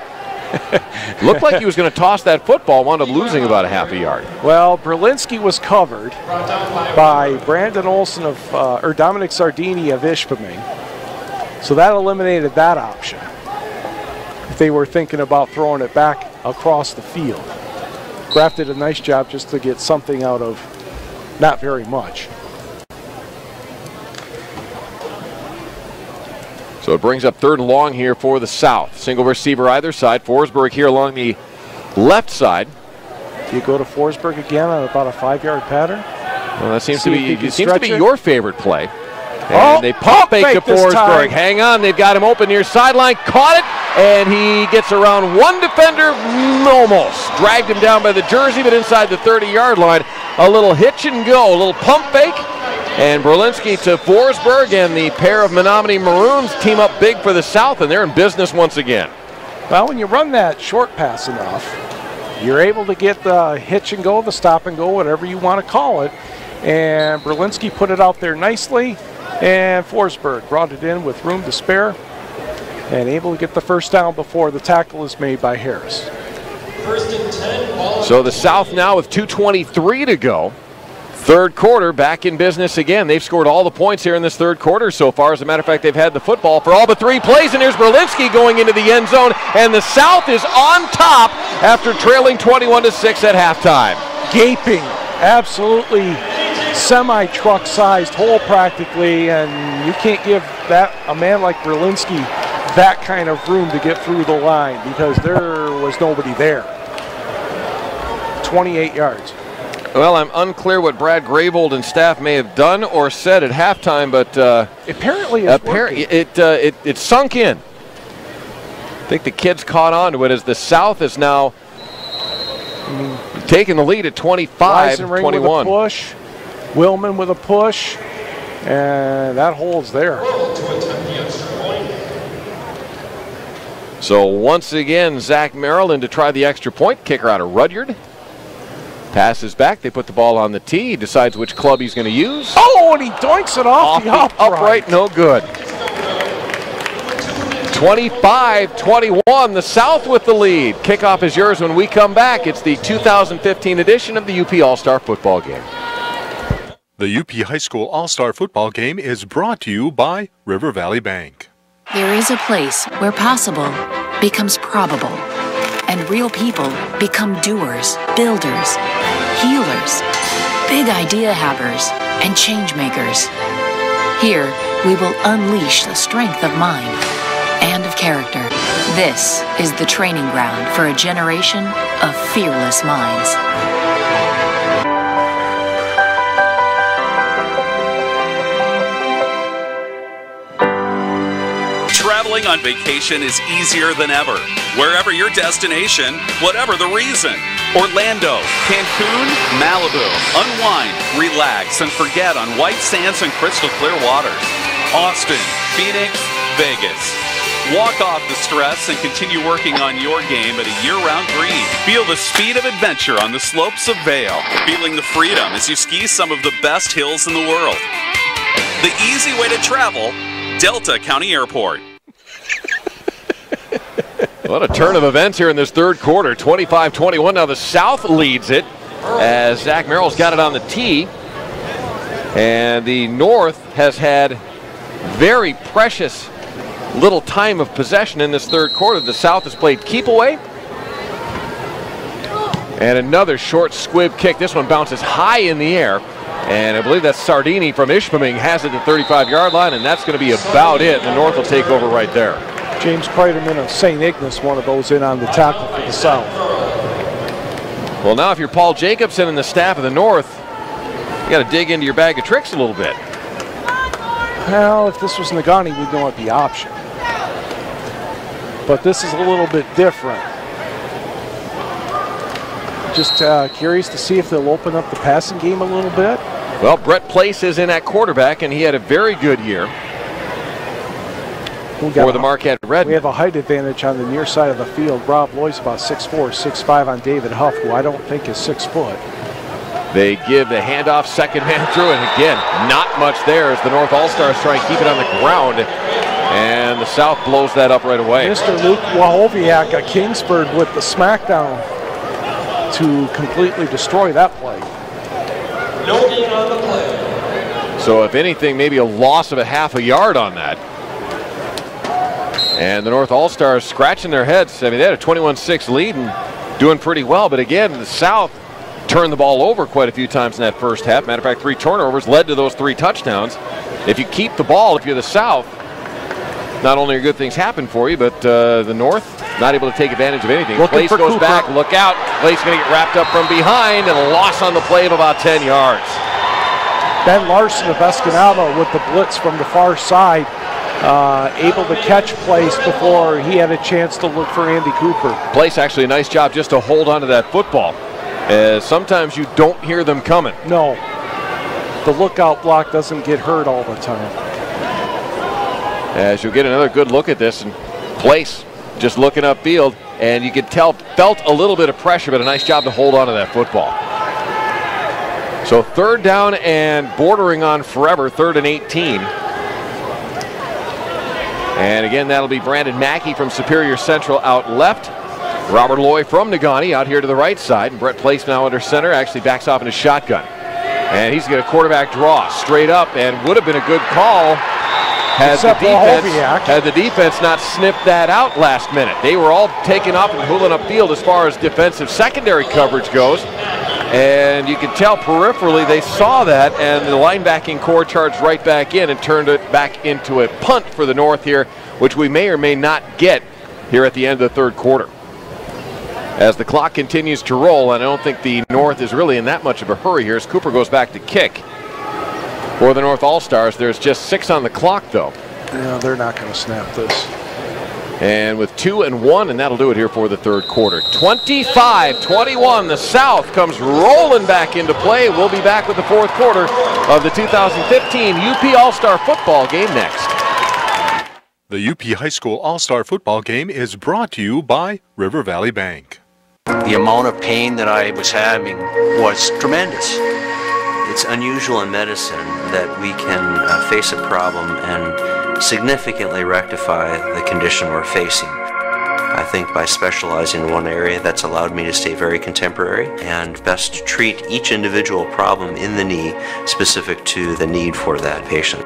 Speaker 11: Looked like he was going to toss that football, wound up losing about a half a yard.
Speaker 3: Well, Berlinski was covered by Brandon Olson or Dominic Sardini of Ishpeming. So that eliminated that option. If they were thinking about throwing it back across the field. Graff did a nice job just to get something out of not very much.
Speaker 11: So it brings up third and long here for the South. Single receiver either side. Forsberg here along the left side.
Speaker 3: Do you go to Forsberg again on about a 5-yard pattern?
Speaker 11: Well, that seems to be your favorite play.
Speaker 3: And
Speaker 11: they pump fake to Forsberg. Hang on, they've got him open near sideline. Caught it, and he gets around one defender, almost. Dragged him down by the jersey, but inside the 30-yard line. A little hitch and go, a little pump fake. And Berlinski to Forsberg, and the pair of Menominee Maroons team up big for the South, and they're in business once again.
Speaker 3: Well, when you run that short pass enough, you're able to get the hitch and go, the stop and go, whatever you want to call it. And Berlinski put it out there nicely, and Forsberg brought it in with room to spare and able to get the first down before the tackle is made by Harris.
Speaker 12: First and 10.
Speaker 11: So the South now with 2:23 to go. Third quarter, back in business again. They've scored all the points here in this third quarter so far. As a matter of fact, they've had the football for all but 3 plays, and here's Berlinski going into the end zone, and the South is on top after trailing 21-6 at halftime.
Speaker 3: Gaping, absolutely semi-truck-sized hole practically, and you can't give a man like Berlinski that kind of room to get through the line because there was nobody there. 28 yards.
Speaker 11: Well, I'm unclear what Brad Gravold and staff may have done or said at halftime, but
Speaker 3: apparently
Speaker 11: it sunk in. I think the kids caught on to it as the South is now taking the lead at 25-21.
Speaker 3: With a push, Willman with a push, and that holds there.
Speaker 11: So once again, Zach Maryland to try the extra point. Kicker out of Rudyard. Passes back. They put the ball on the tee. He decides which club he's going to use.
Speaker 3: Oh, and he doinks it off the upright.
Speaker 11: No good. 25-21. The South with the lead. Kickoff is yours when we come back. It's the 2015 edition of the UP All-Star Football Game.
Speaker 14: The UP High School All-Star Football Game is brought to you by River Valley Bank.
Speaker 4: There is a place where possible becomes probable, and real people become doers, builders, healers, big idea havers, and change makers. Here, we will unleash the strength of mind and of character. This is the training ground for a generation of fearless minds.
Speaker 5: Traveling on vacation is easier than ever. Wherever your destination, whatever the reason. Orlando, Cancun, Malibu. Unwind, relax, and forget on white sands and crystal clear waters. Austin, Phoenix, Vegas. Walk off the stress and continue working on your game at a year-round green. Feel the speed of adventure on the slopes of Vail. Feeling the freedom as you ski some of the best hills in the world. The easy way to travel, Delta County Airport.
Speaker 11: What a turn of events here in this third quarter. 25-21. Now the South leads it as Zach Merrill's got it on the tee. And the North has had very precious little time of possession in this third quarter. The South has played keep away. And another short squib kick. This one bounces high in the air. And I believe that's Sardini from Ishpeming has it at the 35-yard line, and that's going to be about it. The North will take over right there.
Speaker 3: James Kreiderman of St. Ignace, one of those in on the tackle for the South.
Speaker 11: Well, now if you're Paul Jacobson and the staff of the North, you got to dig into your bag of tricks a little bit.
Speaker 3: Well, if this was Negaunee, we'd know what the option. But this is a little bit different. Just curious to see if they'll open up the passing game a little bit.
Speaker 11: Well, Brett Place is in at quarterback, and he had a very good year for the Marquette Red.
Speaker 3: We have a height advantage on the near side of the field. Rob Loy's about 6'4", 6'5" on David Huff, who I don't think is 6 foot.
Speaker 11: They give the handoff, second man through, and again, not much there as the North All-Stars try and keep it on the ground. And the South blows that up right away.
Speaker 3: Mr. Luke Wahoviak of Kingsford with the smackdown to completely destroy that play.
Speaker 12: No gain on the play.
Speaker 11: So if anything, maybe a loss of a half a yard on that. And the North All-Stars scratching their heads. I mean, they had a 21-6 lead and doing pretty well. But again, the South turned the ball over quite a few times in that first half. Matter of fact, 3 turnovers led to those 3 touchdowns. If you keep the ball, if you're the South, not only are good things happen for you, but the North not able to take advantage of anything. Place goes
Speaker 3: Cooper
Speaker 11: back, look out. Place going to get wrapped up from behind, and a loss on the play of about 10 yards.
Speaker 3: Ben Larson of Escanaba with the blitz from the far side, able to catch Place before he had a chance to look for Andy Cooper.
Speaker 11: Place actually a nice job just to hold on to that football. Sometimes you don't hear them coming.
Speaker 3: No, the lookout block doesn't get hurt all the time.
Speaker 11: As you'll get another good look at this, and Place just looking upfield, and you could tell felt a little bit of pressure, but a nice job to hold on to that football. So 3rd down and bordering on forever, 3rd and 18. And again, that'll be Brandon Mackey from Superior Central out left. Robert Loy from Negaunee out here to the right side. And Brett Place now under center, actually backs off in his shotgun. And he's got a quarterback draw straight up, and would have been a good call had the defense not snipped that out last minute. They were all taken up and hooling upfield as far as defensive secondary coverage goes. And you can tell peripherally they saw that, and the linebacking core charged right back in and turned it back into a punt for the North here, which we may or may not get here at the end of the 3rd quarter. As the clock continues to roll, and I don't think the North is really in that much of a hurry here as Cooper goes back to kick. For the North All-Stars, there's just 6 on the clock, though.
Speaker 3: Yeah, they're not going to snap this.
Speaker 11: And with 2 and 1, and that'll do it here for the 3rd quarter. 25-21, the South comes rolling back into play. We'll be back with the 4th quarter of the 2015 UP All-Star Football game next.
Speaker 14: The UP High School All-Star Football game is brought to you by River Valley Bank.
Speaker 9: The amount of pain that I was having was tremendous. It's unusual in medicine that we can face a problem and significantly rectify the condition we're facing. I think by specializing in one area, that's allowed me to stay very contemporary and best to treat each individual problem in the knee specific to the need for that patient.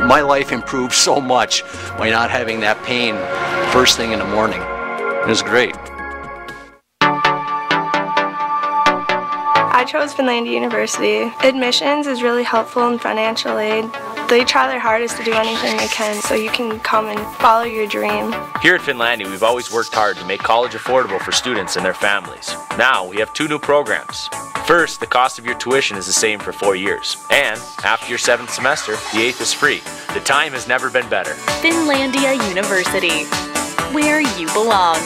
Speaker 10: My life improved so much by not having that pain first thing in the morning. It was great.
Speaker 6: I chose Finlandia University. Admissions is really helpful in financial aid. They try their hardest to do anything they can so you can come and follow your dream.
Speaker 7: Here at Finlandia, we've always worked hard to make college affordable for students and their families. Now, we have 2 new programs. First, the cost of your tuition is the same for 4 years. And after your 7th semester, the 8th is free. The time has never been better.
Speaker 8: Finlandia University, where you belong.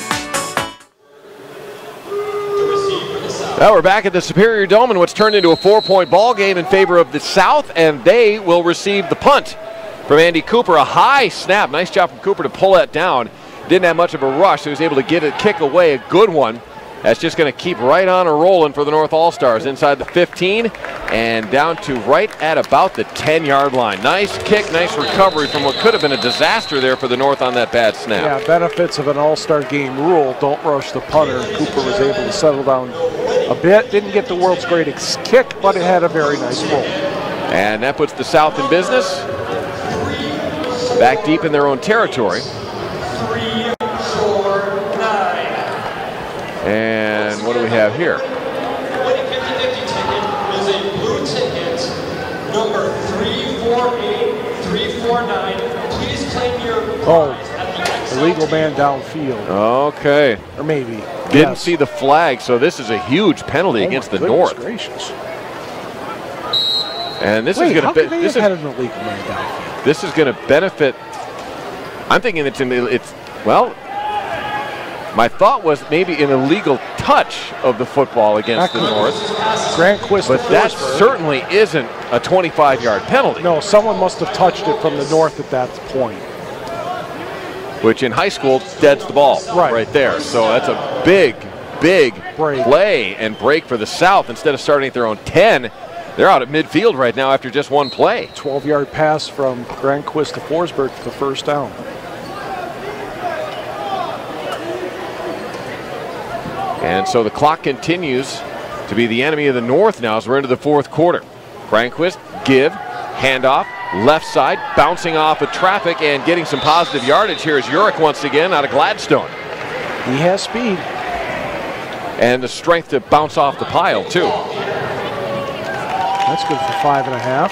Speaker 11: Now we're back at the Superior Dome in what's turned into a 4-point ball game in favor of the South, and they will receive the punt from Andy Cooper. A high snap. Nice job from Cooper to pull that down. Didn't have much of a rush, so he was able to get a kick away, a good one. That's just going to keep right on a rolling for the North All-Stars inside the 15 and down to right at about the 10-yard line. Nice kick, nice recovery from what could have been a disaster there for the North on that bad snap.
Speaker 3: Yeah, benefits of an All-Star game rule. Don't rush the punter. Cooper was able to settle down a bit. Didn't get the world's greatest kick, but it had a very nice roll.
Speaker 11: And that puts the South in business. Back deep in their own territory. And what do we have here?
Speaker 12: The 50-50 ticket is a blue ticket, number 348349. Please claim your prize at the exit.
Speaker 3: Illegal man downfield.
Speaker 11: Okay.
Speaker 3: Or maybe.
Speaker 11: Didn't see the flag, so this is a huge penalty against the North.
Speaker 3: Gracious.
Speaker 11: And this
Speaker 3: Wait,
Speaker 11: is going to
Speaker 3: this had an illegal man downfield.
Speaker 11: This is going to benefit. I'm thinking it's well. My thought was maybe an illegal touch of the football against the North.
Speaker 3: Grandquist,
Speaker 11: but that certainly isn't a 25-yard penalty.
Speaker 3: No, someone must have touched it from the North at that point.
Speaker 11: Which in high school deads the ball right there. So that's a big play and break for the South. Instead of starting at their own 10, they're out at midfield right now after just one play.
Speaker 3: 12-yard pass from Grandquist to Forsberg for the first down.
Speaker 11: And so the clock continues to be the enemy of the North now as we're into the fourth quarter. Grandquist, give, handoff, left side, bouncing off of traffic and getting some positive yardage here is Urich once again out of Gladstone.
Speaker 3: He has speed.
Speaker 11: And the strength to bounce off the pile, too.
Speaker 3: That's good for 5.5.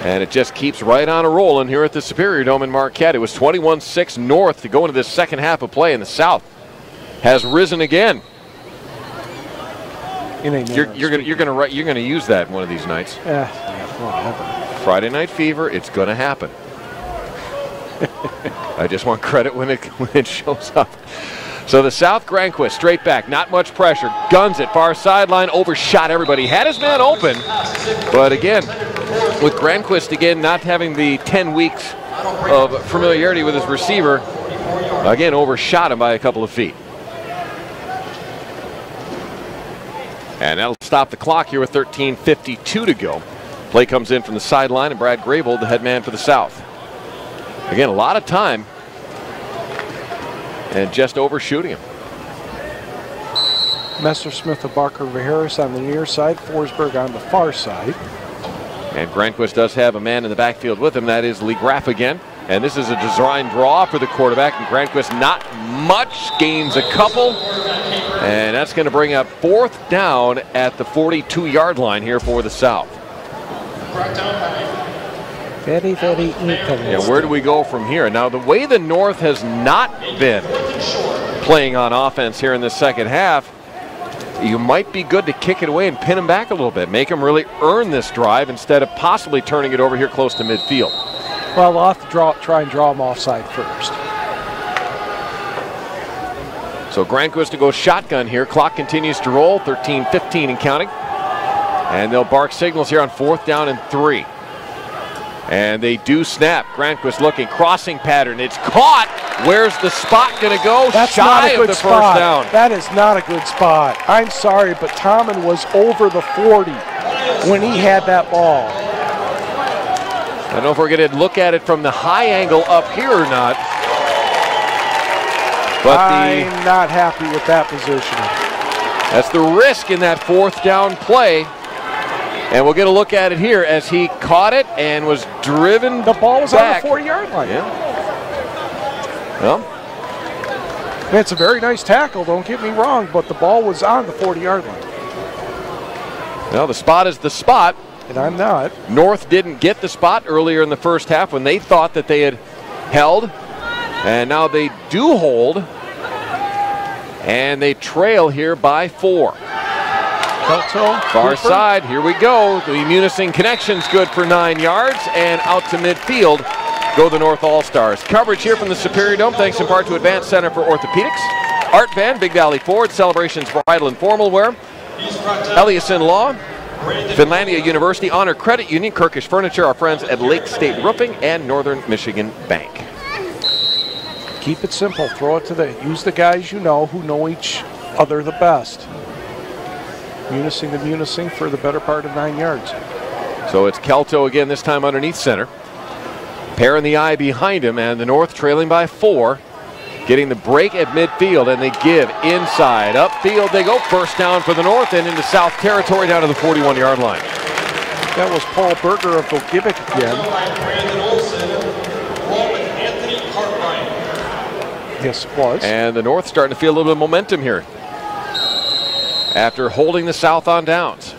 Speaker 11: And it just keeps right on a rolling here at the Superior Dome in Marquette. It was 21-6 North to go into this second half of play in the South. Has risen again. You're gonna use that one of these nights.
Speaker 3: Yeah, whatever.
Speaker 11: Friday Night Fever, it's gonna happen. I just want credit when it shows up. So the South, Grandquist straight back, not much pressure, guns it far sideline, overshot everybody, had his man open, but again, with Grandquist again not having the 10 weeks of familiarity with his receiver, again overshot him by a couple of feet. And that'll stop the clock here with 13:52 to go. Play comes in from the sideline, and Brad Graybold, the head man for the South. Again, a lot of time, and just overshooting him.
Speaker 3: Messersmith of Barker Harris on the near side, Forsberg on the far side.
Speaker 11: And Grandquist does have a man in the backfield with him. That is Lee Graff again. And this is a design draw for the quarterback. And Grandquist not much, gains a couple. And that's going to bring up fourth down at the 42-yard line here for the South.
Speaker 3: Very, very interesting.
Speaker 11: Yeah, where do we go from here? Now, the way the North has not been playing on offense here in the second half, you might be good to kick it away and pin them back a little bit. Make them really earn this drive instead of possibly turning it over here close to midfield.
Speaker 3: Well, we'll have to try and draw them offside first.
Speaker 11: So Grandquist to go shotgun here. Clock continues to roll, 13:15 and counting. And they'll bark signals here on fourth down and 3. And they do snap. Grandquist looking, crossing pattern. It's caught. Where's the spot going to go?
Speaker 3: That's
Speaker 11: shy
Speaker 3: not a good
Speaker 11: of the
Speaker 3: spot.
Speaker 11: first down.
Speaker 3: That is not a good spot. I'm sorry, but Tomlin was over the 40 when he had that ball.
Speaker 11: I don't know if we're going to look at it from the high angle up here or not. But
Speaker 3: I'm not happy with that positioning.
Speaker 11: That's the risk in that fourth down play. And we'll get a look at it here as he caught it and was driven.
Speaker 3: The ball was
Speaker 11: back
Speaker 3: on the 40-yard line.
Speaker 11: Yeah. Well,
Speaker 3: it's a very nice tackle, don't get me wrong, but the ball was on the 40-yard line.
Speaker 11: Well, the spot is the spot.
Speaker 3: And I'm not.
Speaker 11: North didn't get the spot earlier in the first half when they thought that they had held. And now they do hold. And they trail here by 4. Far side, here we go. The Munising connection's good for 9 yards. And out to midfield go the North All-Stars. Coverage here from the Superior Dome, thanks in part to Advanced Center for Orthopedics, Art Van, Big Valley Ford, Celebrations Bridal and Formal Wear, Eliason Law, Finlandia University, Honor Credit Union, Kirkish Furniture, our friends at Lake State Roofing, and Northern Michigan Bank.
Speaker 3: Keep it simple. Throw it to use the guys you know who know each other the best. Munising to Munising for the better part of 9 yards.
Speaker 11: So it's Kelto again, this time underneath center. Pair in the eye behind him, and the North trailing by 4. Getting the break at midfield, and they give inside. Upfield they go, first down for the North, and into South territory down to the 41-yard line.
Speaker 3: That was Paul Berger of Gogebic again. Yes, it was.
Speaker 11: And the North starting to feel a little bit of momentum here after holding the South on downs.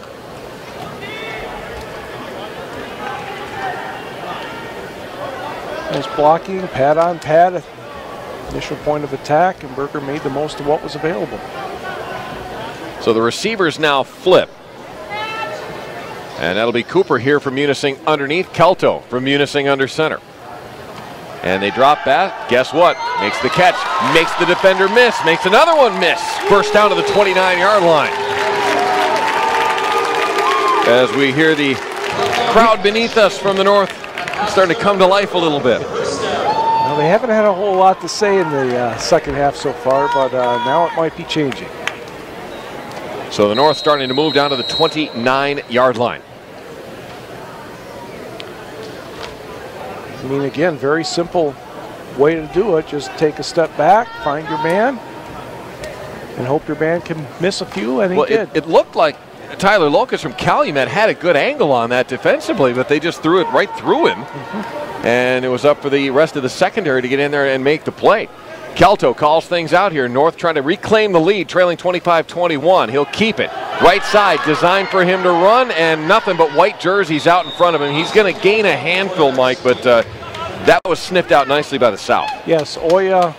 Speaker 3: Nice blocking, pad on pad, initial point of attack, and Berger made the most of what was available.
Speaker 11: So the receivers now flip. And that'll be Cooper here from Munising underneath, Kelto from Munising under center. And they drop back. Guess what? Makes the catch, makes the defender miss, makes another one miss. First down to the 29-yard line. As we hear the crowd beneath us from the North starting to come to life a little bit.
Speaker 3: Well, they haven't had a whole lot to say in the second half so far, but now it might be changing.
Speaker 11: So the North starting to move down to the 29-yard line.
Speaker 3: I mean, again, very simple way to do it. Just take a step back, find your man, and hope your man can miss a few, and he did.
Speaker 11: It looked like Tyler Locust from Calumet had a good angle on that defensively, but they just threw it right through him. And it was up for the rest of the secondary to get in there and make the play. Kelto calls things out here. North trying to reclaim the lead, trailing 25-21. He'll keep it. Right side, designed for him to run, and nothing but white jerseys out in front of him. He's going to gain a handful, Mike, but that was sniffed out nicely by the South.
Speaker 3: Yes, Oya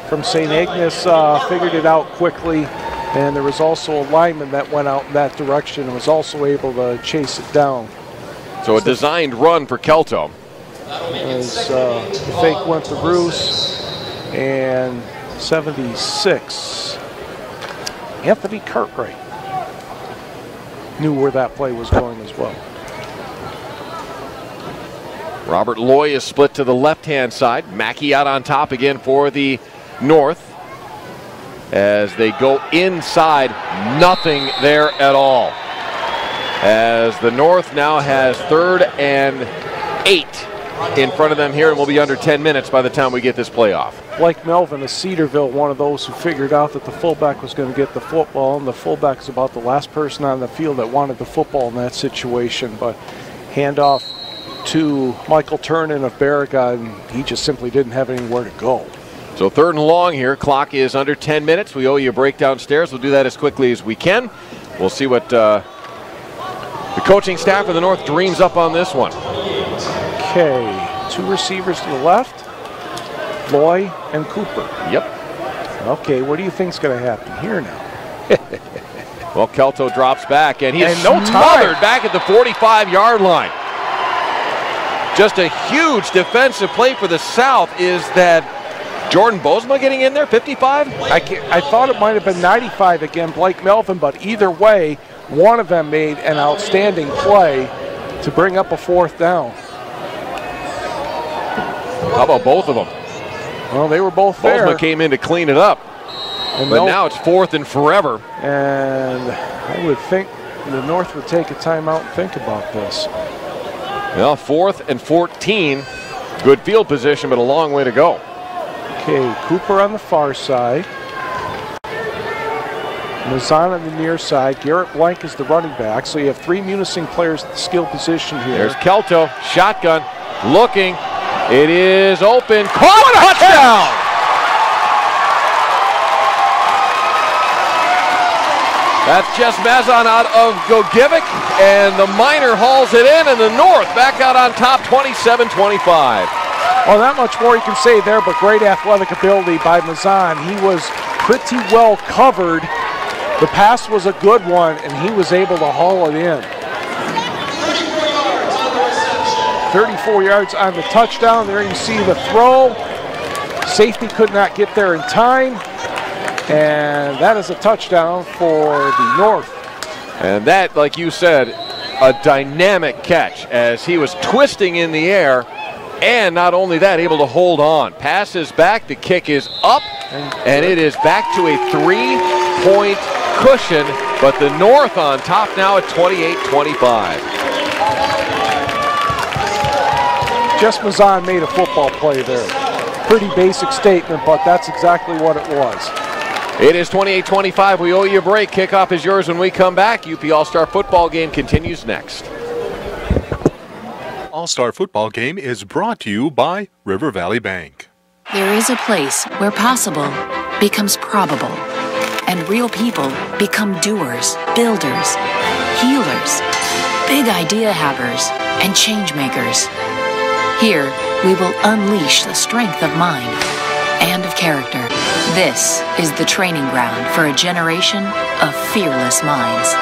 Speaker 3: from St. Agnes figured it out quickly, and there was also a lineman that went out in that direction and was also able to chase it down.
Speaker 11: So a designed run for Kelto.
Speaker 3: As the fake went to Bruce. And 76, Anthony Cartwright knew where that play was going as well.
Speaker 11: Robert Loy is split to the left-hand side. Mackey out on top again for the North. As they go inside, nothing there at all. As the North now has 3rd and 8 in front of them here, and we'll be under 10 minutes by the time we get this play off.
Speaker 3: Blake Melvin of Cedarville, one of those who figured out that the fullback was going to get the football, and the fullback is about the last person on the field that wanted the football in that situation. But handoff to Michael Turnan of Baraga, and he just simply didn't have anywhere to go.
Speaker 11: So 3rd and long here. Clock is under 10 minutes. We owe you a break downstairs. We'll do that as quickly as we can. We'll see what the coaching staff of the North dreams up on this one.
Speaker 3: Okay, 2 receivers to the left, Loy and Cooper.
Speaker 11: Yep.
Speaker 3: Okay, what do you think's going to happen here now?
Speaker 11: Well, Kelto drops back, and he is
Speaker 3: no
Speaker 11: smothered back at the 45-yard line. Just a huge defensive play for the South. Is that Jordan Bozema getting in there, 55?
Speaker 3: I thought it might have been 95 again, Blake Melvin, but either way, one of them made an outstanding play to bring up a 4th down.
Speaker 11: How about both of them?
Speaker 3: Well, they were both there.
Speaker 11: Bozema came in to clean it up. But now it's 4th and forever.
Speaker 3: And I would think the North would take a timeout and think about this.
Speaker 11: Well, 4th and 14. Good field position, but a long way to go.
Speaker 3: Okay, Cooper on the far side. Mazan on the near side. Garrett Blank is the running back. So you have 3 Munising players at the skill position here.
Speaker 11: There's Kelto, shotgun, looking. It is open. Caught! Touchdown! That's Jess Mazan out of Gogebic, and the Miner hauls it in, and the North back out on top, 27-25.
Speaker 3: Well, not much more you can say there, but great athletic ability by Mazan. He was pretty well covered. The pass was a good one, and he was able to haul it in. 34 yards on the touchdown. There you see the throw. Safety could not get there in time. And that is a touchdown for the North.
Speaker 11: And that, like you said, a dynamic catch as he was twisting in the air. And not only that, able to hold on. Passes back, the kick is up, and it is back to a 3 point cushion, but the North on top now at 28-25.
Speaker 3: Jess Mazan made a football play there. Pretty basic statement, but that's exactly what it was.
Speaker 11: It is 28-25. We owe you a break. Kickoff is yours when we come back. UP All-Star football game continues next.
Speaker 14: All-Star football game is brought to you by River Valley Bank.
Speaker 4: There is a place where possible becomes probable, and real people become doers, builders, healers, big idea havers, and change makers. Here, we will unleash the strength of mind and of character. This is the training ground for a generation of fearless minds.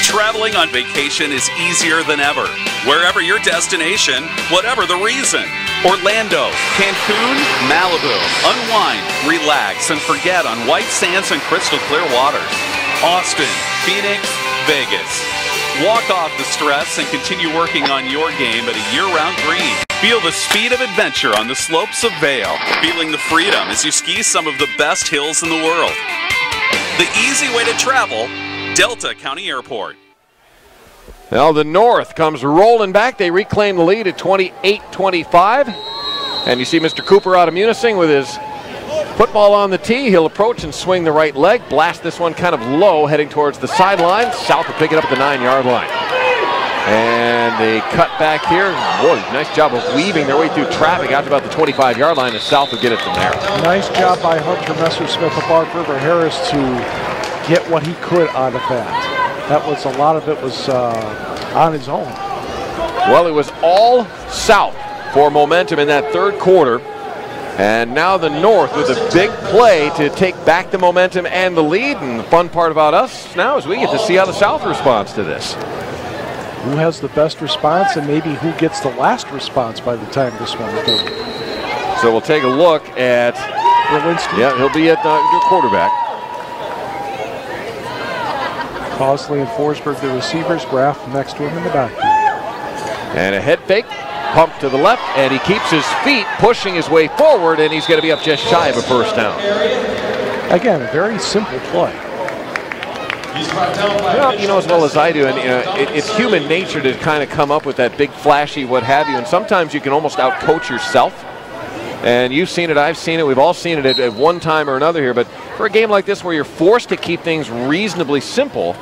Speaker 5: Traveling on vacation is easier than ever. Wherever your destination, whatever the reason. Orlando, Cancun, Malibu. Unwind, relax, and forget on white sands and crystal clear waters. Austin, Phoenix, Vegas. Walk off the stress and continue working on your game at a year-round green. Feel the speed of adventure on the slopes of Vail. Feeling the freedom as you ski some of the best hills in the world. The easy way to travel, Delta County Airport.
Speaker 11: Well, the North comes rolling back. They reclaim the lead at 28-25. And you see Mr. Cooper out of Munising with his football on the tee. He'll approach and swing the right leg. Blast this one kind of low, heading towards the sideline. South will pick it up at the 9-yard line. And they cut back here. Boy, nice job of weaving their way through traffic out to about the 25-yard line, and South will get it from there.
Speaker 3: Nice job by Hunter Messersmith of Bark River Harris to get what he could out of that. That was a lot of it was on his own.
Speaker 11: Well, it was all South for momentum in that third quarter. And now the North with a big play to take back the momentum and the lead. And the fun part about us now is we get to see how the South responds to this.
Speaker 3: Who has the best response and maybe who gets the last response by the time this one is done.
Speaker 11: So we'll take a look at
Speaker 3: Berlinski.
Speaker 11: Yeah, he'll be at the quarterback.
Speaker 3: Cosley and Forsberg, the receivers. Graff next to him in the backfield.
Speaker 11: And a head fake, pump to the left, and he keeps his feet pushing his way forward, and he's going to be up just shy of a first down.
Speaker 3: Again, a very simple play.
Speaker 11: Well, you know as well as I do, and it's human nature to kind of come up with that big flashy what have you, and sometimes you can almost outcoach yourself. And you've seen it, I've seen it, we've all seen it at one time or another here, but for a game like this where you're forced to keep things reasonably simple,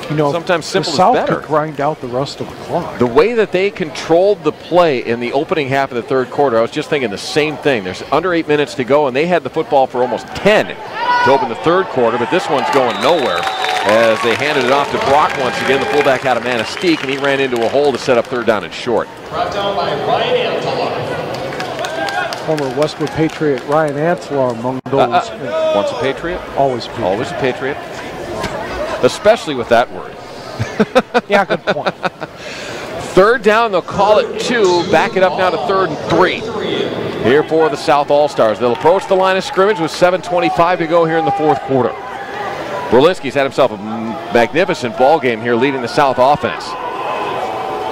Speaker 3: you know,
Speaker 11: sometimes simple
Speaker 3: the South
Speaker 11: is better.
Speaker 3: Could grind out the rest of the clock.
Speaker 11: The way that they controlled the play in the opening half of the third quarter, I was just thinking the same thing. There's under 8 minutes to go, and they had the football for almost 10 to open the third quarter, but this one's going nowhere as they handed it off to Brock once again, the fullback out of Manistee, and he ran into a hole to set up third down and short.
Speaker 12: Brought down by Ryan Antela.
Speaker 3: Former Westwood Patriot Ryan Antela among those.
Speaker 11: Once a Patriot?
Speaker 3: Always a Patriot.
Speaker 11: Always a Patriot. Especially with that word.
Speaker 3: Yeah, good point.
Speaker 11: Third down, they'll call it 2. Back it up now to 3rd and 3. Here for the South All-Stars. They'll approach the line of scrimmage with 7:25 to go here in the fourth quarter. Berlinski's had himself a magnificent ball game here leading the South offense.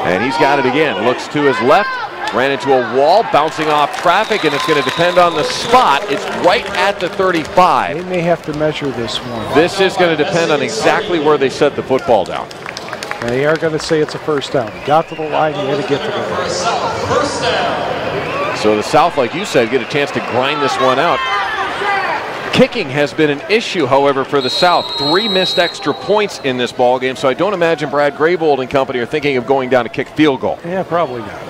Speaker 11: And he's got it again. Looks to his left. Ran into a wall, bouncing off traffic, and it's going to depend on the spot. It's right at the 35.
Speaker 3: They may have to measure this one.
Speaker 11: This is going to depend on exactly where they set the football down.
Speaker 3: They are going to say it's a first down. You got to the line, you had to get to the line.
Speaker 12: First down.
Speaker 11: So the South, like you said, get a chance to grind this one out. Kicking has been an issue, however, for the South. 3 missed extra points in this ball game, so I don't imagine Brad Graybold and company are thinking of going down to kick field goal.
Speaker 3: Yeah, probably not.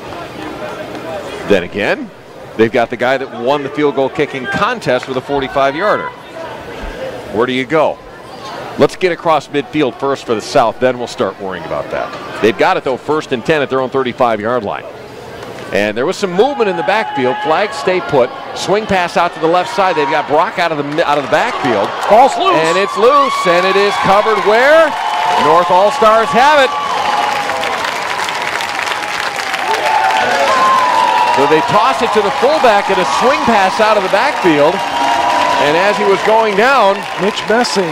Speaker 11: Then again, they've got the guy that won the field goal kicking contest with a 45-yarder. Where do you go? Let's get across midfield first for the South, then we'll start worrying about that. They've got it, though, 1st and 10 at their own 35-yard line. And there was some movement in the backfield. Flags stay put. Swing pass out to the left side. They've got Brock out of the backfield.
Speaker 3: Ball's loose.
Speaker 11: And it's loose, and it is covered where? North All-Stars have it. So they toss it to the fullback and a swing pass out of the backfield. And as he was going down,
Speaker 3: Mitch Messing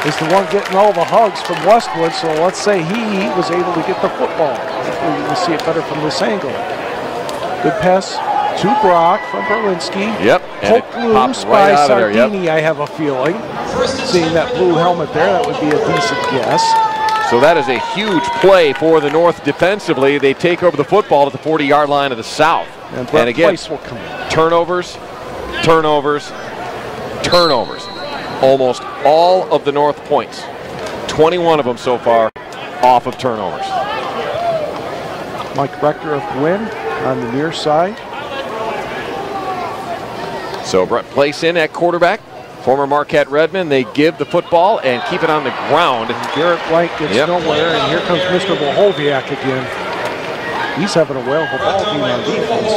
Speaker 3: is the one getting all the hugs from Westwood, so let's say he was able to get the football. Hopefully you can see it better from this angle. Good pass to Brock from Berlinski.
Speaker 11: Yep.
Speaker 3: Poked loose by Sardini, I have a feeling. Seeing that blue helmet there, that would be a decent guess.
Speaker 11: So that is a huge play for the North defensively. They take over the football at the 40-yard line of the South.
Speaker 3: And again, will come in.
Speaker 11: Turnovers, turnovers, turnovers. Almost all of the North points, 21 of them so far, off of turnovers.
Speaker 3: Mike Rector of Gwynn on the near side.
Speaker 11: So Brett Place in at quarterback. Former Marquette Redmen, they give the football and keep it on the ground.
Speaker 3: And Garrett Blank gets nowhere, and here comes Mr. Bohoviak again. He's having a whale of a ball game on defense.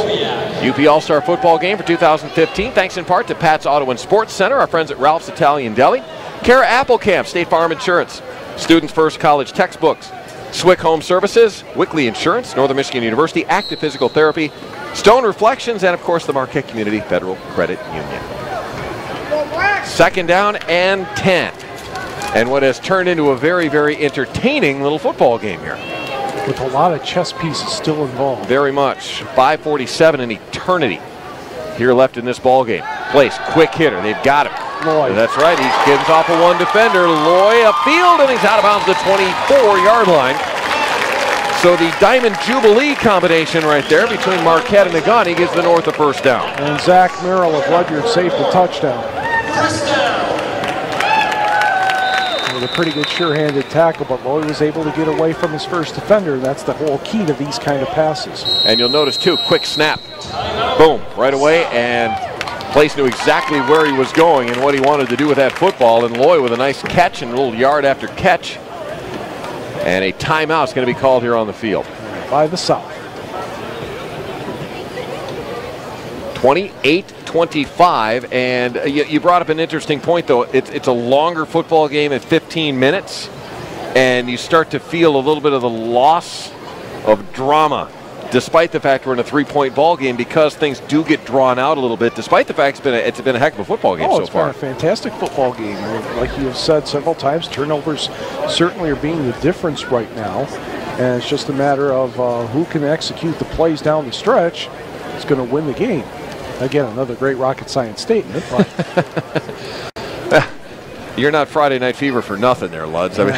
Speaker 11: UP All-Star Football Game for 2015, thanks in part to Pat's Auto and Sports Center, our friends at Ralph's Italian Deli, Kara Applecamp, State Farm Insurance, Students First College Textbooks, Swick Home Services, Wickley Insurance, Northern Michigan University, Active Physical Therapy, Stone Reflections, and of course the Marquette Community Federal Credit Union. Second down and 10. And what has turned into a very, very entertaining little football game here.
Speaker 3: With a lot of chess pieces still involved.
Speaker 11: Very much. 5:47 in eternity here left in this ball game. Place, quick hitter. They've got him.
Speaker 3: Loy.
Speaker 11: That's right. He gives off a one defender. Loy upfield, and he's out of bounds at the 24-yard line. So the Diamond Jubilee combination right there between Marquette and Negaunee gives the North a first down.
Speaker 3: And Zach Merrill of Rudyard saved the touchdown. With a pretty good sure-handed tackle, but Loy was able to get away from his first defender. That's the whole key to these kind of passes.
Speaker 11: And you'll notice, too, quick snap. Boom, right away, and Place knew exactly where he was going and what he wanted to do with that football, and Loy with a nice catch and a little yard after catch. And a timeout is going to be called here on the field.
Speaker 3: By the South.
Speaker 11: 28-25, and you brought up an interesting point, though. It's a longer football game at 15 minutes, and you start to feel a little bit of the loss of drama, despite the fact we're in a three-point ball game, because things do get drawn out a little bit, despite the fact it's been a heck of a football game so far.
Speaker 3: It's been a fantastic football game. Like you have said several times, turnovers certainly are being the difference right now, and it's just a matter of who can execute the plays down the stretch is going to win the game. Again, another great rocket science statement, but
Speaker 11: you're not Friday Night Fever for nothing there, Luds. I mean,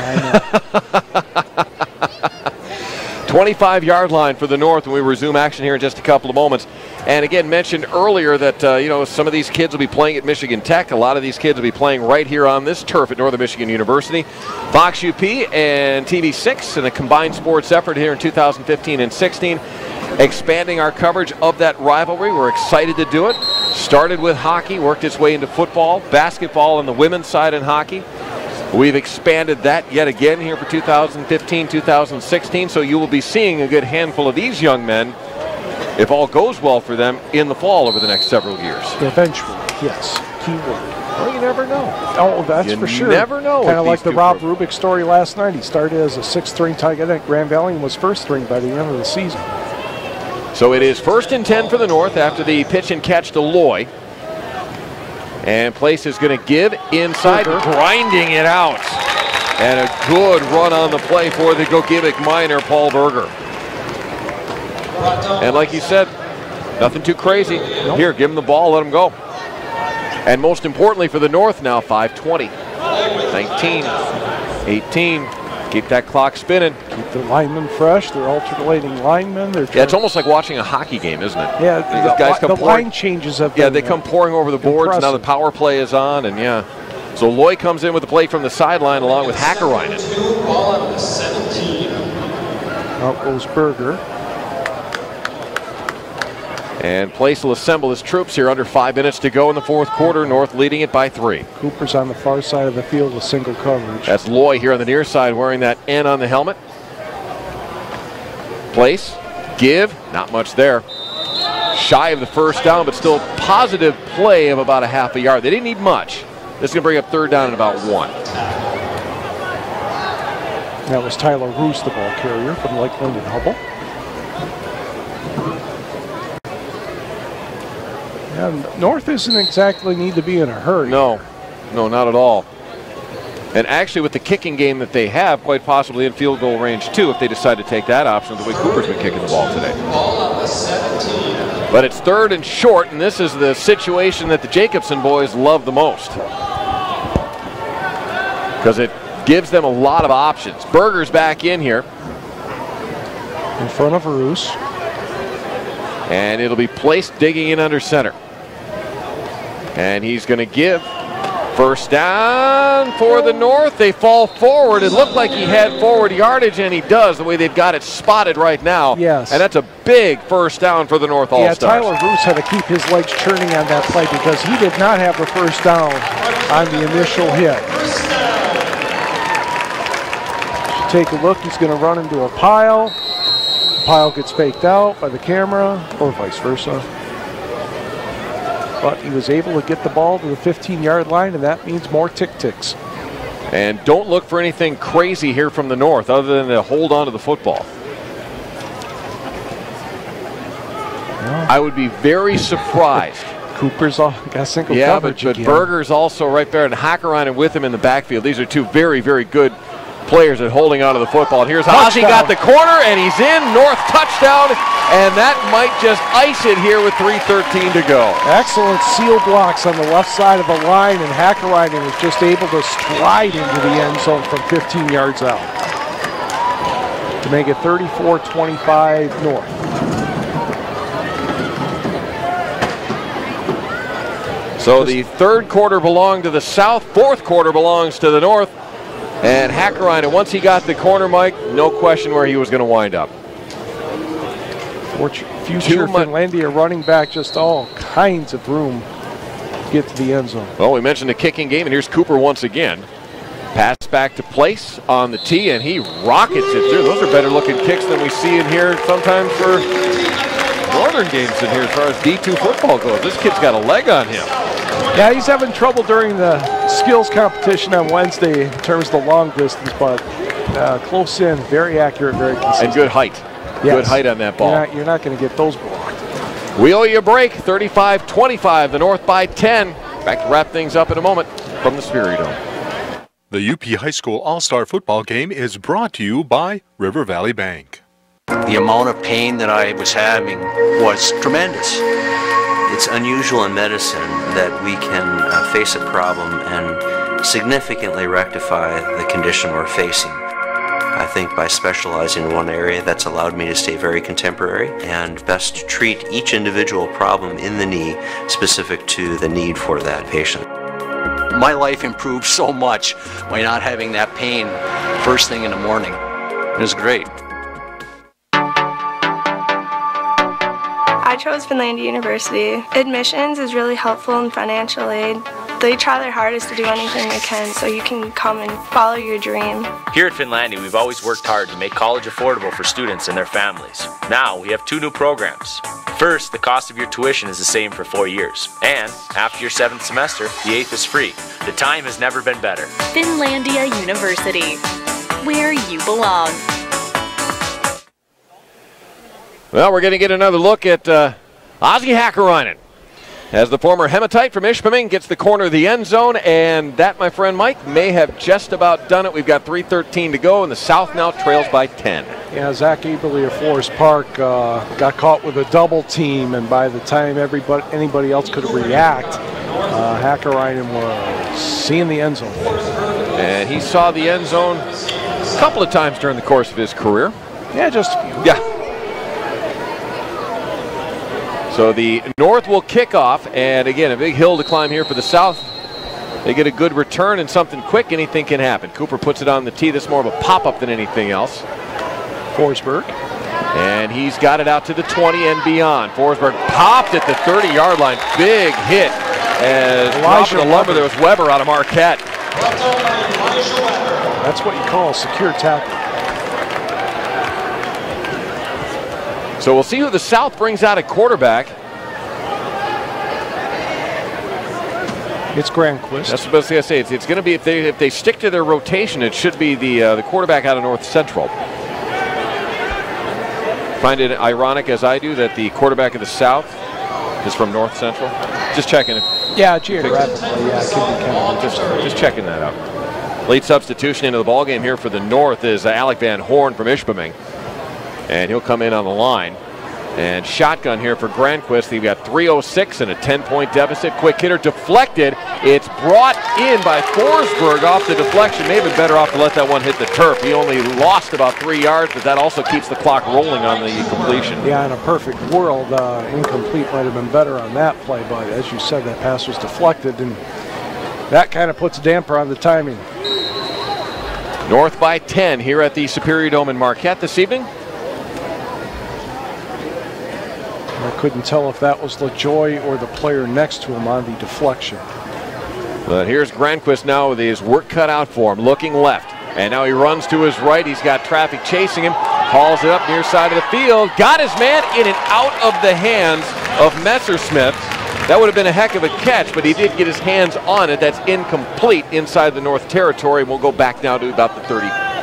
Speaker 11: 25-yard line for the North when we resume action here in just a couple of moments. And again, mentioned earlier that some of these kids will be playing at Michigan Tech. A lot of these kids will be playing right here on this turf at Northern Michigan University. Fox UP and TV6 in a combined sports effort here in 2015 and 16. Expanding our coverage of that rivalry. We're excited to do it. Started with hockey, worked its way into football, basketball on the women's side in hockey. We've expanded that yet again here for 2015, 2016, so you will be seeing a good handful of these young men, if all goes well for them, in the fall over the next several years.
Speaker 3: Eventually, yes. Keyword.
Speaker 11: Well, you never know.
Speaker 3: Oh, that's for sure.
Speaker 11: You never know.
Speaker 3: Kind of like the Rob Rubik story last night. He started as a sixth-string tight end at Grand Valley and was first-string by the end of the season.
Speaker 11: So it is 1st and 10 for the North after the pitch and catch to Loy. And Place is going to give inside, grinding it out. And a good run on the play for the Gogebic Miner, Paul Berger. And like you said, nothing too crazy. Nope. Here, give him the ball, let him go. And most importantly for the North now, 5:20, 19, 18. Keep that clock spinning.
Speaker 3: Keep the linemen fresh. They're alternating linemen.
Speaker 11: Yeah, it's almost like watching a hockey game, isn't it?
Speaker 3: Yeah,
Speaker 11: these guys come
Speaker 3: the line changes have been,
Speaker 11: yeah, they come pouring over the boards.
Speaker 3: Impressive.
Speaker 11: Now the power play is on, and yeah. So Loy comes in with the play from the sideline along with Hakkarainen.
Speaker 12: Ball out of the 17.
Speaker 3: Out goes Berger.
Speaker 11: And Place will assemble his troops here under 5 minutes to go in the fourth quarter. North leading it by 3.
Speaker 3: Cooper's on the far side of the field with single coverage.
Speaker 11: That's Loy here on the near side wearing that N on the helmet. Place, give, not much there. Shy of the first down, but still positive play of about a half a yard. They didn't need much. This is going to bring up third down in about 1.
Speaker 3: That was Tyler Roos, the ball carrier from Lakeland and Hubble. And North doesn't exactly need to be in a hurry.
Speaker 11: No, not at all. And actually, with the kicking game that they have, quite possibly in field goal range too, if they decide to take that option, the way Cooper's been kicking the ball today. But it's 3rd and short, and this is the situation that the Jacobson boys love the most, because it gives them a lot of options. Berger's back in here.
Speaker 3: In front of Roos.
Speaker 11: And it'll be placed digging in under center. And he's going to give first down for the North. They fall forward. It looked like he had forward yardage, and he does, the way they've got it spotted right now.
Speaker 3: Yes.
Speaker 11: And that's a big first down for the North All-Stars.
Speaker 3: Yeah, Tyler Roos had to keep his legs churning on that play because he did not have the first down on the initial hit. Take a look. He's going to run into a pile. The pile gets faked out by the camera, or vice versa. But he was able to get the ball to the 15-yard line, and that means more tick-ticks.
Speaker 11: And don't look for anything crazy here from the North other than to hold on to the football. Yeah. I would be very surprised.
Speaker 3: Cooper's got single
Speaker 11: coverage. But Berger's also right there, and Hakkarainen with him in the backfield. These are two very, very good players at holding on to the football. And here's Ozzie got the corner, and he's in. North touchdown, and that might just ice it here with 3:13 to go.
Speaker 3: Excellent seal blocks on the left side of the line, and Hakkarainen was just able to stride into the end zone from 15 yards out to make it 34-25 North.
Speaker 11: So the 3rd quarter belonged to the South, 4th quarter belongs to the North. And Hakkarainen, once he got the corner, Mike, no question where he was going to wind up.
Speaker 3: Future Finlandia running back, just all kinds of room to get to the end zone.
Speaker 11: Well, we mentioned the kicking game, and here's Cooper once again. Pass back to place on the tee, and he rockets it through. Those are better looking kicks than we see in here sometimes for Northern games in here as far as D2 football goes. This kid's got a leg on him.
Speaker 3: Yeah, he's having trouble during the skills competition on Wednesday in terms of the long distance, but close in, very accurate, very consistent.
Speaker 11: And good height. Yes. Good height on that ball.
Speaker 3: You're not going to get those blocked.
Speaker 11: We owe you a break, 35-25, the North by 10. Back to wrap things up in a moment from the Superior Dome.
Speaker 14: The UP High School All-Star Football Game is brought to you by River Valley Bank.
Speaker 9: The amount of pain that I was having was tremendous. It's unusual in medicine that we can face a problem and significantly rectify the condition we're facing. I think by specializing in one area, that's allowed me to stay very contemporary and best treat each individual problem in the knee specific to the need for that patient.
Speaker 10: My life improved so much by not having that pain first thing in the morning. It was great.
Speaker 6: I chose Finlandia University. Admissions is really helpful in financial aid. They try their hardest to do anything they can so you can come and follow your dream.
Speaker 7: Here at Finlandia, we've always worked hard to make college affordable for students and their families. Now, we have 2 new programs. First, the cost of your tuition is the same for 4 years. And after your 7th semester, the 8th is free. The time has never been better.
Speaker 8: Finlandia University, where you belong.
Speaker 11: Well, we're going to get another look at Ozzie Hakkarainen as the former Hematite from Ishpeming gets the corner of the end zone, and that, my friend Mike, may have just about done it. We've got 3:13 to go, and the South now trails by 10.
Speaker 3: Yeah, Zach Eberly of Forest Park got caught with a double team, and by the time anybody else could react, Hakkarainen was seeing the end zone.
Speaker 11: And he saw the end zone a couple of times during the course of his career.
Speaker 3: Yeah, just a few.
Speaker 11: Yeah. So the North will kick off, and again, a big hill to climb here for the South. They get a good return and something quick, anything can happen. Cooper puts it on the tee. This is more of a pop-up than anything else.
Speaker 3: Forsberg.
Speaker 11: And he's got it out to the 20 and beyond. Forsberg popped at the 30-yard line. Big hit. As dropping the lumber, there was Weber out of Marquette.
Speaker 3: That's what you call a secure tackle.
Speaker 11: So we'll see who the South brings out at quarterback.
Speaker 3: It's Granquist.
Speaker 11: That's what I was going to say. It's going to be, if they stick to their rotation, it should be the quarterback out of North Central. Find it ironic, as I do, that the quarterback of the South is from North Central. Just checking.
Speaker 3: Yeah, geographically, yeah, it could be kind of
Speaker 11: just checking that out. Late substitution into the ballgame here for the North is Alec Van Horn from Ishpeming. And he'll come in on the line. And shotgun here for Granquist. They've got 3:06 and a 10-point deficit. Quick hitter deflected. It's brought in by Forsberg off the deflection. May have been better off to let that one hit the turf. He only lost about 3 yards, but that also keeps the clock rolling on the completion.
Speaker 3: Yeah, in a perfect world, incomplete might have been better on that play, but as you said, that pass was deflected, and that kind of puts a damper on the timing.
Speaker 11: North by 10 here at the Superior Dome in Marquette this evening.
Speaker 3: I couldn't tell if that was LaJoy or the player next to him on the deflection.
Speaker 11: But here's Granquist now with his work cut out for him, looking left. And now he runs to his right. He's got traffic chasing him. Hauls it up near side of the field. Got his man in and out of the hands of Messersmith. That would have been a heck of a catch, but he did get his hands on it. That's incomplete inside the North territory. We'll go back now to about the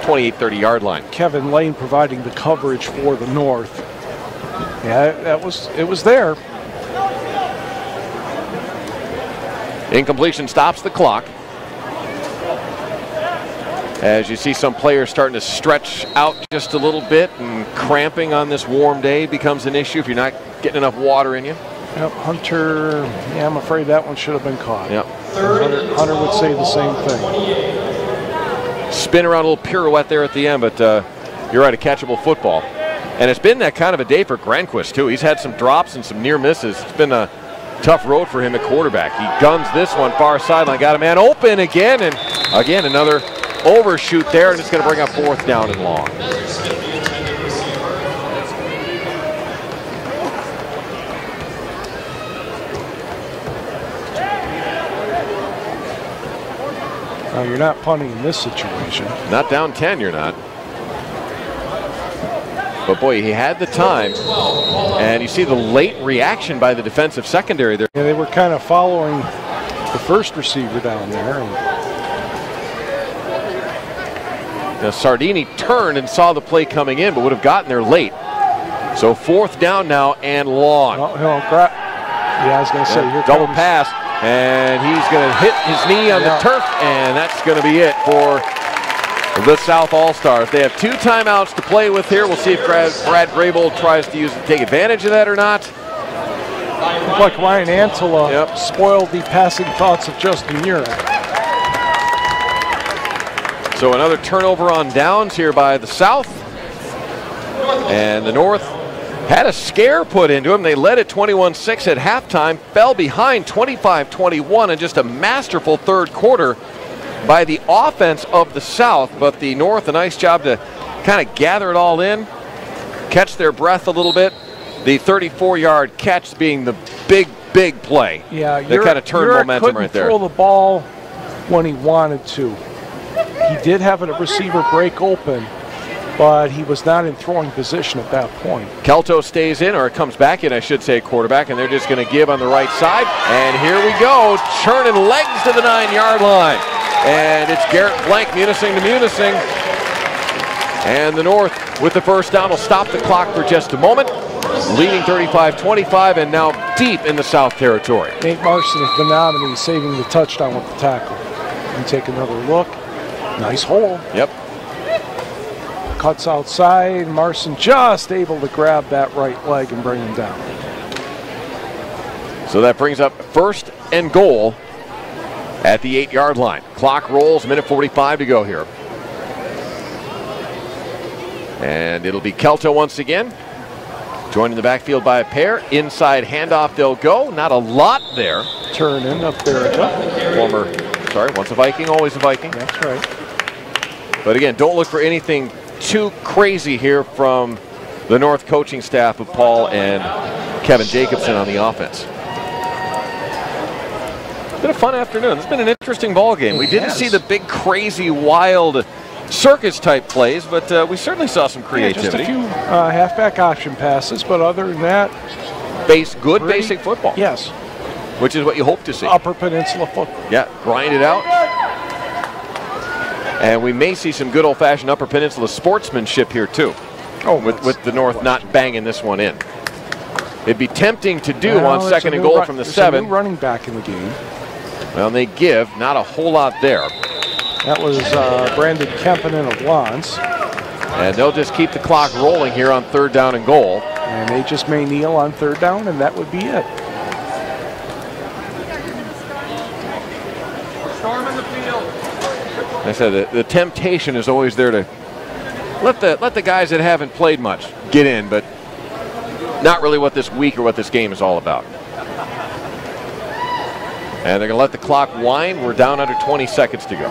Speaker 11: 28-30 yard line.
Speaker 3: Kevin Lane providing the coverage for the North. Yeah, it was there.
Speaker 11: Incompletion stops the clock. As you see some players starting to stretch out just a little bit, and cramping on this warm day becomes an issue if you're not getting enough water in you.
Speaker 3: Yep, Hunter, yeah, I'm afraid that one should have been caught.
Speaker 11: Yep.
Speaker 3: Hunter would say the same thing.
Speaker 11: Spin around a little pirouette there at the end, but you're right, a catchable football. And it's been that kind of a day for Granquist, too. He's had some drops and some near misses. It's been a tough road for him at quarterback. He guns this one far sideline, got a man open again, and again another overshoot there, and it's going to bring up 4th down and long.
Speaker 3: Now you're not punting in this situation.
Speaker 11: Not down 10, you're not. But boy, he had the time, and you see the late reaction by the defensive secondary there.
Speaker 3: Yeah, they were kind of following the first receiver down there.
Speaker 11: Now Sardini turned and saw the play coming in, but would have gotten there late. So 4th down now and long.
Speaker 3: Yeah, I was going to say, here
Speaker 11: double pass, and he's going to hit his knee on the turf, and that's going to be it for the South All-Stars. They have 2 timeouts to play with here. We'll see if Brad Graybold tries to take advantage of that or not.
Speaker 3: Looked like Ryan Antela spoiled the passing thoughts of Justin Urich.
Speaker 11: So another turnover on downs here by the South. And the North had a scare put into them. They led at 21-6 at halftime, fell behind 25-21, and just a masterful third quarter by the offense of the South. But the North, a nice job to kind of gather it all in, catch their breath a little bit. The 34-yard catch being the big play.
Speaker 3: Yeah,
Speaker 11: that kind of turned momentum right there.
Speaker 3: Throw the ball when he wanted to. He did have a receiver break open, but he was not in throwing position at that point.
Speaker 11: Kelto stays in, or it comes back in, I should say, quarterback, and they're just going to give on the right side. And here we go, churning legs to the 9-yard line. And it's Garrett Blank, Munising to Munising. And the North, with the first down, will stop the clock for just a moment, leading 35-25, and now deep in the South territory.
Speaker 3: Nate Marson is phenomenal, saving the touchdown with the tackle. And take another look. Nice hole.
Speaker 11: Yep.
Speaker 3: Cuts outside. Marson just able to grab that right leg and bring him down.
Speaker 11: So that brings up 1st and goal at the 8-yard line. Clock rolls, minute 45 to go here. And it'll be Kelto once again. Joining the backfield by a pair. Inside handoff they'll go. Not a lot there.
Speaker 3: Turn in up there.
Speaker 11: Once a Viking, always a Viking.
Speaker 3: That's right.
Speaker 11: But again, don't look for anything too crazy here from the North coaching staff of Paul and Kevin Jacobson on the offense. It's been a fun afternoon. It's been an interesting ball game. We didn't see the big, crazy, wild circus-type plays, but we certainly saw some creativity.
Speaker 3: Just a few halfback option passes, but other than that,
Speaker 11: good basic football.
Speaker 3: Yes.
Speaker 11: Which is what you hope to see.
Speaker 3: Upper Peninsula football.
Speaker 11: Yeah, grind it out. And we may see some good old-fashioned Upper Peninsula sportsmanship here, too. With the North not banging this one in. It'd be tempting to do on 2nd and goal from the 7.
Speaker 3: A new running back in the game.
Speaker 11: Well, they give, not a whole lot there.
Speaker 3: That was Brandon Kempinen of Lons.
Speaker 11: And they'll just keep the clock rolling here on 3rd down and goal.
Speaker 3: And they just may kneel on 3rd down, and that would be it.
Speaker 11: I said the temptation is always there to let the guys that haven't played much get in, but not really what this week or what this game is all about. And they're going to let the clock wind. We're down under 20 seconds to go.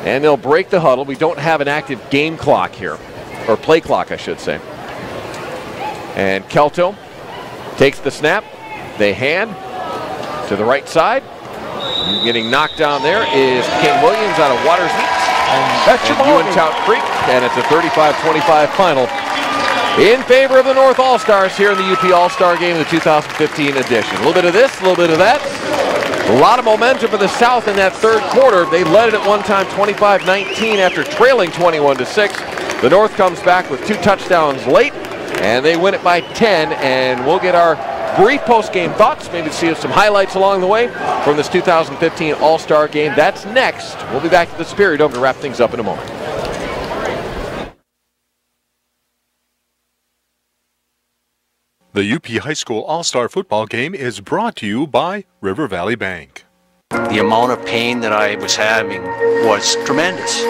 Speaker 11: And they'll break the huddle. We don't have an active game clock here, or play clock, I should say. And Kelto takes the snap. They hand to the right side. Getting knocked down there is Ken Williams out of Waters East. And Uintout Creek. And it's a 35-25 final in favor of the North All-Stars here in the UP All-Star Game, the 2015 edition. A little bit of this, a little bit of that. A lot of momentum for the South in that 3rd quarter. They led it at one time 25-19 after trailing 21-6. The North comes back with 2 touchdowns late, and they win it by 10. And we'll get our brief post-game thoughts, maybe see some highlights along the way from this 2015 All-Star Game. That's next. We'll be back to the Superior Dome to wrap things up in a moment.
Speaker 14: The UP High School All-Star Football Game is brought to you by River Valley Bank.
Speaker 9: The amount of pain that I was having was tremendous.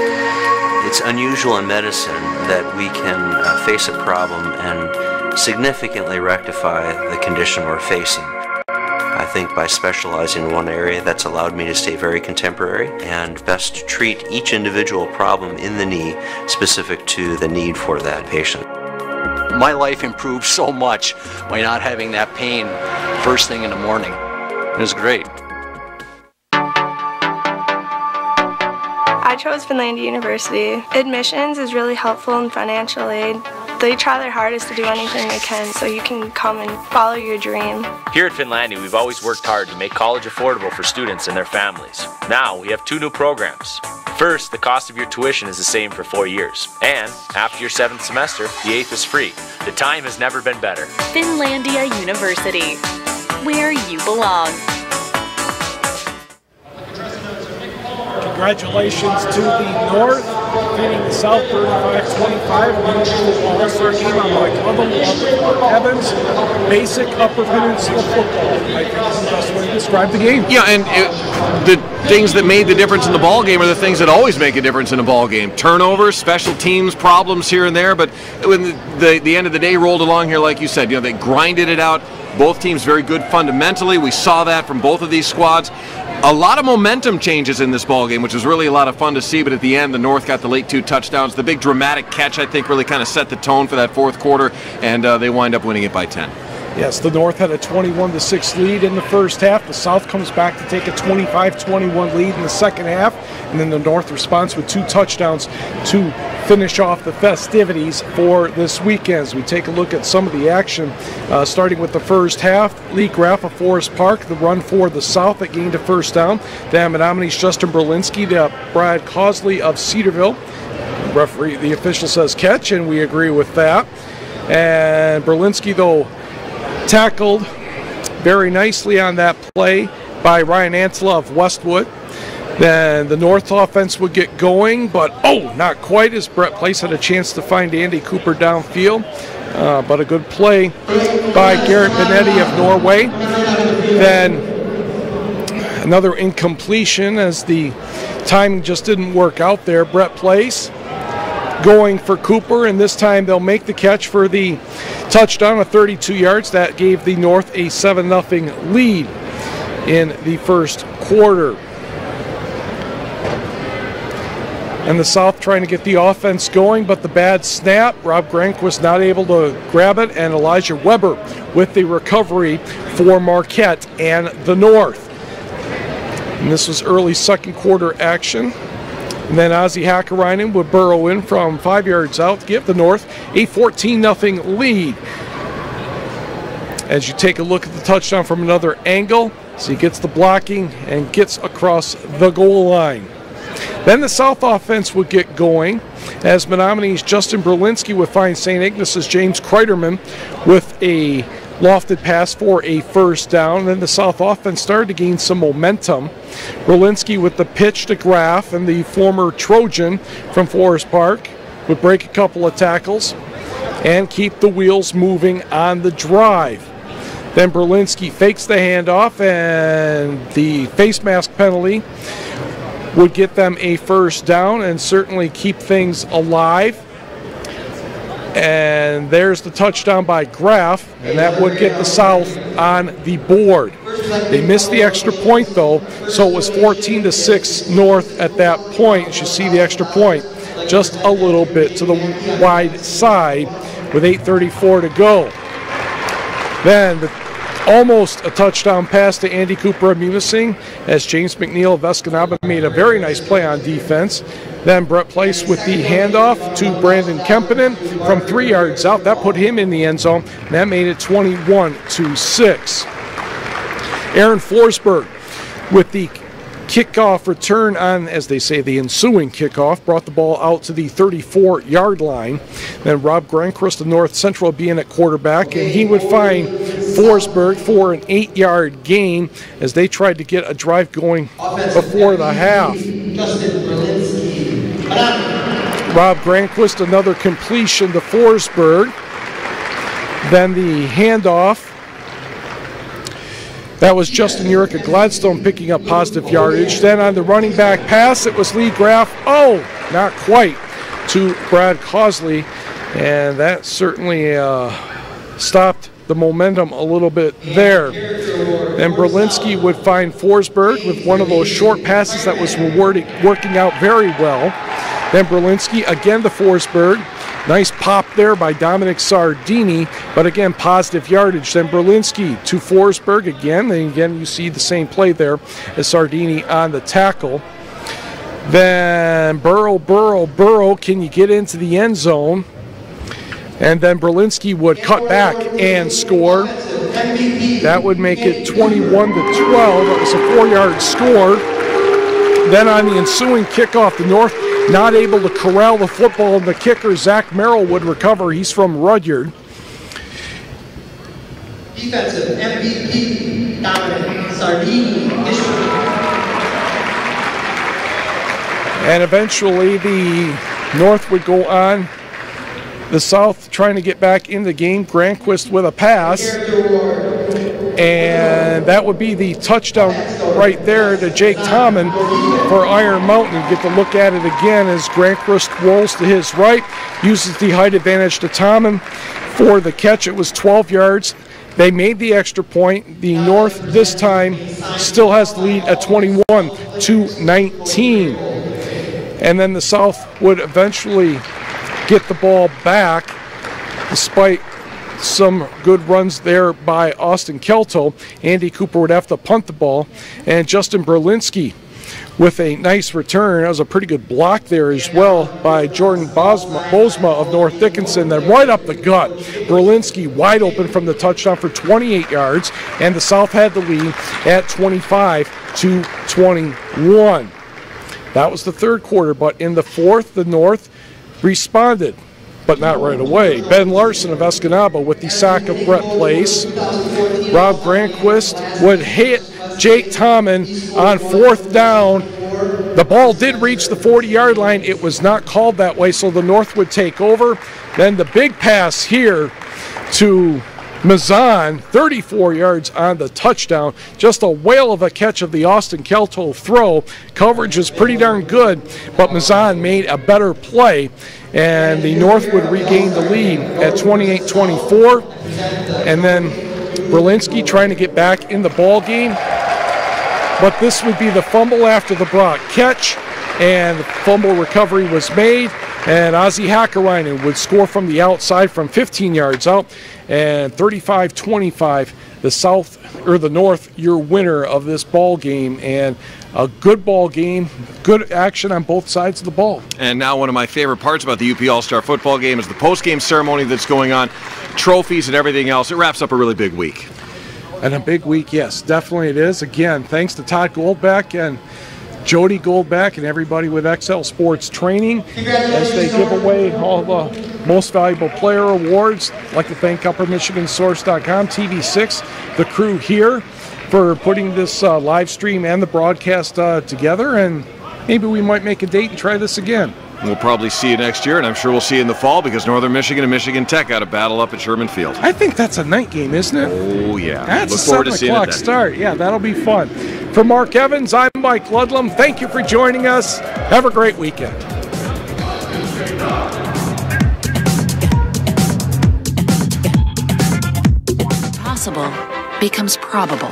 Speaker 9: It's unusual in medicine that we can face a problem and significantly rectify the condition we're facing. I think by specializing in one area, that's allowed me to stay very contemporary and best treat each individual problem in the knee specific to the need for that patient.
Speaker 10: My life improved so much by not having that pain first thing in the morning. It was great.
Speaker 6: I chose Finlandia University. Admissions is really helpful in financial aid. They try their hardest to do anything they can so you can come and follow your dream.
Speaker 7: Here at Finlandia, we've always worked hard to make college affordable for students and their families. Now, we have 2 new programs. First, the cost of your tuition is the same for 4 years. And after your 7th semester, the 8th is free. The time has never been better.
Speaker 8: Finlandia University, where you belong.
Speaker 3: Congratulations to the North, defeating the South 35-25 in the All-Star Game on Mike Lovell, along with Mark Evans. Basic Upper Peninsula football, I think is the best way to describe the game.
Speaker 2: Yeah, and the things that made the difference in the ball game are the things that always make a difference in a ball game. Turnovers, special teams, problems here and there, but when the end of the day rolled along here, like you said, they grinded it out. Both teams very good fundamentally. We saw that from both of these squads. A lot of momentum changes in this ball game, which was really a lot of fun to see, but at the end, the North got the late 2 touchdowns. The big dramatic catch, I think, really kind of set the tone for that 4th quarter, and they wind up winning it by 10.
Speaker 3: Yes, the North had a 21-6 lead in the first half. The South comes back to take a 25-21 lead in the second half, and then the North responds with 2 touchdowns to finish off the festivities for this weekend. As we take a look at some of the action, starting with the first half, Lee Graff of Forest Park, the run for the South that gained a first down. Then Menominee Justin Berlinski to Brad Causley of Cedarville. The referee, the official says catch, and we agree with that. And Berlinski, though, tackled very nicely on that play by Ryan Ansela of Westwood. Then the North offense would get going, but not quite, as Brett Place had a chance to find Andy Cooper downfield. But a good play by Garrett Benetti of Norway. Then another incompletion as the timing just didn't work out there. Brett Place going for Cooper, and this time they'll make the catch for the touchdown of 32 yards. That gave the North a 7-0 lead in the first quarter. And the South trying to get the offense going, but the bad snap, Rob Grank was not able to grab it, and Elijah Weber with the recovery for Marquette and the North. And this was early second quarter action. And then Ozzie Hakkarainen would burrow in from 5 yards out to give the North a 14-0 lead. As you take a look at the touchdown from another angle, so he gets the blocking and gets across the goal line. Then the South offense would get going as Menominee's Justin Berlinski would find St. Ignace's James Kreiderman with a lofted pass for a first down. Then the South offense started to gain some momentum Berlinski with the pitch to Graff, and the former Trojan from Forest Park would break a couple of tackles and keep the wheels moving on the drive. Then Berlinski fakes the handoff, and the face mask penalty would get them a first down and certainly keep things alive. And there's the touchdown by Graff, and that would get the South on the board. They missed the extra point though, so it was 14-6 North at that point. You should see the extra point just a little bit to the wide side with 8:34 to go. Then almost a touchdown pass to Andy Cooper of Munising as James McNeil of Escanaba made a very nice play on defense. Then Brett Place with the handoff to Brandon Kempinen from 3 yards out. That put him in the end zone, and that made it 21-6. Aaron Forsberg with the kickoff return on, as they say, the ensuing kickoff, brought the ball out to the 34-yard line. Then Rob Granquist of North Central being at quarterback, and he would find Forsberg for an 8-yard gain as they tried to get a drive going before the half. Rob Granquist, another completion to Forsberg. Then the handoff. That was Justin Urick of Gladstone picking up positive yardage. Then on the running back pass, it was Lee Graff. Oh, not quite, to Brad Cosley. And that certainly stopped the momentum a little bit there. Then Berlinski would find Forsberg with one of those short passes that was working out very well. Then Berlinski again to Forsberg. Nice pop there by Dominic Sardini, but again, positive yardage. Then Berlinski to Forsberg again, and again you see the same play there as Sardini on the tackle. Then Burrow, can you get into the end zone? And then Berlinski would cut back and score. That would make it 21-12. That was a 4-yard score. Then on the ensuing kickoff, the North not able to corral the football, and the kicker, Zach Merrill, would recover. He's from Rudyard.
Speaker 1: Defensive MVP, Dominic Sardini.
Speaker 3: And eventually the North would go on. The South trying to get back in the game. Granquist with a pass. And that would be the touchdown right there to Jake Tommen for Iron Mountain. You get to look at it again as Granquist rolls to his right, uses the height advantage to Tommen for the catch. It was 12 yards. They made the extra point. The North this time still has the lead at 21-19. And then the South would eventually get the ball back despite some good runs there by Austin Kelto. Andy Cooper would have to punt the ball, and Justin Berlinski with a nice return. That was a pretty good block there as well by Jordan Bosma of North Dickinson. Then right up the gut, Berlinski wide open from the touchdown for 28 yards, and the South had the lead at 25-21. That was the third quarter, but in the fourth, the North responded, but not right away. Ben Larson of Escanaba with the sack of Brett Place. Rob Granquist would hit Jake Tommen on 4th down. The ball did reach the 40-yard line. It was not called that way, so the North would take over. Then the big pass here to Mazan, 34 yards on the touchdown. Just a whale of a catch of the Austin Kelto throw. Coverage was pretty darn good, but Mazan made a better play, and the North would regain the lead at 28-24. And then Berlinski trying to get back in the ball game, but this would be the fumble after the Brock catch, and the fumble recovery was made, and Ozzy Hakkarainen would score from the outside from 15 yards out, and 35-25, the North, your winner of this ball game. And a good ball game, good action on both sides of the ball.
Speaker 2: And now one of my favorite parts about the UP All-Star football game is the post-game ceremony that's going on, trophies and everything else. It wraps up a really big week.
Speaker 3: And a big week, yes, definitely it is. Again, thanks to Todd Goldbeck and Jody Goldbeck and everybody with XL Sports Training as they give away all the most valuable player awards. I'd like to thank UpperMichiganSource.com, TV6, the crew here for putting this live stream and the broadcast together, and maybe we might make a date and try this again.
Speaker 2: We'll probably see you next year, and I'm sure we'll see you in the fall because Northern Michigan and Michigan Tech got a battle up at Sherman Field.
Speaker 3: I think that's a night game, isn't it?
Speaker 2: Oh, yeah.
Speaker 3: That's
Speaker 2: Look
Speaker 3: a
Speaker 2: forward
Speaker 3: 7
Speaker 2: to seeing it
Speaker 3: o'clock
Speaker 2: then.
Speaker 3: start. Yeah, that'll be fun. For Mark Evans, I'm Mike Ludlam. Thank you for joining us. Have a great weekend.
Speaker 4: Possible becomes probable,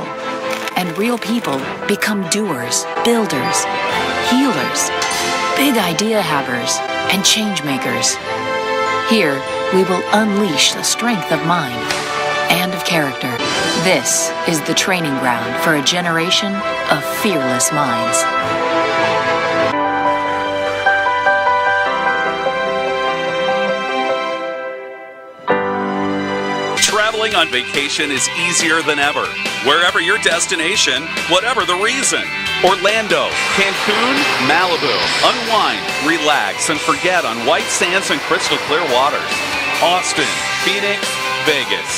Speaker 4: and real people become doers, builders, healers, big idea havers, and change makers. Here, we will unleash the strength of mind and of character. This is the training ground for a generation of fearless minds.
Speaker 5: Traveling on vacation is easier than ever. Wherever your destination, whatever the reason. Orlando, Cancun, Malibu. Unwind, relax, and forget on white sands and crystal clear waters. Austin, Phoenix, Vegas.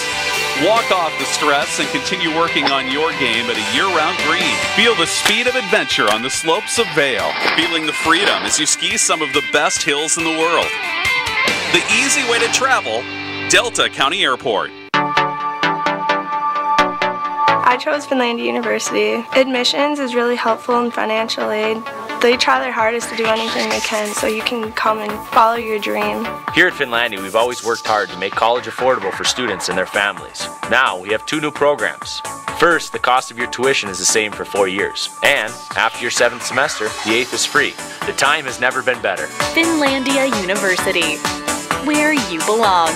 Speaker 5: Walk off the stress and continue working on your game at a year-round green. Feel the speed of adventure on the slopes of Vail. Feeling the freedom as you ski some of the best hills in the world. The easy way to travel, Delta County Airport.
Speaker 6: I chose Finlandia University. Admissions is really helpful in financial aid. They try their hardest to do anything they can so you can come and follow your dream.
Speaker 7: Here at Finlandia, we've always worked hard to make college affordable for students and their families. Now, we have 2 new programs. First, the cost of your tuition is the same for 4 years. And after your 7th semester, the 8th is free. The time has never been better.
Speaker 8: Finlandia University, where you belong.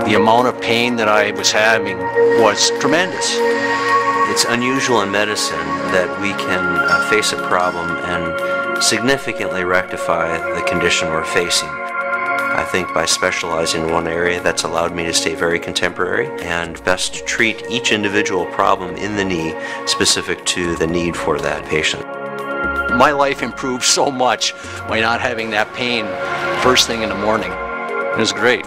Speaker 10: The amount of pain that I was having was tremendous.
Speaker 9: It's unusual in medicine that we can face a problem and significantly rectify the condition we're facing. I think by specializing in one area, that's allowed me to stay very contemporary and best treat each individual problem in the knee specific to the need for that patient.
Speaker 10: My life improved so much by not having that pain first thing in the morning. It was great.